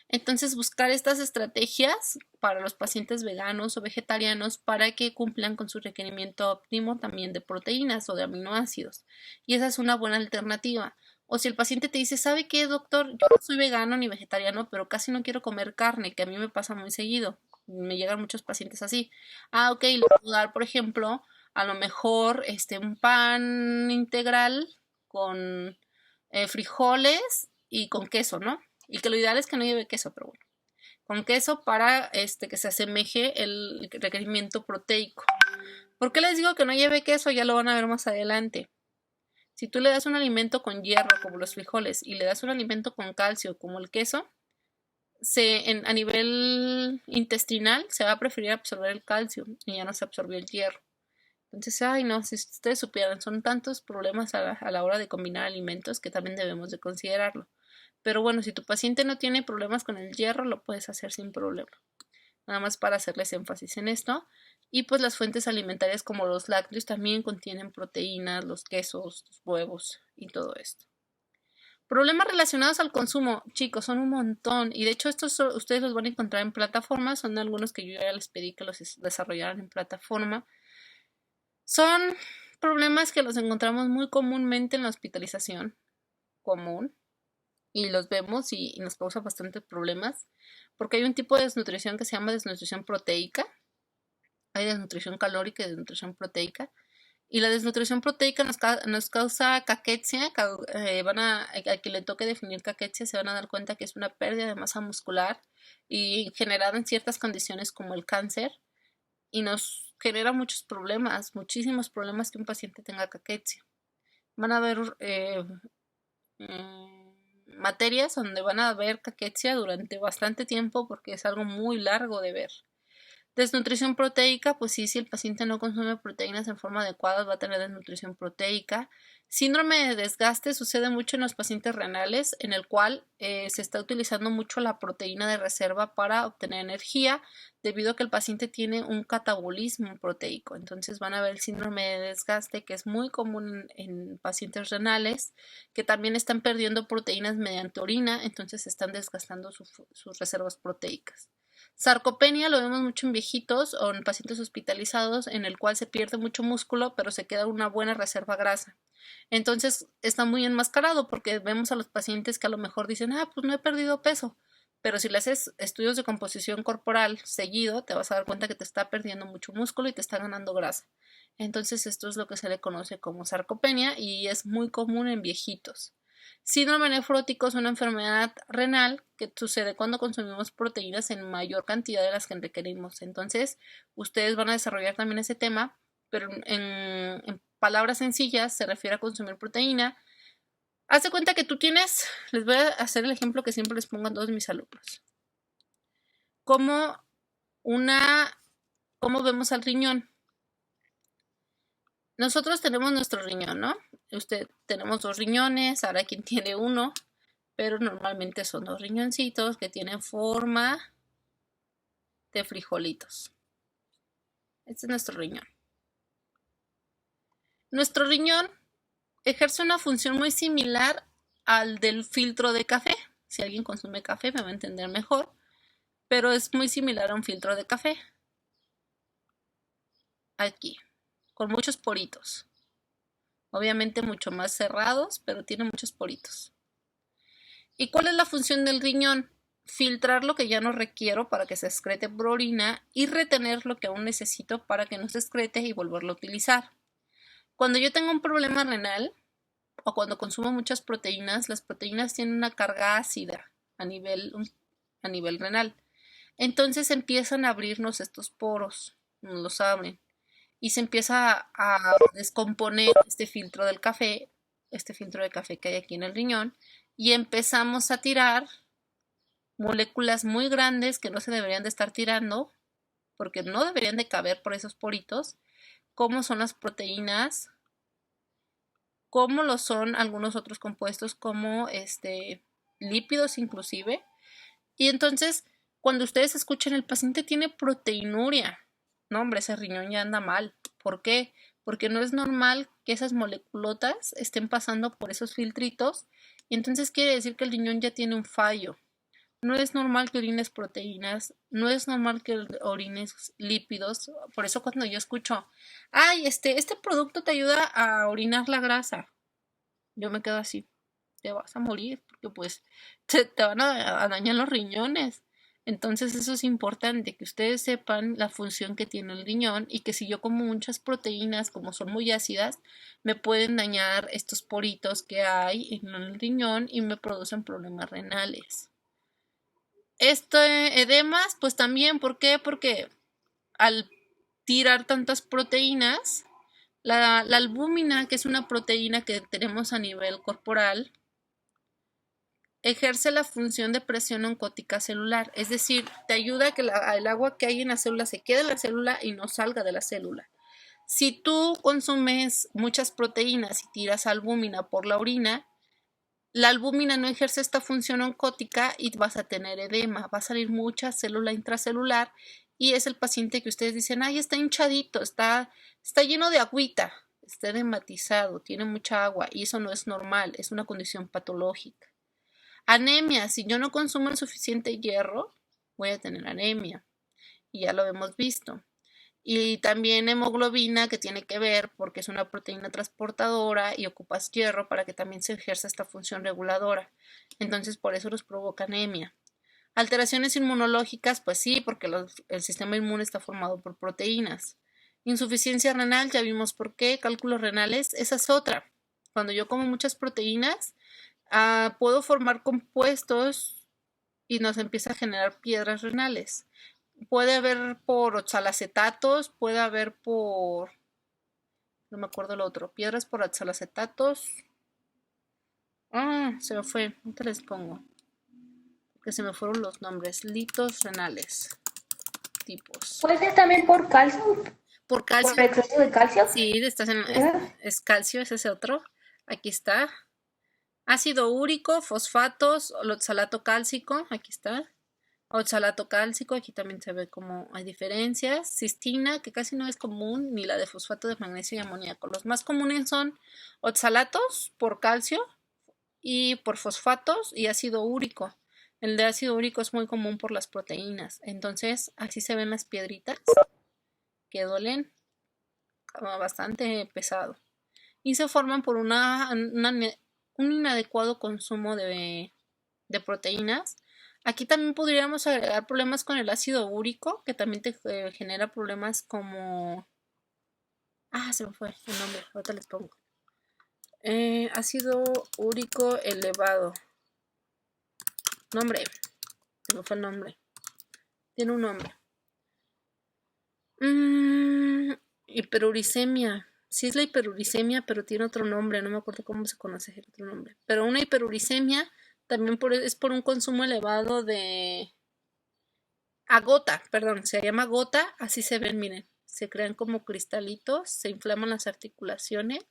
Entonces, buscar estas estrategias para los pacientes veganos o vegetarianos para que cumplan con su requerimiento óptimo también de proteínas o de aminoácidos. Y esa es una buena alternativa. O si el paciente te dice, ¿sabe qué, doctor? Yo no soy vegano ni vegetariano, pero casi no quiero comer carne, que a mí me pasa muy seguido. Me llegan muchos pacientes así. Ok, le puedo dar, por ejemplo, a lo mejor un pan integral con frijoles y con queso, ¿no? Y que lo ideal es que no lleve queso, pero bueno. Con queso para que se asemeje el requerimiento proteico. ¿Por qué les digo que no lleve queso? Ya lo van a ver más adelante. Si tú le das un alimento con hierro, como los frijoles, y le das un alimento con calcio, como el queso, a nivel intestinal se va a preferir absorber el calcio y ya no se absorbió el hierro. Entonces, no, si ustedes supieran, son tantos problemas a la hora de combinar alimentos que también debemos de considerarlo. Pero bueno, si tu paciente no tiene problemas con el hierro, lo puedes hacer sin problema. Nada más para hacerles énfasis en esto. Y pues las fuentes alimentarias como los lácteos también contienen proteínas, los quesos, los huevos y todo esto. Problemas relacionados al consumo, chicos, son un montón. Y de hecho estos ustedes los van a encontrar en plataformas. Son algunos que yo ya les pedí que los desarrollaran en plataforma. Son problemas que los encontramos muy comúnmente en la hospitalización común. Y los vemos y nos causa bastantes problemas. Porque hay un tipo de desnutrición que se llama desnutrición proteica. Hay desnutrición calórica y desnutrición proteica. Y la desnutrición proteica nos causa caquexia. A quien le toque definir caquexia se van a dar cuenta que es una pérdida de masa muscular y generada en ciertas condiciones como el cáncer. Y nos genera muchos problemas, muchísimos problemas que un paciente tenga caquexia. Van a haber materias donde van a ver caquexia durante bastante tiempo porque es algo muy largo de ver. Desnutrición proteica, pues sí, si el paciente no consume proteínas en forma adecuada va a tener desnutrición proteica. Síndrome de desgaste sucede mucho en los pacientes renales, en el cual se está utilizando mucho la proteína de reserva para obtener energía, debido a que el paciente tiene un catabolismo proteico. Entonces van a ver el síndrome de desgaste, que es muy común en pacientes renales, que también están perdiendo proteínas mediante orina, entonces se están desgastando sus reservas proteicas. Sarcopenia lo vemos mucho en viejitos o en pacientes hospitalizados, en el cual se pierde mucho músculo, pero se queda una buena reserva grasa. Entonces está muy enmascarado porque vemos a los pacientes que a lo mejor dicen, pues no he perdido peso. Pero si le haces estudios de composición corporal seguido, te vas a dar cuenta que te está perdiendo mucho músculo y te está ganando grasa. Entonces esto es lo que se le conoce como sarcopenia y es muy común en viejitos. Síndrome nefrótico es una enfermedad renal que sucede cuando consumimos proteínas en mayor cantidad de las que requerimos. Entonces, ustedes van a desarrollar también ese tema, pero en palabras sencillas se refiere a consumir proteína. Haz de cuenta que tú tienes, les voy a hacer el ejemplo que siempre les pongo a todos mis alumnos. ¿Cómo vemos al riñón? Nosotros tenemos nuestro riñón, ¿no? Tenemos 2 riñones, ahora quien tiene uno, pero normalmente son 2 riñoncitos que tienen forma de frijolitos. Este es nuestro riñón. Nuestro riñón ejerce una función muy similar al del filtro de café. Si alguien consume café me va a entender mejor, pero es muy similar a un filtro de café. Aquí, con muchos poritos. Obviamente mucho más cerrados, pero tiene muchos poritos. ¿Y cuál es la función del riñón? Filtrar lo que ya no requiero para que se excrete por orina y retener lo que aún necesito para que no se excrete y volverlo a utilizar. Cuando yo tengo un problema renal o cuando consumo muchas proteínas, las proteínas tienen una carga ácida a nivel renal. Entonces empiezan a abrirnos estos poros, nos los abren. Y se empieza a descomponer este filtro de café que hay aquí en el riñón, y empezamos a tirar moléculas muy grandes que no se deberían de estar tirando, porque no deberían de caber por esos poritos, como son las proteínas, como lo son algunos otros compuestos, como lípidos inclusive. Y entonces, cuando ustedes escuchan el paciente tiene proteinuria, no, hombre, ese riñón ya anda mal. ¿Por qué? Porque no es normal que esas moleculotas estén pasando por esos filtritos y entonces quiere decir que el riñón ya tiene un fallo. No es normal que orines proteínas, no es normal que orines lípidos. Por eso cuando yo escucho, este producto te ayuda a orinar la grasa, yo me quedo así, te vas a morir porque pues te van a dañar los riñones. Entonces eso es importante, que ustedes sepan la función que tiene el riñón y que si yo como muchas proteínas, como son muy ácidas, me pueden dañar estos poritos que hay en el riñón y me producen problemas renales. Edemas, pues también, ¿por qué? Porque al tirar tantas proteínas, la albúmina, que es una proteína que tenemos a nivel corporal, ejerce la función de presión oncótica celular, es decir, te ayuda a que el agua que hay en la célula se quede en la célula y no salga de la célula. Si tú consumes muchas proteínas y tiras albúmina por la orina, la albúmina no ejerce esta función oncótica y vas a tener edema, va a salir mucha célula intracelular y es el paciente que ustedes dicen, está hinchadito, está lleno de agüita, está edematizado, tiene mucha agua y eso no es normal, es una condición patológica. Anemia, si yo no consumo el suficiente hierro, voy a tener anemia. Y ya lo hemos visto. Y también hemoglobina, que tiene que ver porque es una proteína transportadora y ocupas hierro para que también se ejerza esta función reguladora. Entonces, por eso nos provoca anemia. Alteraciones inmunológicas, pues sí, porque el sistema inmune está formado por proteínas. Insuficiencia renal, ya vimos por qué. Cálculos renales, esa es otra. Cuando yo como muchas proteínas, puedo formar compuestos y nos empieza a generar piedras renales. Puede haber por oxalacetatos, puede haber por, no me acuerdo el otro, piedras por oxalacetatos. Se me fue, ahorita les pongo, que se me fueron los nombres, litos renales, tipos. ¿Puede ser también por calcio? ¿Por calcio? ¿Por exceso de calcio? Sí, es calcio, es ese otro. Aquí está. Ácido úrico, fosfatos, oxalato cálcico, aquí está. Oxalato cálcico, aquí también se ve como hay diferencias. Cistina, que casi no es común, ni la de fosfato de magnesio y amoníaco. Los más comunes son oxalatos por calcio y por fosfatos y ácido úrico. El de ácido úrico es muy común por las proteínas. Entonces, así se ven las piedritas que duelen bastante pesado. y se forman por un inadecuado consumo de proteínas. Aquí también podríamos agregar problemas con el ácido úrico, que también te genera problemas como... se me fue el nombre, ahorita les pongo. Ácido úrico elevado. Nombre, se me fue el nombre. Tiene un nombre. Hiperuricemia. Sí es la hiperuricemia, pero tiene otro nombre. No me acuerdo cómo se conoce el otro nombre. Pero una hiperuricemia también es por un consumo elevado de... gota, perdón. Se llama gota. Así se ven, miren. Se crean como cristalitos. Se inflaman las articulaciones.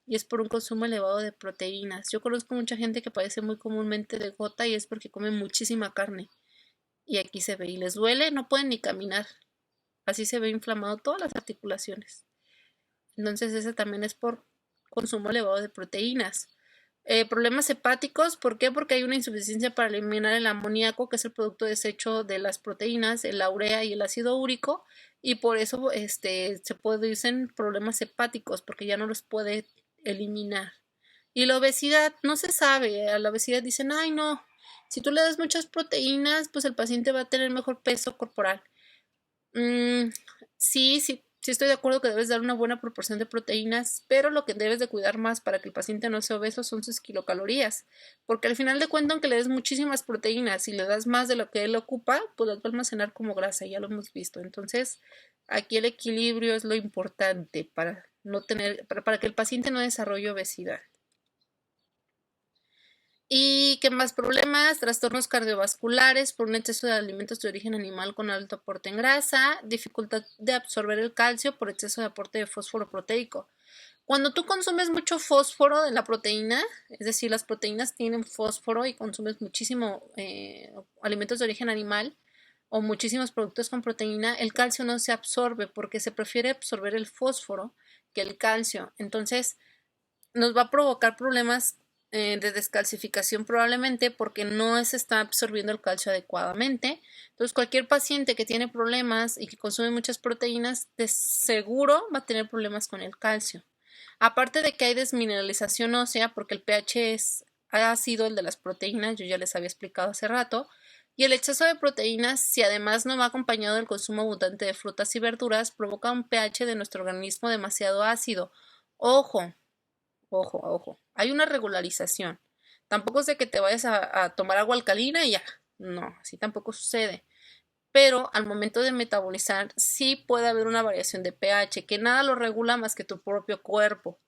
Y es por un consumo elevado de proteínas. Yo conozco mucha gente que padece muy comúnmente de gota y es porque come muchísima carne. Y aquí se ve. Y les duele, no pueden ni caminar. Así se ve inflamado todas las articulaciones. Entonces ese también es por consumo elevado de proteínas. Problemas hepáticos, ¿por qué? Porque hay una insuficiencia para eliminar el amoníaco, que es el producto desecho de las proteínas, la urea y el ácido úrico, y por eso se producen problemas hepáticos, porque ya no los puede eliminar. Y la obesidad, no se sabe, a la obesidad dicen, ay no, si tú le das muchas proteínas, pues el paciente va a tener mejor peso corporal. Sí estoy de acuerdo que debes dar una buena proporción de proteínas, pero lo que debes de cuidar más para que el paciente no sea obeso son sus kilocalorías, porque al final de cuentas, aunque le des muchísimas proteínas y le das más de lo que él ocupa, pues las va a almacenar como grasa, ya lo hemos visto. Entonces, aquí el equilibrio es lo importante para que el paciente no desarrolle obesidad. ¿Y qué más problemas? Trastornos cardiovasculares por un exceso de alimentos de origen animal con alto aporte en grasa, dificultad de absorber el calcio por exceso de aporte de fósforo proteico. Cuando tú consumes mucho fósforo de la proteína, es decir, las proteínas tienen fósforo y consumes muchísimo alimentos de origen animal o muchísimos productos con proteína, el calcio no se absorbe porque se prefiere absorber el fósforo que el calcio. Entonces, nos va a provocar problemas de descalcificación probablemente porque no se está absorbiendo el calcio adecuadamente. Entonces cualquier paciente que tiene problemas y que consume muchas proteínas de seguro va a tener problemas con el calcio. Aparte de que hay desmineralización ósea porque el pH es ácido, el de las proteínas, yo ya les había explicado hace rato, y el exceso de proteínas, si además no va acompañado del consumo abundante de frutas y verduras, provoca un pH de nuestro organismo demasiado ácido. Ojo, hay una regularización. Tampoco es de que te vayas a tomar agua alcalina y ya. No, así tampoco sucede. Pero al momento de metabolizar sí puede haber una variación de pH, que nada lo regula más que tu propio cuerpo.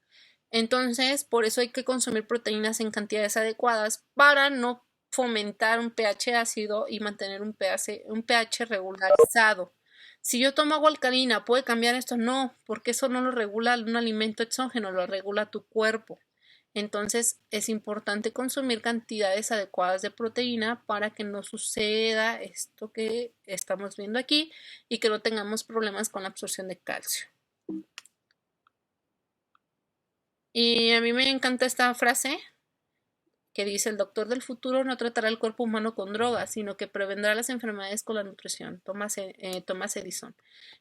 Entonces, por eso hay que consumir proteínas en cantidades adecuadas para no fomentar un pH ácido y mantener un pH regularizado. Si yo tomo agua alcalina, ¿puede cambiar esto? No, porque eso no lo regula un alimento exógeno, lo regula tu cuerpo. Entonces es importante consumir cantidades adecuadas de proteína para que no suceda esto que estamos viendo aquí y que no tengamos problemas con la absorción de calcio. Y a mí me encanta esta frase que dice: el doctor del futuro no tratará el cuerpo humano con drogas, sino que prevendrá las enfermedades con la nutrición. Thomas Edison.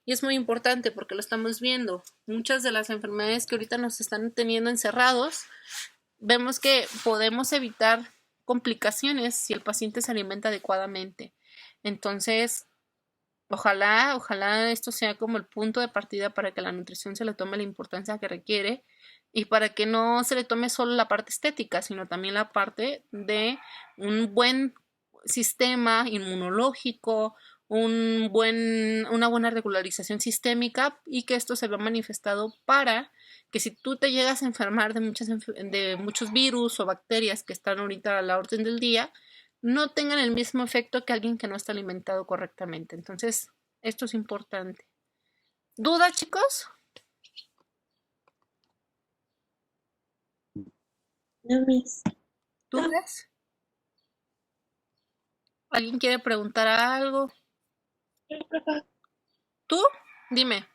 Y es muy importante porque lo estamos viendo. Muchas de las enfermedades que ahorita nos están teniendo encerrados, vemos que podemos evitar complicaciones si el paciente se alimenta adecuadamente. Entonces, ojalá esto sea como el punto de partida para que la nutrición se le tome la importancia que requiere y para que no se le tome solo la parte estética, sino también la parte de un buen sistema inmunológico, una buena regularización sistémica, y que esto se vea manifestado para que si tú te llegas a enfermar de muchos virus o bacterias que están ahorita a la orden del día, no tengan el mismo efecto que alguien que no está alimentado correctamente. Entonces, esto es importante. ¿Dudas, chicos? No, Miss. ¿Dudas? ¿Alguien quiere preguntar algo? ¿Tú? Dime.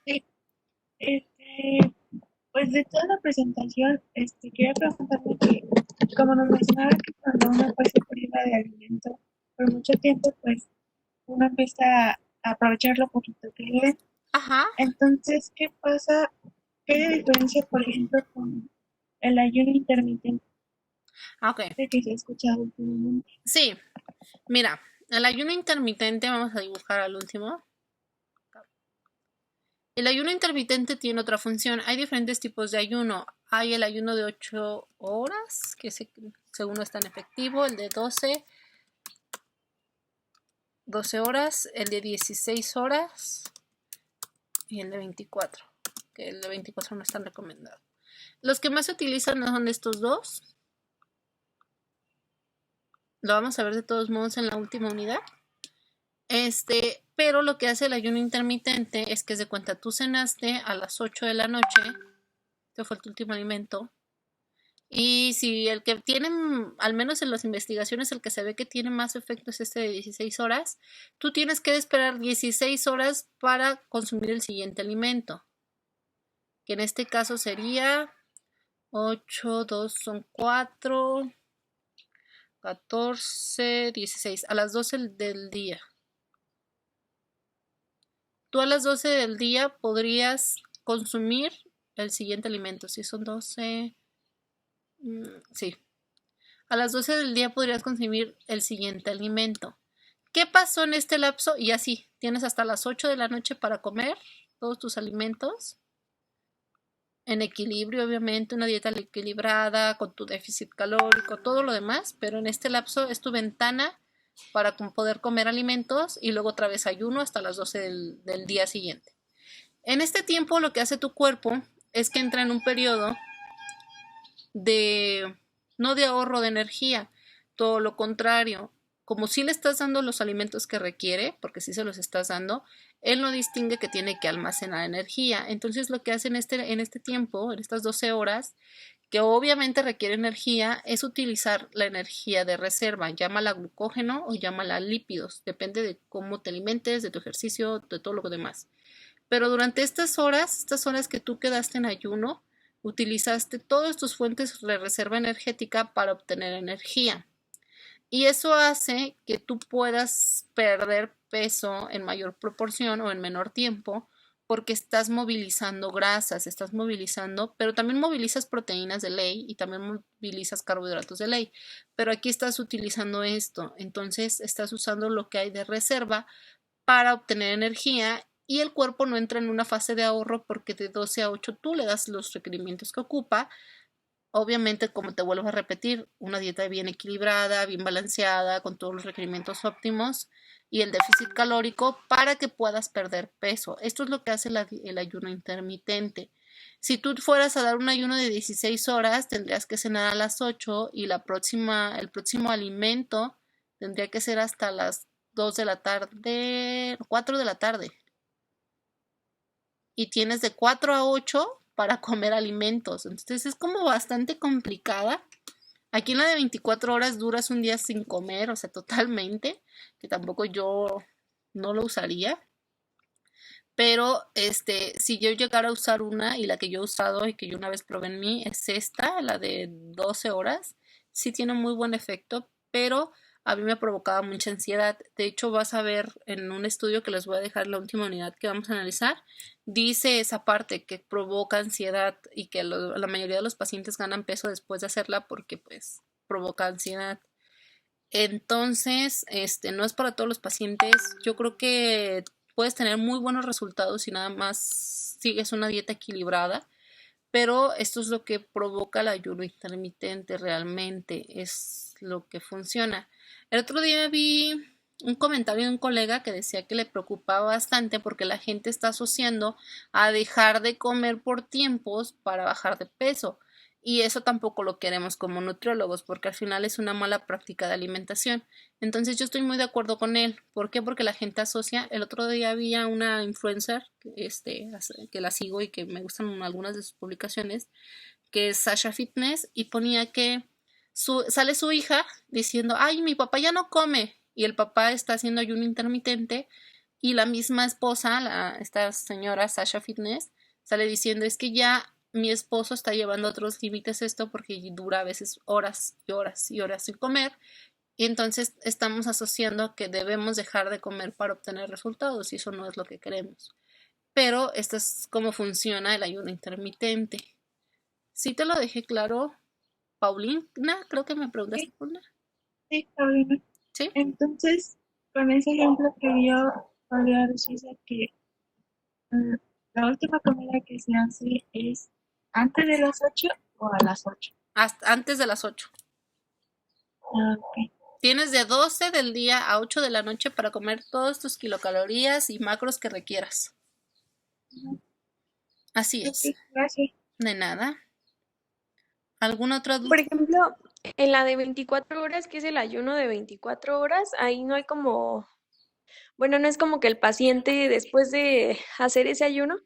Pues de toda la presentación, quería preguntarle que, como nos mencionaba que cuando uno pues se priva de alimento por mucho tiempo, pues uno empieza a aprovechar lo poquito que le den. Ajá. Entonces, ¿qué pasa? ¿Qué hay de diferencia, por ejemplo, con el ayuno intermitente Ah, ok. que se ha escuchado últimamente. Sí, mira, el ayuno intermitente, vamos a dibujar al último. El ayuno intermitente tiene otra función. Hay diferentes tipos de ayuno. Hay el ayuno de 8 horas, que según no es tan efectivo, el de 12 horas, el de 16 horas y el de 24, que el de 24 no es tan recomendado. Los que más se utilizan son estos dos. Lo vamos a ver de todos modos en la última unidad. Pero lo que hace el ayuno intermitente es que de cuenta tú cenaste a las 8 de la noche, este fue tu último alimento, y si el que tiene, al menos en las investigaciones, el que se ve que tiene más efecto es este de 16 horas, tú tienes que esperar 16 horas para consumir el siguiente alimento, que en este caso sería 8, 2 son 4, 14, 16, a las 12 del día. Tú a las 12 del día podrías consumir el siguiente alimento. Si son 12, sí. A las 12 del día podrías consumir el siguiente alimento. ¿Qué pasó en este lapso? Y así, tienes hasta las 8 de la noche para comer todos tus alimentos. En equilibrio, obviamente, una dieta equilibrada, con tu déficit calórico, todo lo demás. Pero en este lapso es tu ventana para poder comer alimentos y luego otra vez ayuno hasta las 12 del día siguiente. En este tiempo lo que hace tu cuerpo es que entra en un periodo no de ahorro de energía, todo lo contrario. Como si le estás dando los alimentos que requiere, porque si se los estás dando, él no distingue que tiene que almacenar energía. Entonces lo que hace en este tiempo, en estas 12 horas, que obviamente requiere energía, es utilizar la energía de reserva, llámala glucógeno o llámala lípidos, depende de cómo te alimentes, de tu ejercicio, de todo lo demás. Pero durante estas horas que tú quedaste en ayuno, utilizaste todas tus fuentes de reserva energética para obtener energía. Y eso hace que tú puedas perder peso en mayor proporción o en menor tiempo, porque estás movilizando grasas, pero también movilizas proteínas de ley y también movilizas carbohidratos de ley. Pero aquí estás utilizando esto, entonces estás usando lo que hay de reserva para obtener energía y el cuerpo no entra en una fase de ahorro porque de 12 a 8 tú le das los requerimientos que ocupa. Obviamente, como te vuelvo a repetir, una dieta bien equilibrada, bien balanceada, con todos los requerimientos óptimos y el déficit calórico para que puedas perder peso. Esto es lo que hace el ayuno intermitente. Si tú fueras a dar un ayuno de 16 horas, tendrías que cenar a las 8 y el próximo alimento tendría que ser hasta las 2 de la tarde, 4 de la tarde. Y tienes de 4 a 8 para comer alimentos. Entonces es como bastante complicada. Aquí en la de 24 horas duras un día sin comer, o sea, totalmente, que tampoco yo no lo usaría. Pero si yo llegara a usar una, y la que yo he usado y que yo una vez probé en mí, es esta, la de 12 horas. Sí tiene muy buen efecto, pero a mí me provocaba mucha ansiedad. De hecho, vas a ver en un estudio que les voy a dejar la última unidad que vamos a analizar, dice esa parte que provoca ansiedad y que la mayoría de los pacientes ganan peso después de hacerla porque pues provoca ansiedad. Entonces, no es para todos los pacientes. Yo creo que puedes tener muy buenos resultados si nada más sigues una dieta equilibrada, pero esto es lo que provoca el ayuno intermitente realmente, es lo que funciona. El otro día vi un comentario de un colega que decía que le preocupaba bastante porque la gente está asociando a dejar de comer por tiempos para bajar de peso. Y eso tampoco lo queremos como nutriólogos porque al final es una mala práctica de alimentación. Entonces yo estoy muy de acuerdo con él. ¿Por qué? Porque la gente asocia. El otro día había una influencer que la sigo y que me gustan algunas de sus publicaciones, que es Sasha Fitness, y ponía que sale su hija diciendo, ay, mi papá ya no come, y el papá está haciendo ayuno intermitente, y la misma esposa, esta señora Sasha Fitness, sale diciendo, es que ya mi esposo está llevando a otros límites esto porque dura a veces horas y horas y horas sin comer, y entonces estamos asociando que debemos dejar de comer para obtener resultados, y eso no es lo que queremos. Pero esto es cómo funciona el ayuno intermitente. Sí te lo dejé claro, Paulina, creo que me preguntaste, Sí, Paulina. sí, Paulina. ¿Sí? Entonces, con ese ejemplo que dio, podría decirse que mm, la última comida que se hace es antes de las 8 o a las 8. Hasta antes de las 8. Ah, ok. Tienes de 12 del día a 8 de la noche para comer todos tus kilocalorías y macros que requieras. Así Ok, es. gracias. De nada. ¿Alguna otra duda? Por ejemplo, en la de 24 horas, que es el ayuno de 24 horas, ahí no hay como, bueno, no es como que el paciente después de hacer ese ayuno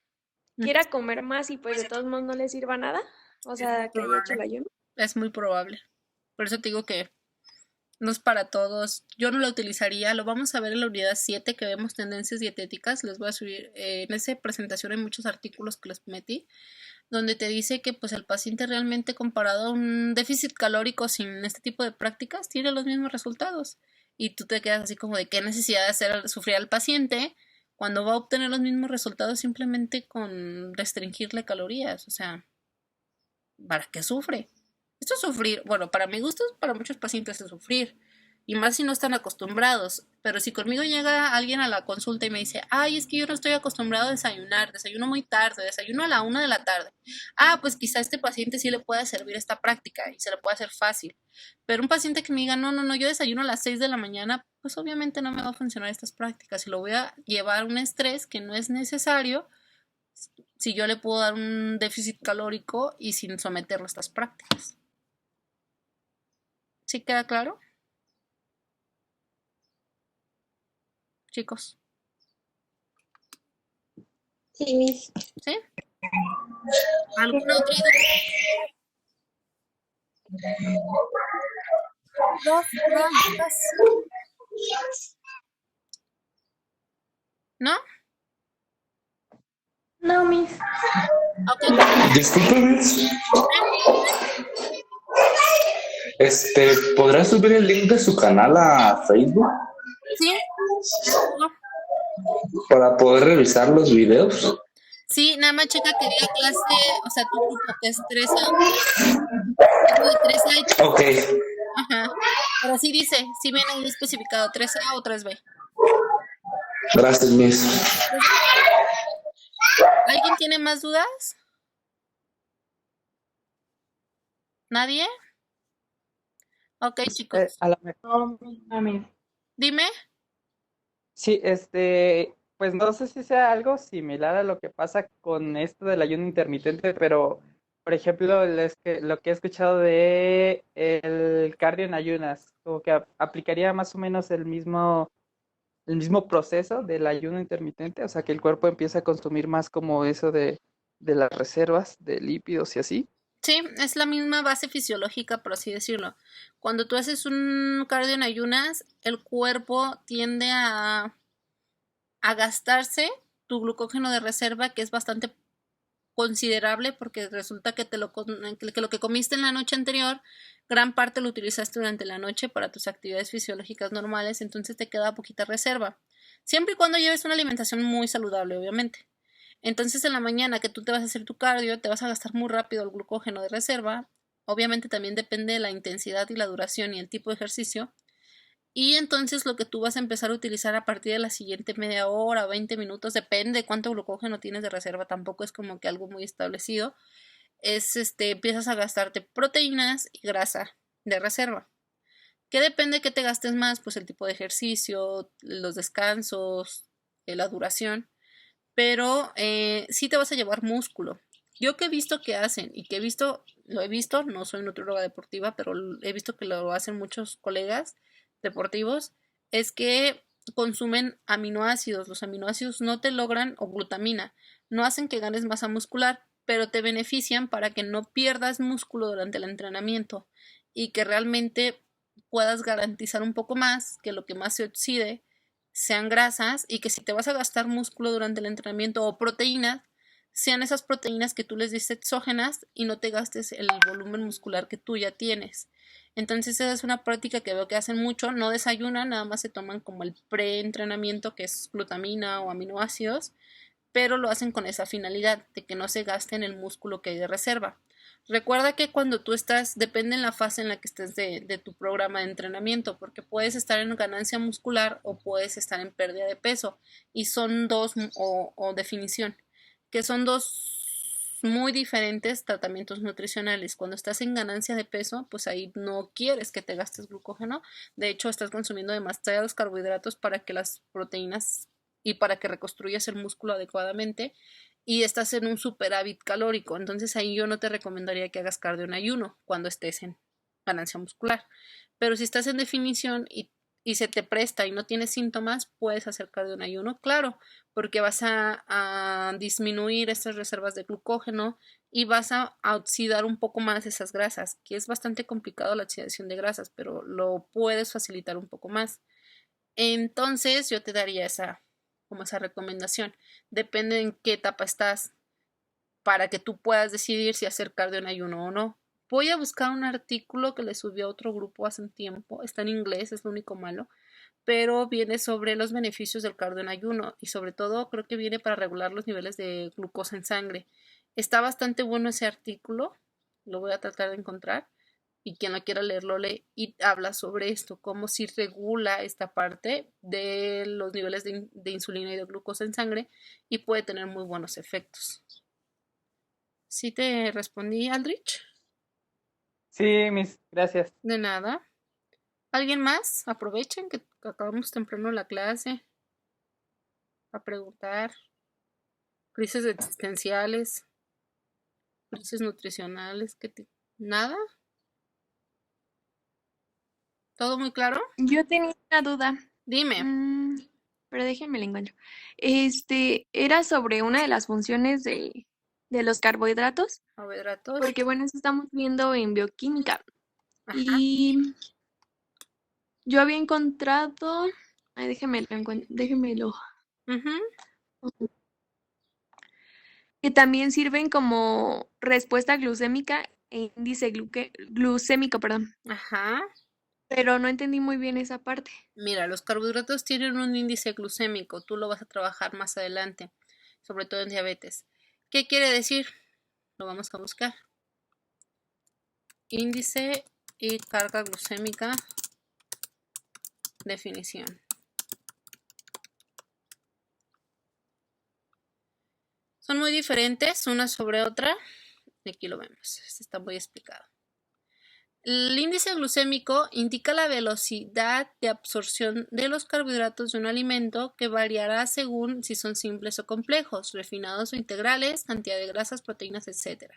quiera comer más y pues de todos modos no le sirva nada, o Es muy sea, que haya hecho el probable. ayuno. Es muy probable. Por eso te digo que no es para todos. Yo no lo utilizaría. Lo vamos a ver en la unidad 7 que vemos tendencias dietéticas. Les voy a subir. En esa presentación hay muchos artículos que les metí donde te dice que pues el paciente realmente comparado a un déficit calórico sin este tipo de prácticas tiene los mismos resultados. Y tú te quedas así como de qué necesidad de hacer sufrir al paciente cuando va a obtener los mismos resultados simplemente con restringirle calorías. O sea, ¿para qué sufre? Esto es sufrir, bueno, para mi gusto, para muchos pacientes es sufrir, y más si no están acostumbrados. Pero si conmigo llega alguien a la consulta y me dice, ay, es que yo no estoy acostumbrado a desayunar, desayuno muy tarde, desayuno a la 1 de la tarde. Ah, pues quizá a este paciente sí le pueda servir esta práctica y se le puede hacer fácil. Pero un paciente que me diga, no, yo desayuno a las 6 de la mañana, pues obviamente no me va a funcionar estas prácticas y lo voy a llevar a un estrés que no es necesario si yo le puedo dar un déficit calórico y sin someterlo a estas prácticas. ¿Sí queda claro? Chicos. Sí, Miss. ¿Sí? ¿Alguna otra duda? ¿No? No, Miss. Ok. Disculpe, ¿podrás subir el link de su canal a Facebook ¿Sí? para poder revisar los videos? Sí, nada más checa que diga clase, o sea, tu grupo que es 3A. Es de 3A. Ok, Ajá. Pero sí dice, sí viene ahí especificado 3A o 3B. gracias, Miss. ¿Alguien tiene más dudas? ¿Nadie? Ok, chicos. A lo mejor, Dime. sí, pues no sé si sea algo similar a lo que pasa con esto del ayuno intermitente, pero por ejemplo, lo que he escuchado de el cardio en ayunas, como que aplicaría más o menos el mismo proceso del ayuno intermitente, o sea, que el cuerpo empieza a consumir más como eso de las reservas de lípidos y así. Sí, es la misma base fisiológica, por así decirlo. Cuando tú haces un cardio en ayunas, el cuerpo tiende a gastarse tu glucógeno de reserva, que es bastante considerable porque resulta que lo que comiste en la noche anterior, gran parte lo utilizaste durante la noche para tus actividades fisiológicas normales, entonces te queda poquita reserva. Siempre y cuando lleves una alimentación muy saludable, obviamente. Entonces en la mañana que tú te vas a hacer tu cardio, te vas a gastar muy rápido el glucógeno de reserva. Obviamente también depende de la intensidad y la duración y el tipo de ejercicio. Y entonces lo que tú vas a empezar a utilizar a partir de la siguiente media hora, 20 minutos, depende de cuánto glucógeno tienes de reserva, tampoco es como que algo muy establecido, es empiezas a gastarte proteínas y grasa de reserva. ¿Qué depende de qué te gastes más? Pues el tipo de ejercicio, los descansos, la duración, pero sí te vas a llevar músculo. Yo que he visto que hacen y que lo he visto, no soy nutrióloga deportiva, pero he visto que lo hacen muchos colegas deportivos, es que consumen aminoácidos. Los aminoácidos no te logran, o glutamina, no hacen que ganes masa muscular, pero te benefician para que no pierdas músculo durante el entrenamiento y que realmente puedas garantizar un poco más que lo que más se oxide sean grasas y que si te vas a gastar músculo durante el entrenamiento o proteínas, sean esas proteínas que tú les dices exógenas y no te gastes el volumen muscular que tú ya tienes. Entonces esa es una práctica que veo que hacen mucho, no desayunan, nada más se toman como el preentrenamiento que es glutamina o aminoácidos, pero lo hacen con esa finalidad de que no se gasten el músculo que hay de reserva. Recuerda que cuando tú estás, depende en la fase en la que estés de tu programa de entrenamiento, porque puedes estar en ganancia muscular o puedes estar en pérdida de peso, y son dos, o definición, que son dos muy diferentes tratamientos nutricionales. Cuando estás en ganancia de peso, pues ahí no quieres que te gastes glucógeno. De hecho, estás consumiendo demasiados carbohidratos para que las proteínas y para que reconstruyas el músculo adecuadamente, y estás en un superávit calórico. Entonces ahí yo no te recomendaría que hagas cardio en ayuno cuando estés en ganancia muscular. Pero si estás en definición y se te presta y no tienes síntomas, puedes hacer cardio en ayuno, claro, porque vas a disminuir estas reservas de glucógeno y vas a oxidar un poco más esas grasas, que es bastante complicado la oxidación de grasas, pero lo puedes facilitar un poco más. Entonces yo te daría esa recomendación. Depende en qué etapa estás para que tú puedas decidir si hacer cardio en ayuno o no. Voy a buscar un artículo que le subió a otro grupo hace un tiempo. Está en inglés, es lo único malo, pero viene sobre los beneficios del cardio en ayuno y sobre todo creo que viene para regular los niveles de glucosa en sangre. Está bastante bueno ese artículo, lo voy a tratar de encontrar, y quien lo quiera leer lo lee, y habla sobre esto, cómo si regula esta parte de los niveles de insulina y de glucosa en sangre, y puede tener muy buenos efectos. ¿Sí te respondí, Aldrich? Sí, gracias. De nada. ¿Alguien más? Aprovechen que acabamos temprano la clase a preguntar. Crisis existenciales, crisis nutricionales, ¿nada? ¿Todo muy claro? Yo tenía una duda, Dime. pero déjenme la encuentro. Era sobre una de las funciones de los carbohidratos, Carbohidratos. porque bueno, eso estamos viendo en bioquímica. Ajá. Y yo había encontrado, déjenmelo, Ujú. que también sirven como respuesta glucémica e índice glucémico, perdón. Ajá. Pero no entendí muy bien esa parte. Mira, los carbohidratos tienen un índice glucémico, tú lo vas a trabajar más adelante, sobre todo en diabetes. ¿Qué quiere decir? Lo vamos a buscar. Índice y carga glucémica, definición. Son muy diferentes una sobre otra. Aquí lo vemos, está muy explicado. El índice glucémico indica la velocidad de absorción de los carbohidratos de un alimento, que variará según si son simples o complejos, refinados o integrales, cantidad de grasas, proteínas, etc.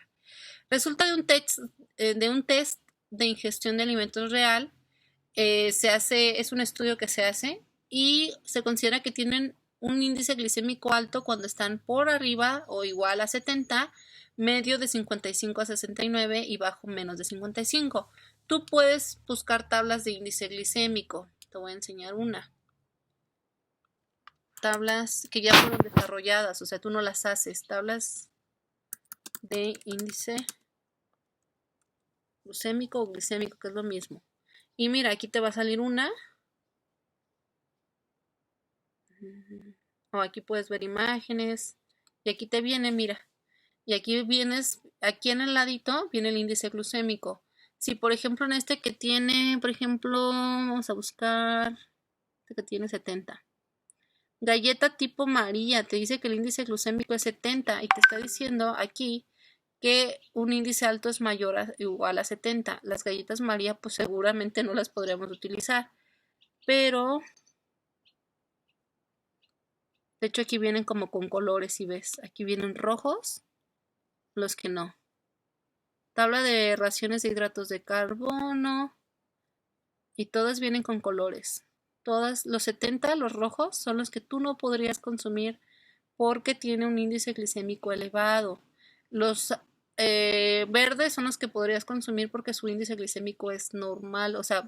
Resulta de un test de ingestión de alimentos real. Es un estudio que se hace y se considera que tienen un índice glicémico alto cuando están por arriba o igual a 70, medio de 55 a 69 y bajo menos de 55. Tú puedes buscar tablas de índice glicémico. Te voy a enseñar una. Tablas que ya fueron desarrolladas, o sea, tú no las haces. Tablas de índice glucémico o glicémico, que es lo mismo. Y mira, aquí te va a salir una. O aquí puedes ver imágenes. Y aquí te viene, mira. Y aquí aquí en el ladito viene el índice glucémico. Si por ejemplo en este que tiene, por ejemplo, vamos a buscar, este que tiene 70. Galleta tipo María, te dice que el índice glucémico es 70 y te está diciendo aquí que un índice alto es mayor o igual a 70. Las galletas María pues seguramente no las podríamos utilizar, pero de hecho aquí vienen como con colores, si ves, aquí vienen rojos los que no. Tabla de raciones de hidratos de carbono y todas vienen con colores. Todas, los 70, los rojos, son los que tú no podrías consumir porque tiene un índice glicémico elevado. Los verdes son los que podrías consumir porque su índice glicémico es normal, o sea,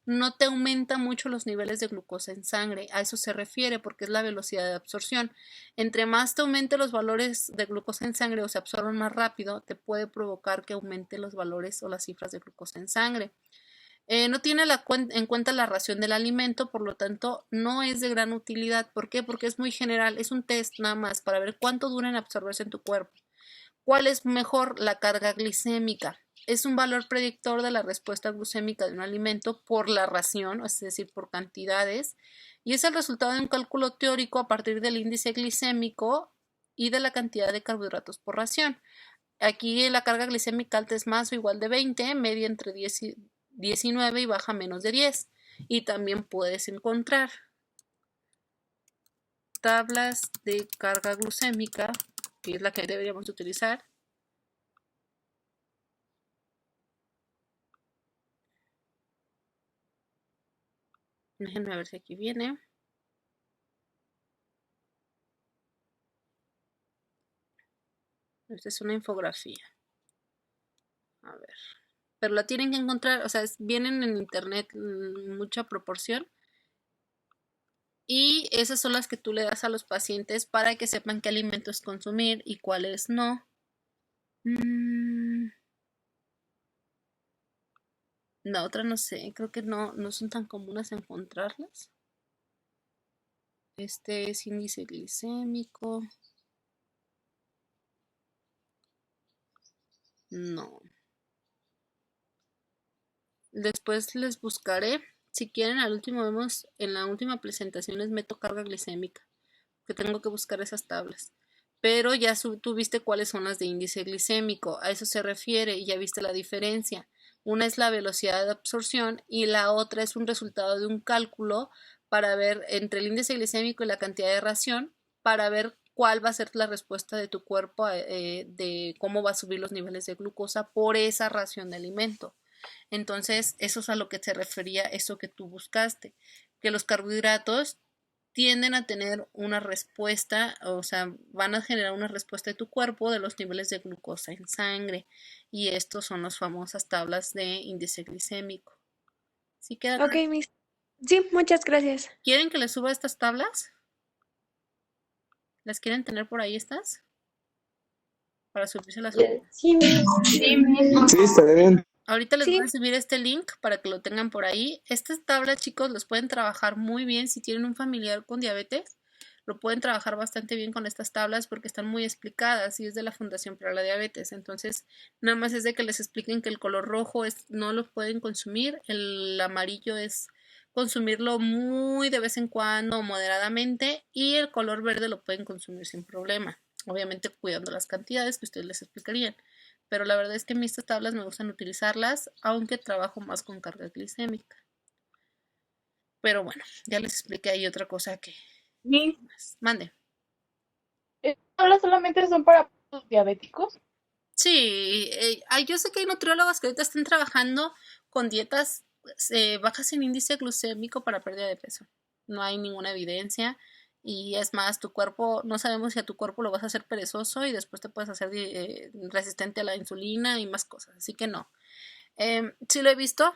no te aumenta mucho los niveles de glucosa en sangre. A eso se refiere porque es la velocidad de absorción. Entre más te aumente los valores de glucosa en sangre o se absorban más rápido, te puede provocar que aumente los valores o las cifras de glucosa en sangre. No tiene en cuenta la ración del alimento, por lo tanto no es de gran utilidad. ¿Por qué? Porque es muy general, es un test nada más para ver cuánto dura en absorberse en tu cuerpo. ¿Cuál es mejor? La carga glicémica. Es un valor predictor de la respuesta glucémica de un alimento por la ración, es decir, por cantidades, y es el resultado de un cálculo teórico a partir del índice glicémico y de la cantidad de carbohidratos por ración. Aquí la carga glicémica alta es más o igual de 20, media entre 10 y 19 y baja menos de 10. Y también puedes encontrar tablas de carga glucémica, que es la que deberíamos utilizar. Déjenme ver si aquí viene. Esta es una infografía. A ver. Pero la tienen que encontrar, o sea, vienen en internet mucha proporción. Y esas son las que tú le das a los pacientes para que sepan qué alimentos consumir y cuáles no. La otra no sé, creo que no son tan comunes encontrarlas. Este es índice glicémico. No. Después les buscaré. Si quieren, al último vemos, en la última presentación les meto carga glicémica, que tengo que buscar esas tablas. Pero ya tú viste cuáles son las de índice glicémico, a eso se refiere y ya viste la diferencia. Una es la velocidad de absorción y la otra es un resultado de un cálculo para ver entre el índice glicémico y la cantidad de ración, para ver cuál va a ser la respuesta de tu cuerpo de cómo va a subir los niveles de glucosa por esa ración de alimento. Entonces, eso es a lo que se refería eso que tú buscaste, que los carbohidratos tienden a tener una respuesta, o sea, van a generar una respuesta de tu cuerpo de los niveles de glucosa en sangre. Y estos son las famosas tablas de índice glicémico. ¿Sí queda Ok, claro? Miss. Sí, muchas gracias. ¿Quieren que les suba estas tablas? ¿Las quieren tener por ahí estas? Para subirse las. Sí, Miss. Sí, estaría bien. Ahorita les voy Sí. a subir este link para que lo tengan por ahí. Estas tablas, chicos, los pueden trabajar muy bien si tienen un familiar con diabetes. Lo pueden trabajar bastante bien con estas tablas porque están muy explicadas y es de la Fundación para la Diabetes. Entonces, nada más es de que les expliquen que el color rojo no lo pueden consumir, el amarillo es consumirlo muy de vez en cuando, moderadamente, y el color verde lo pueden consumir sin problema. Obviamente cuidando las cantidades que ustedes les explicarían. Pero la verdad es que a mí estas tablas me gustan utilizarlas, aunque trabajo más con carga glicémica. Pero bueno, ya les expliqué ahí otra cosa que Miss, mande. ¿estas tablas solamente son para los diabéticos? Sí, yo sé que hay nutriólogos que ahorita están trabajando con dietas bajas en índice glucémico para pérdida de peso. No hay ninguna evidencia y es más, tu cuerpo, no sabemos si a tu cuerpo lo vas a hacer perezoso y después te puedes hacer resistente a la insulina y más cosas, así que no. Sí lo he visto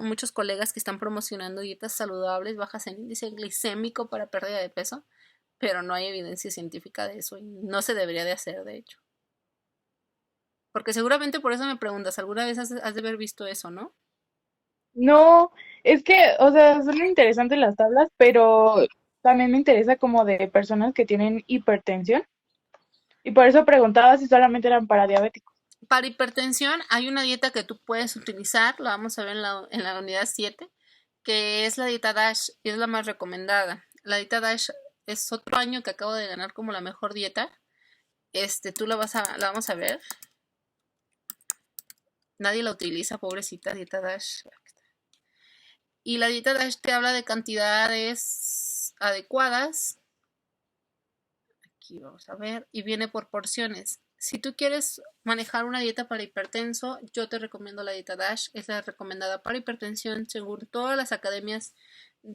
muchos colegas que están promocionando dietas saludables bajas en índice glicémico para pérdida de peso, pero no hay evidencia científica de eso y no se debería de hacer, de hecho. Porque seguramente por eso me preguntas, ¿alguna vez has de haber visto eso, no? No, es que, o sea, son interesantes las tablas, pero también me interesa como de personas que tienen hipertensión. Y por eso preguntaba si solamente eran para diabéticos. Para hipertensión hay una dieta que tú puedes utilizar, la vamos a ver en la unidad 7, que es la dieta DASH y es la más recomendada. La dieta DASH es otro año que acabo de ganar como la mejor dieta. Tú la vamos a ver. Nadie la utiliza, pobrecita dieta DASH. Y la dieta DASH te habla de cantidades adecuadas. Aquí vamos a ver. Y viene por porciones. Si tú quieres manejar una dieta para hipertenso, yo te recomiendo la dieta DASH. Es la recomendada para hipertensión según todas las academias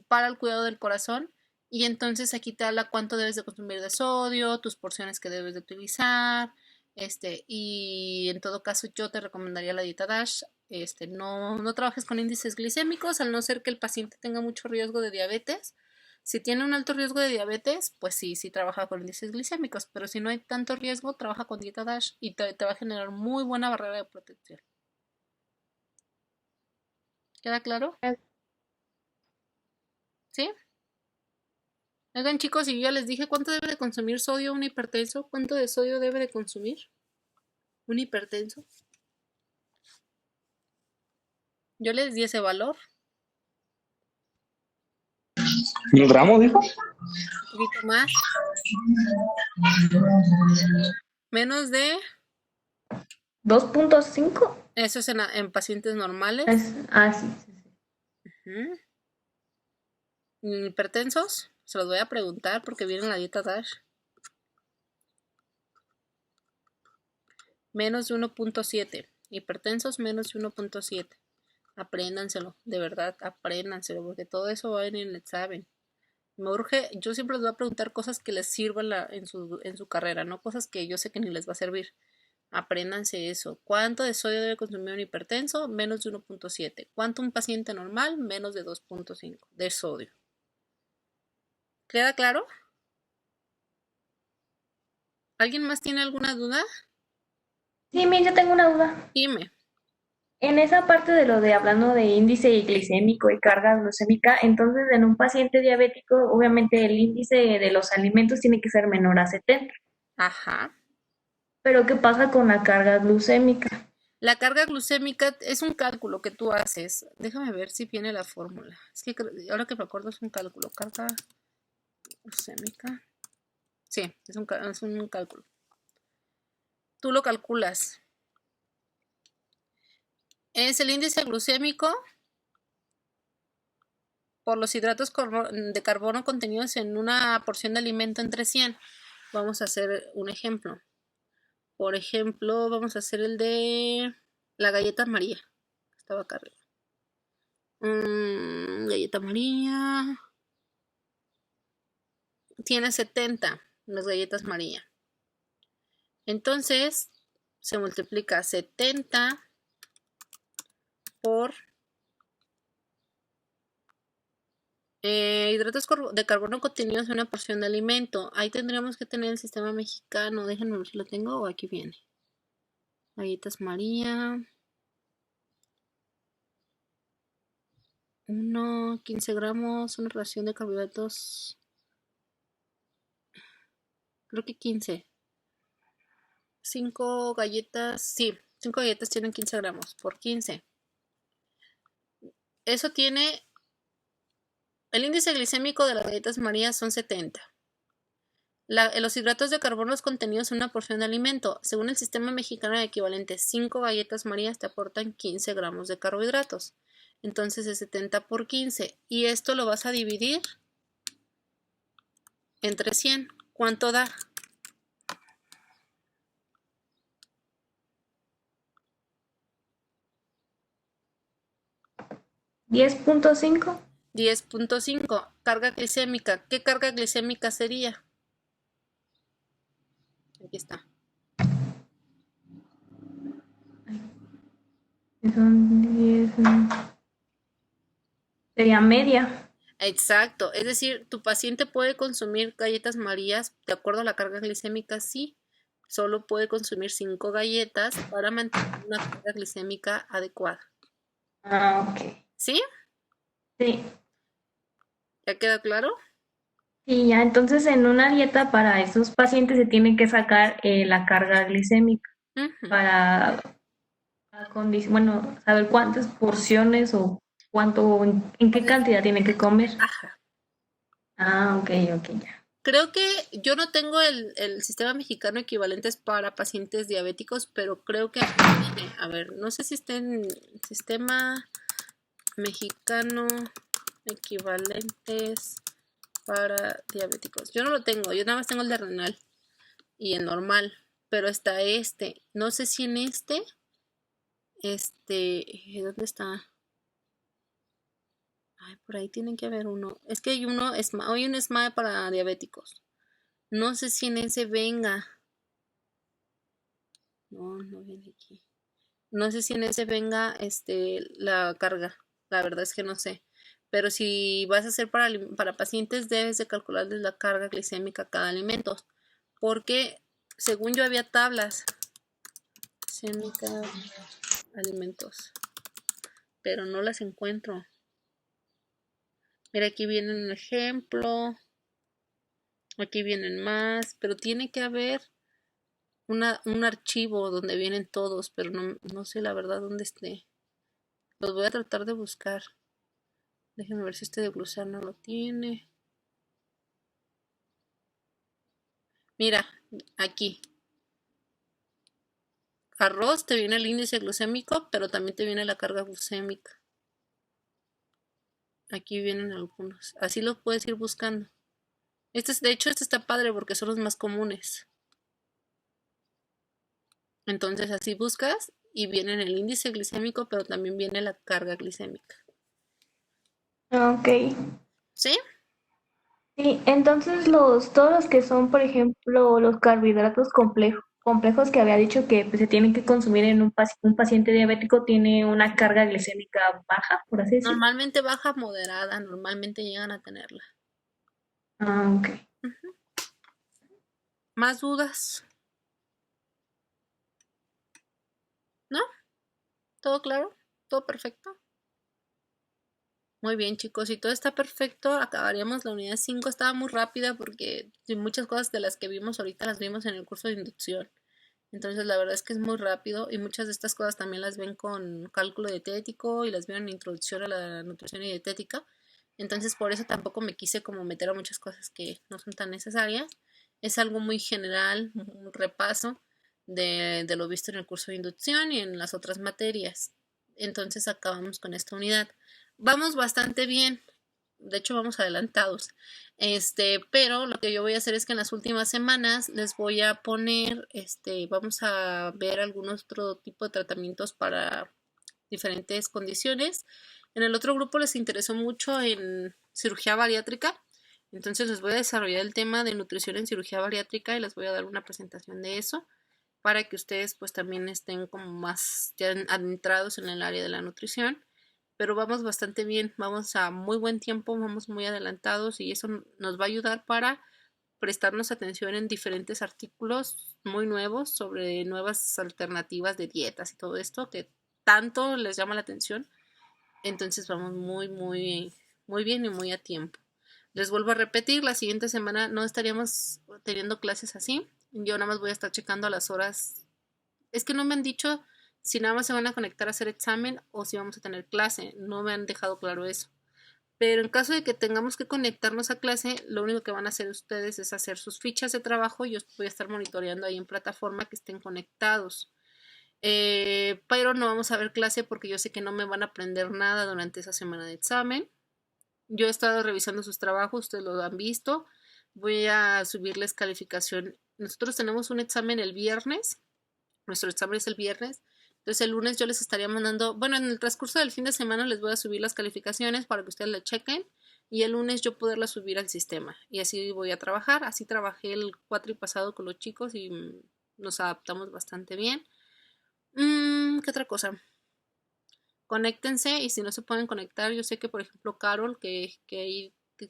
para el cuidado del corazón. Y entonces aquí te habla cuánto debes de consumir de sodio, tus porciones que debes de utilizar. Y en todo caso yo te recomendaría la dieta DASH. No trabajes con índices glicémicos, al no ser que el paciente tenga mucho riesgo de diabetes. Si tiene un alto riesgo de diabetes, pues sí trabaja con índices glicémicos, pero si no hay tanto riesgo, trabaja con dieta DASH y te va a generar muy buena barrera de protección. ¿Queda claro? ¿Sí? Oigan, chicos, y yo ya les dije cuánto debe de consumir sodio un hipertenso, cuánto de sodio debe de consumir. Un hipertenso. Yo les di ese valor. ¿Un gramo, dijo? Un poquito más. Menos de... 2.5. Eso es en pacientes normales. Sí. Ujú. Hipertensos, se los voy a preguntar porque viene en la dieta DASH. Menos de 1.7. Hipertensos menos de 1.7. Apréndanselo, de verdad, apréndanselo, porque todo eso va en el examen. Me urge, yo siempre les voy a preguntar cosas que les sirvan en su carrera, no cosas que yo sé que ni les va a servir. Apréndanse eso. ¿Cuánto de sodio debe consumir un hipertenso? Menos de 1.7. ¿Cuánto un paciente normal? Menos de 2.5 de sodio. ¿Queda claro? ¿Alguien más tiene alguna duda? Sí, mira, yo tengo una duda. Dime. En esa parte de lo de hablando de índice glicémico y carga glucémica, entonces en un paciente diabético, obviamente el índice de los alimentos tiene que ser menor a 70. Ajá. Pero ¿qué pasa con la carga glucémica? La carga glucémica es un cálculo que tú haces. Déjame ver si viene la fórmula. Es que ahora que me acuerdo es un cálculo. Carga glucémica. Sí, es un cálculo. Tú lo calculas. Es el índice glucémico por los hidratos de carbono contenidos en una porción de alimento entre 100. Vamos a hacer un ejemplo. Por ejemplo, vamos a hacer el de la galleta María. Estaba acá arriba. Galleta María. Tiene 70 las galletas María. Entonces, se multiplica 70 por hidratos de carbono contenidos en una porción de alimento. Ahí tendríamos que tener el sistema mexicano. Déjenme ver si lo tengo o aquí viene. Galletas María. 15 gramos, una ración de carbohidratos. Creo que 15. 5 galletas, sí, 5 galletas tienen 15 gramos por 15. Eso tiene, el índice glicémico de las galletas María son 70. Los hidratos de carbono contenidos en una porción de alimento, según el sistema mexicano de equivalentes, 5 galletas María te aportan 15 gramos de carbohidratos. Entonces es 70 por 15. Y esto lo vas a dividir entre 100. ¿Cuánto da? 10.5. 10.5. Carga glicémica. ¿Qué carga glicémica sería? Aquí está. Son 10. Sería media. Exacto. Es decir, tu paciente puede consumir galletas Marías de acuerdo a la carga glicémica, sí. Solo puede consumir 5 galletas para mantener una carga glicémica adecuada. Ok. ¿Sí? Sí. ¿Ya queda claro? Y ya, entonces en una dieta para esos pacientes se tiene que sacar la carga glicémica para saber cuántas porciones o cuánto, en qué cantidad tiene que comer. Ajá. Ok, ya. Creo que yo no tengo el sistema mexicano equivalentes para pacientes diabéticos, pero creo que, a ver, no sé si está en sistema mexicano equivalentes para diabéticos. Yo no lo tengo, yo nada más tengo el de renal y el normal, pero está este. No sé si en ¿dónde está? Ay, por ahí tiene que haber uno. Es que hay un SMAE para diabéticos. No sé si en ese venga. No viene aquí. No sé si en ese venga la carga. La verdad es que no sé. Pero si vas a hacer para pacientes, debes de calcularles la carga glicémica a cada alimento. Porque según yo había tablas. Glicémica, alimentos. Pero no las encuentro. Mira, aquí viene un ejemplo. Aquí vienen más. Pero tiene que haber un archivo donde vienen todos, pero no sé la verdad dónde esté. Los voy a tratar de buscar. Déjenme ver si este de glosar no lo tiene. Mira, aquí. Arroz, te viene el índice glucémico, pero también te viene la carga glucémica. Aquí vienen algunos. Así lo puedes ir buscando. De hecho, este está padre porque son los más comunes. Entonces así buscas y viene el índice glicémico, pero también viene la carga glicémica. Ok. ¿Sí? Sí, entonces todos los que son, por ejemplo, los carbohidratos complejos que había dicho que pues, se tienen que consumir en un paciente diabético tiene una carga glicémica baja, por así decirlo. Normalmente baja moderada, normalmente llegan a tenerla. Ah, ok. ¿Más dudas? ¿No? ¿Todo claro? ¿Todo perfecto? Muy bien, chicos, si todo está perfecto, acabaríamos la unidad 5. Estaba muy rápida porque muchas cosas de las que vimos ahorita las vimos en el curso de inducción. Entonces la verdad es que es muy rápido y muchas de estas cosas también las ven con cálculo dietético y las ven en introducción a la nutrición y dietética. Entonces por eso tampoco me quise como meter a muchas cosas que no son tan necesarias. Es algo muy general, un repaso de lo visto en el curso de inducción y en las otras materias. Entonces acabamos con esta unidad. Vamos bastante bien. De hecho, vamos adelantados. Pero lo que yo voy a hacer es que en las últimas semanas les voy a poner, vamos a ver algún otro tipo de tratamientos para diferentes condiciones. En el otro grupo les interesó mucho en cirugía bariátrica. Entonces les voy a desarrollar el tema de nutrición en cirugía bariátrica y les voy a dar una presentación de eso para que ustedes pues también estén como más ya adentrados en el área de la nutrición. Pero vamos bastante bien, vamos a muy buen tiempo, vamos muy adelantados y eso nos va a ayudar para prestarnos atención en diferentes artículos muy nuevos sobre nuevas alternativas de dietas y todo esto que tanto les llama la atención. Entonces vamos muy bien y muy a tiempo. Les vuelvo a repetir, la siguiente semana no estaríamos teniendo clases así. Yo nada más voy a estar checando las horas. Es que no me han dicho si nada más se van a conectar a hacer examen o si vamos a tener clase. No me han dejado claro eso. Pero en caso de que tengamos que conectarnos a clase, lo único que van a hacer ustedes es hacer sus fichas de trabajo. Yo voy a estar monitoreando ahí en plataforma que estén conectados. Pero no vamos a ver clase porque yo sé que no me van a aprender nada durante esa semana de examen. Yo he estado revisando sus trabajos, ustedes lo han visto. Voy a subirles calificación. Nosotros tenemos un examen el viernes. Nuestro examen es el viernes. Entonces el lunes yo les estaría mandando, bueno, en el transcurso del fin de semana les voy a subir las calificaciones para que ustedes la chequen y el lunes yo poderlas subir al sistema. Y así voy a trabajar. Así trabajé el cuatri pasado con los chicos y nos adaptamos bastante bien. ¿Qué otra cosa? Conéctense y si no se pueden conectar, yo sé que por ejemplo Carol, que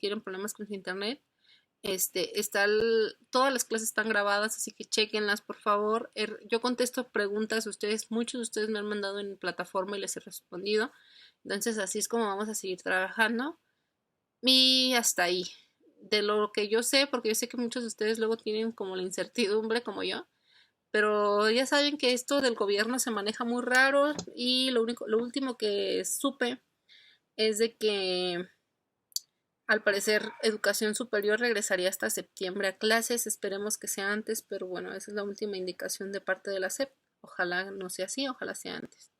tienen problemas con su internet, todas las clases están grabadas, así que chequenlas por favor. Yo contesto preguntas, muchos de ustedes me han mandado en plataforma y les he respondido. Entonces así es como vamos a seguir trabajando. Y hasta ahí. De lo que yo sé, porque yo sé que muchos de ustedes luego tienen como la incertidumbre como yo. Pero ya saben que esto del gobierno se maneja muy raro y lo último que supe es de que al parecer educación superior regresaría hasta septiembre a clases, esperemos que sea antes, pero bueno, esa es la última indicación de parte de la SEP. Ojalá no sea así, ojalá sea antes.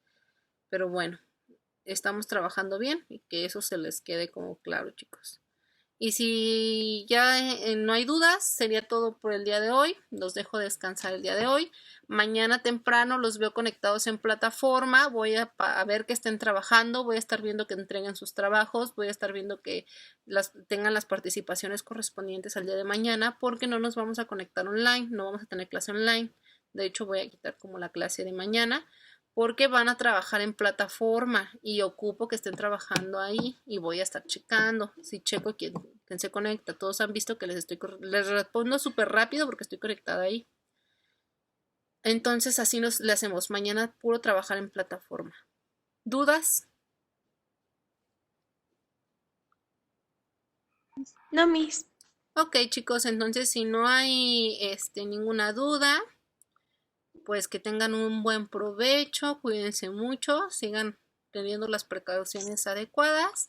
Pero bueno, estamos trabajando bien y que eso se les quede como claro, chicos. Y si ya no hay dudas, sería todo por el día de hoy. Los dejo descansar el día de hoy. Mañana temprano los veo conectados en plataforma. Voy a ver que estén trabajando. Voy a estar viendo que entreguen sus trabajos. Voy a estar viendo que tengan las participaciones correspondientes al día de mañana porque no nos vamos a conectar online. No vamos a tener clase online. De hecho, voy a quitar como la clase de mañana porque van a trabajar en plataforma y ocupo que estén trabajando ahí y voy a estar checando. Si checo quién se conecta, todos han visto que les respondo súper rápido porque estoy conectada ahí. Entonces así le hacemos. Mañana puro trabajar en plataforma. ¿Dudas? No, Miss. Ok, chicos, entonces si no hay ninguna duda, pues que tengan un buen provecho, cuídense mucho, sigan teniendo las precauciones adecuadas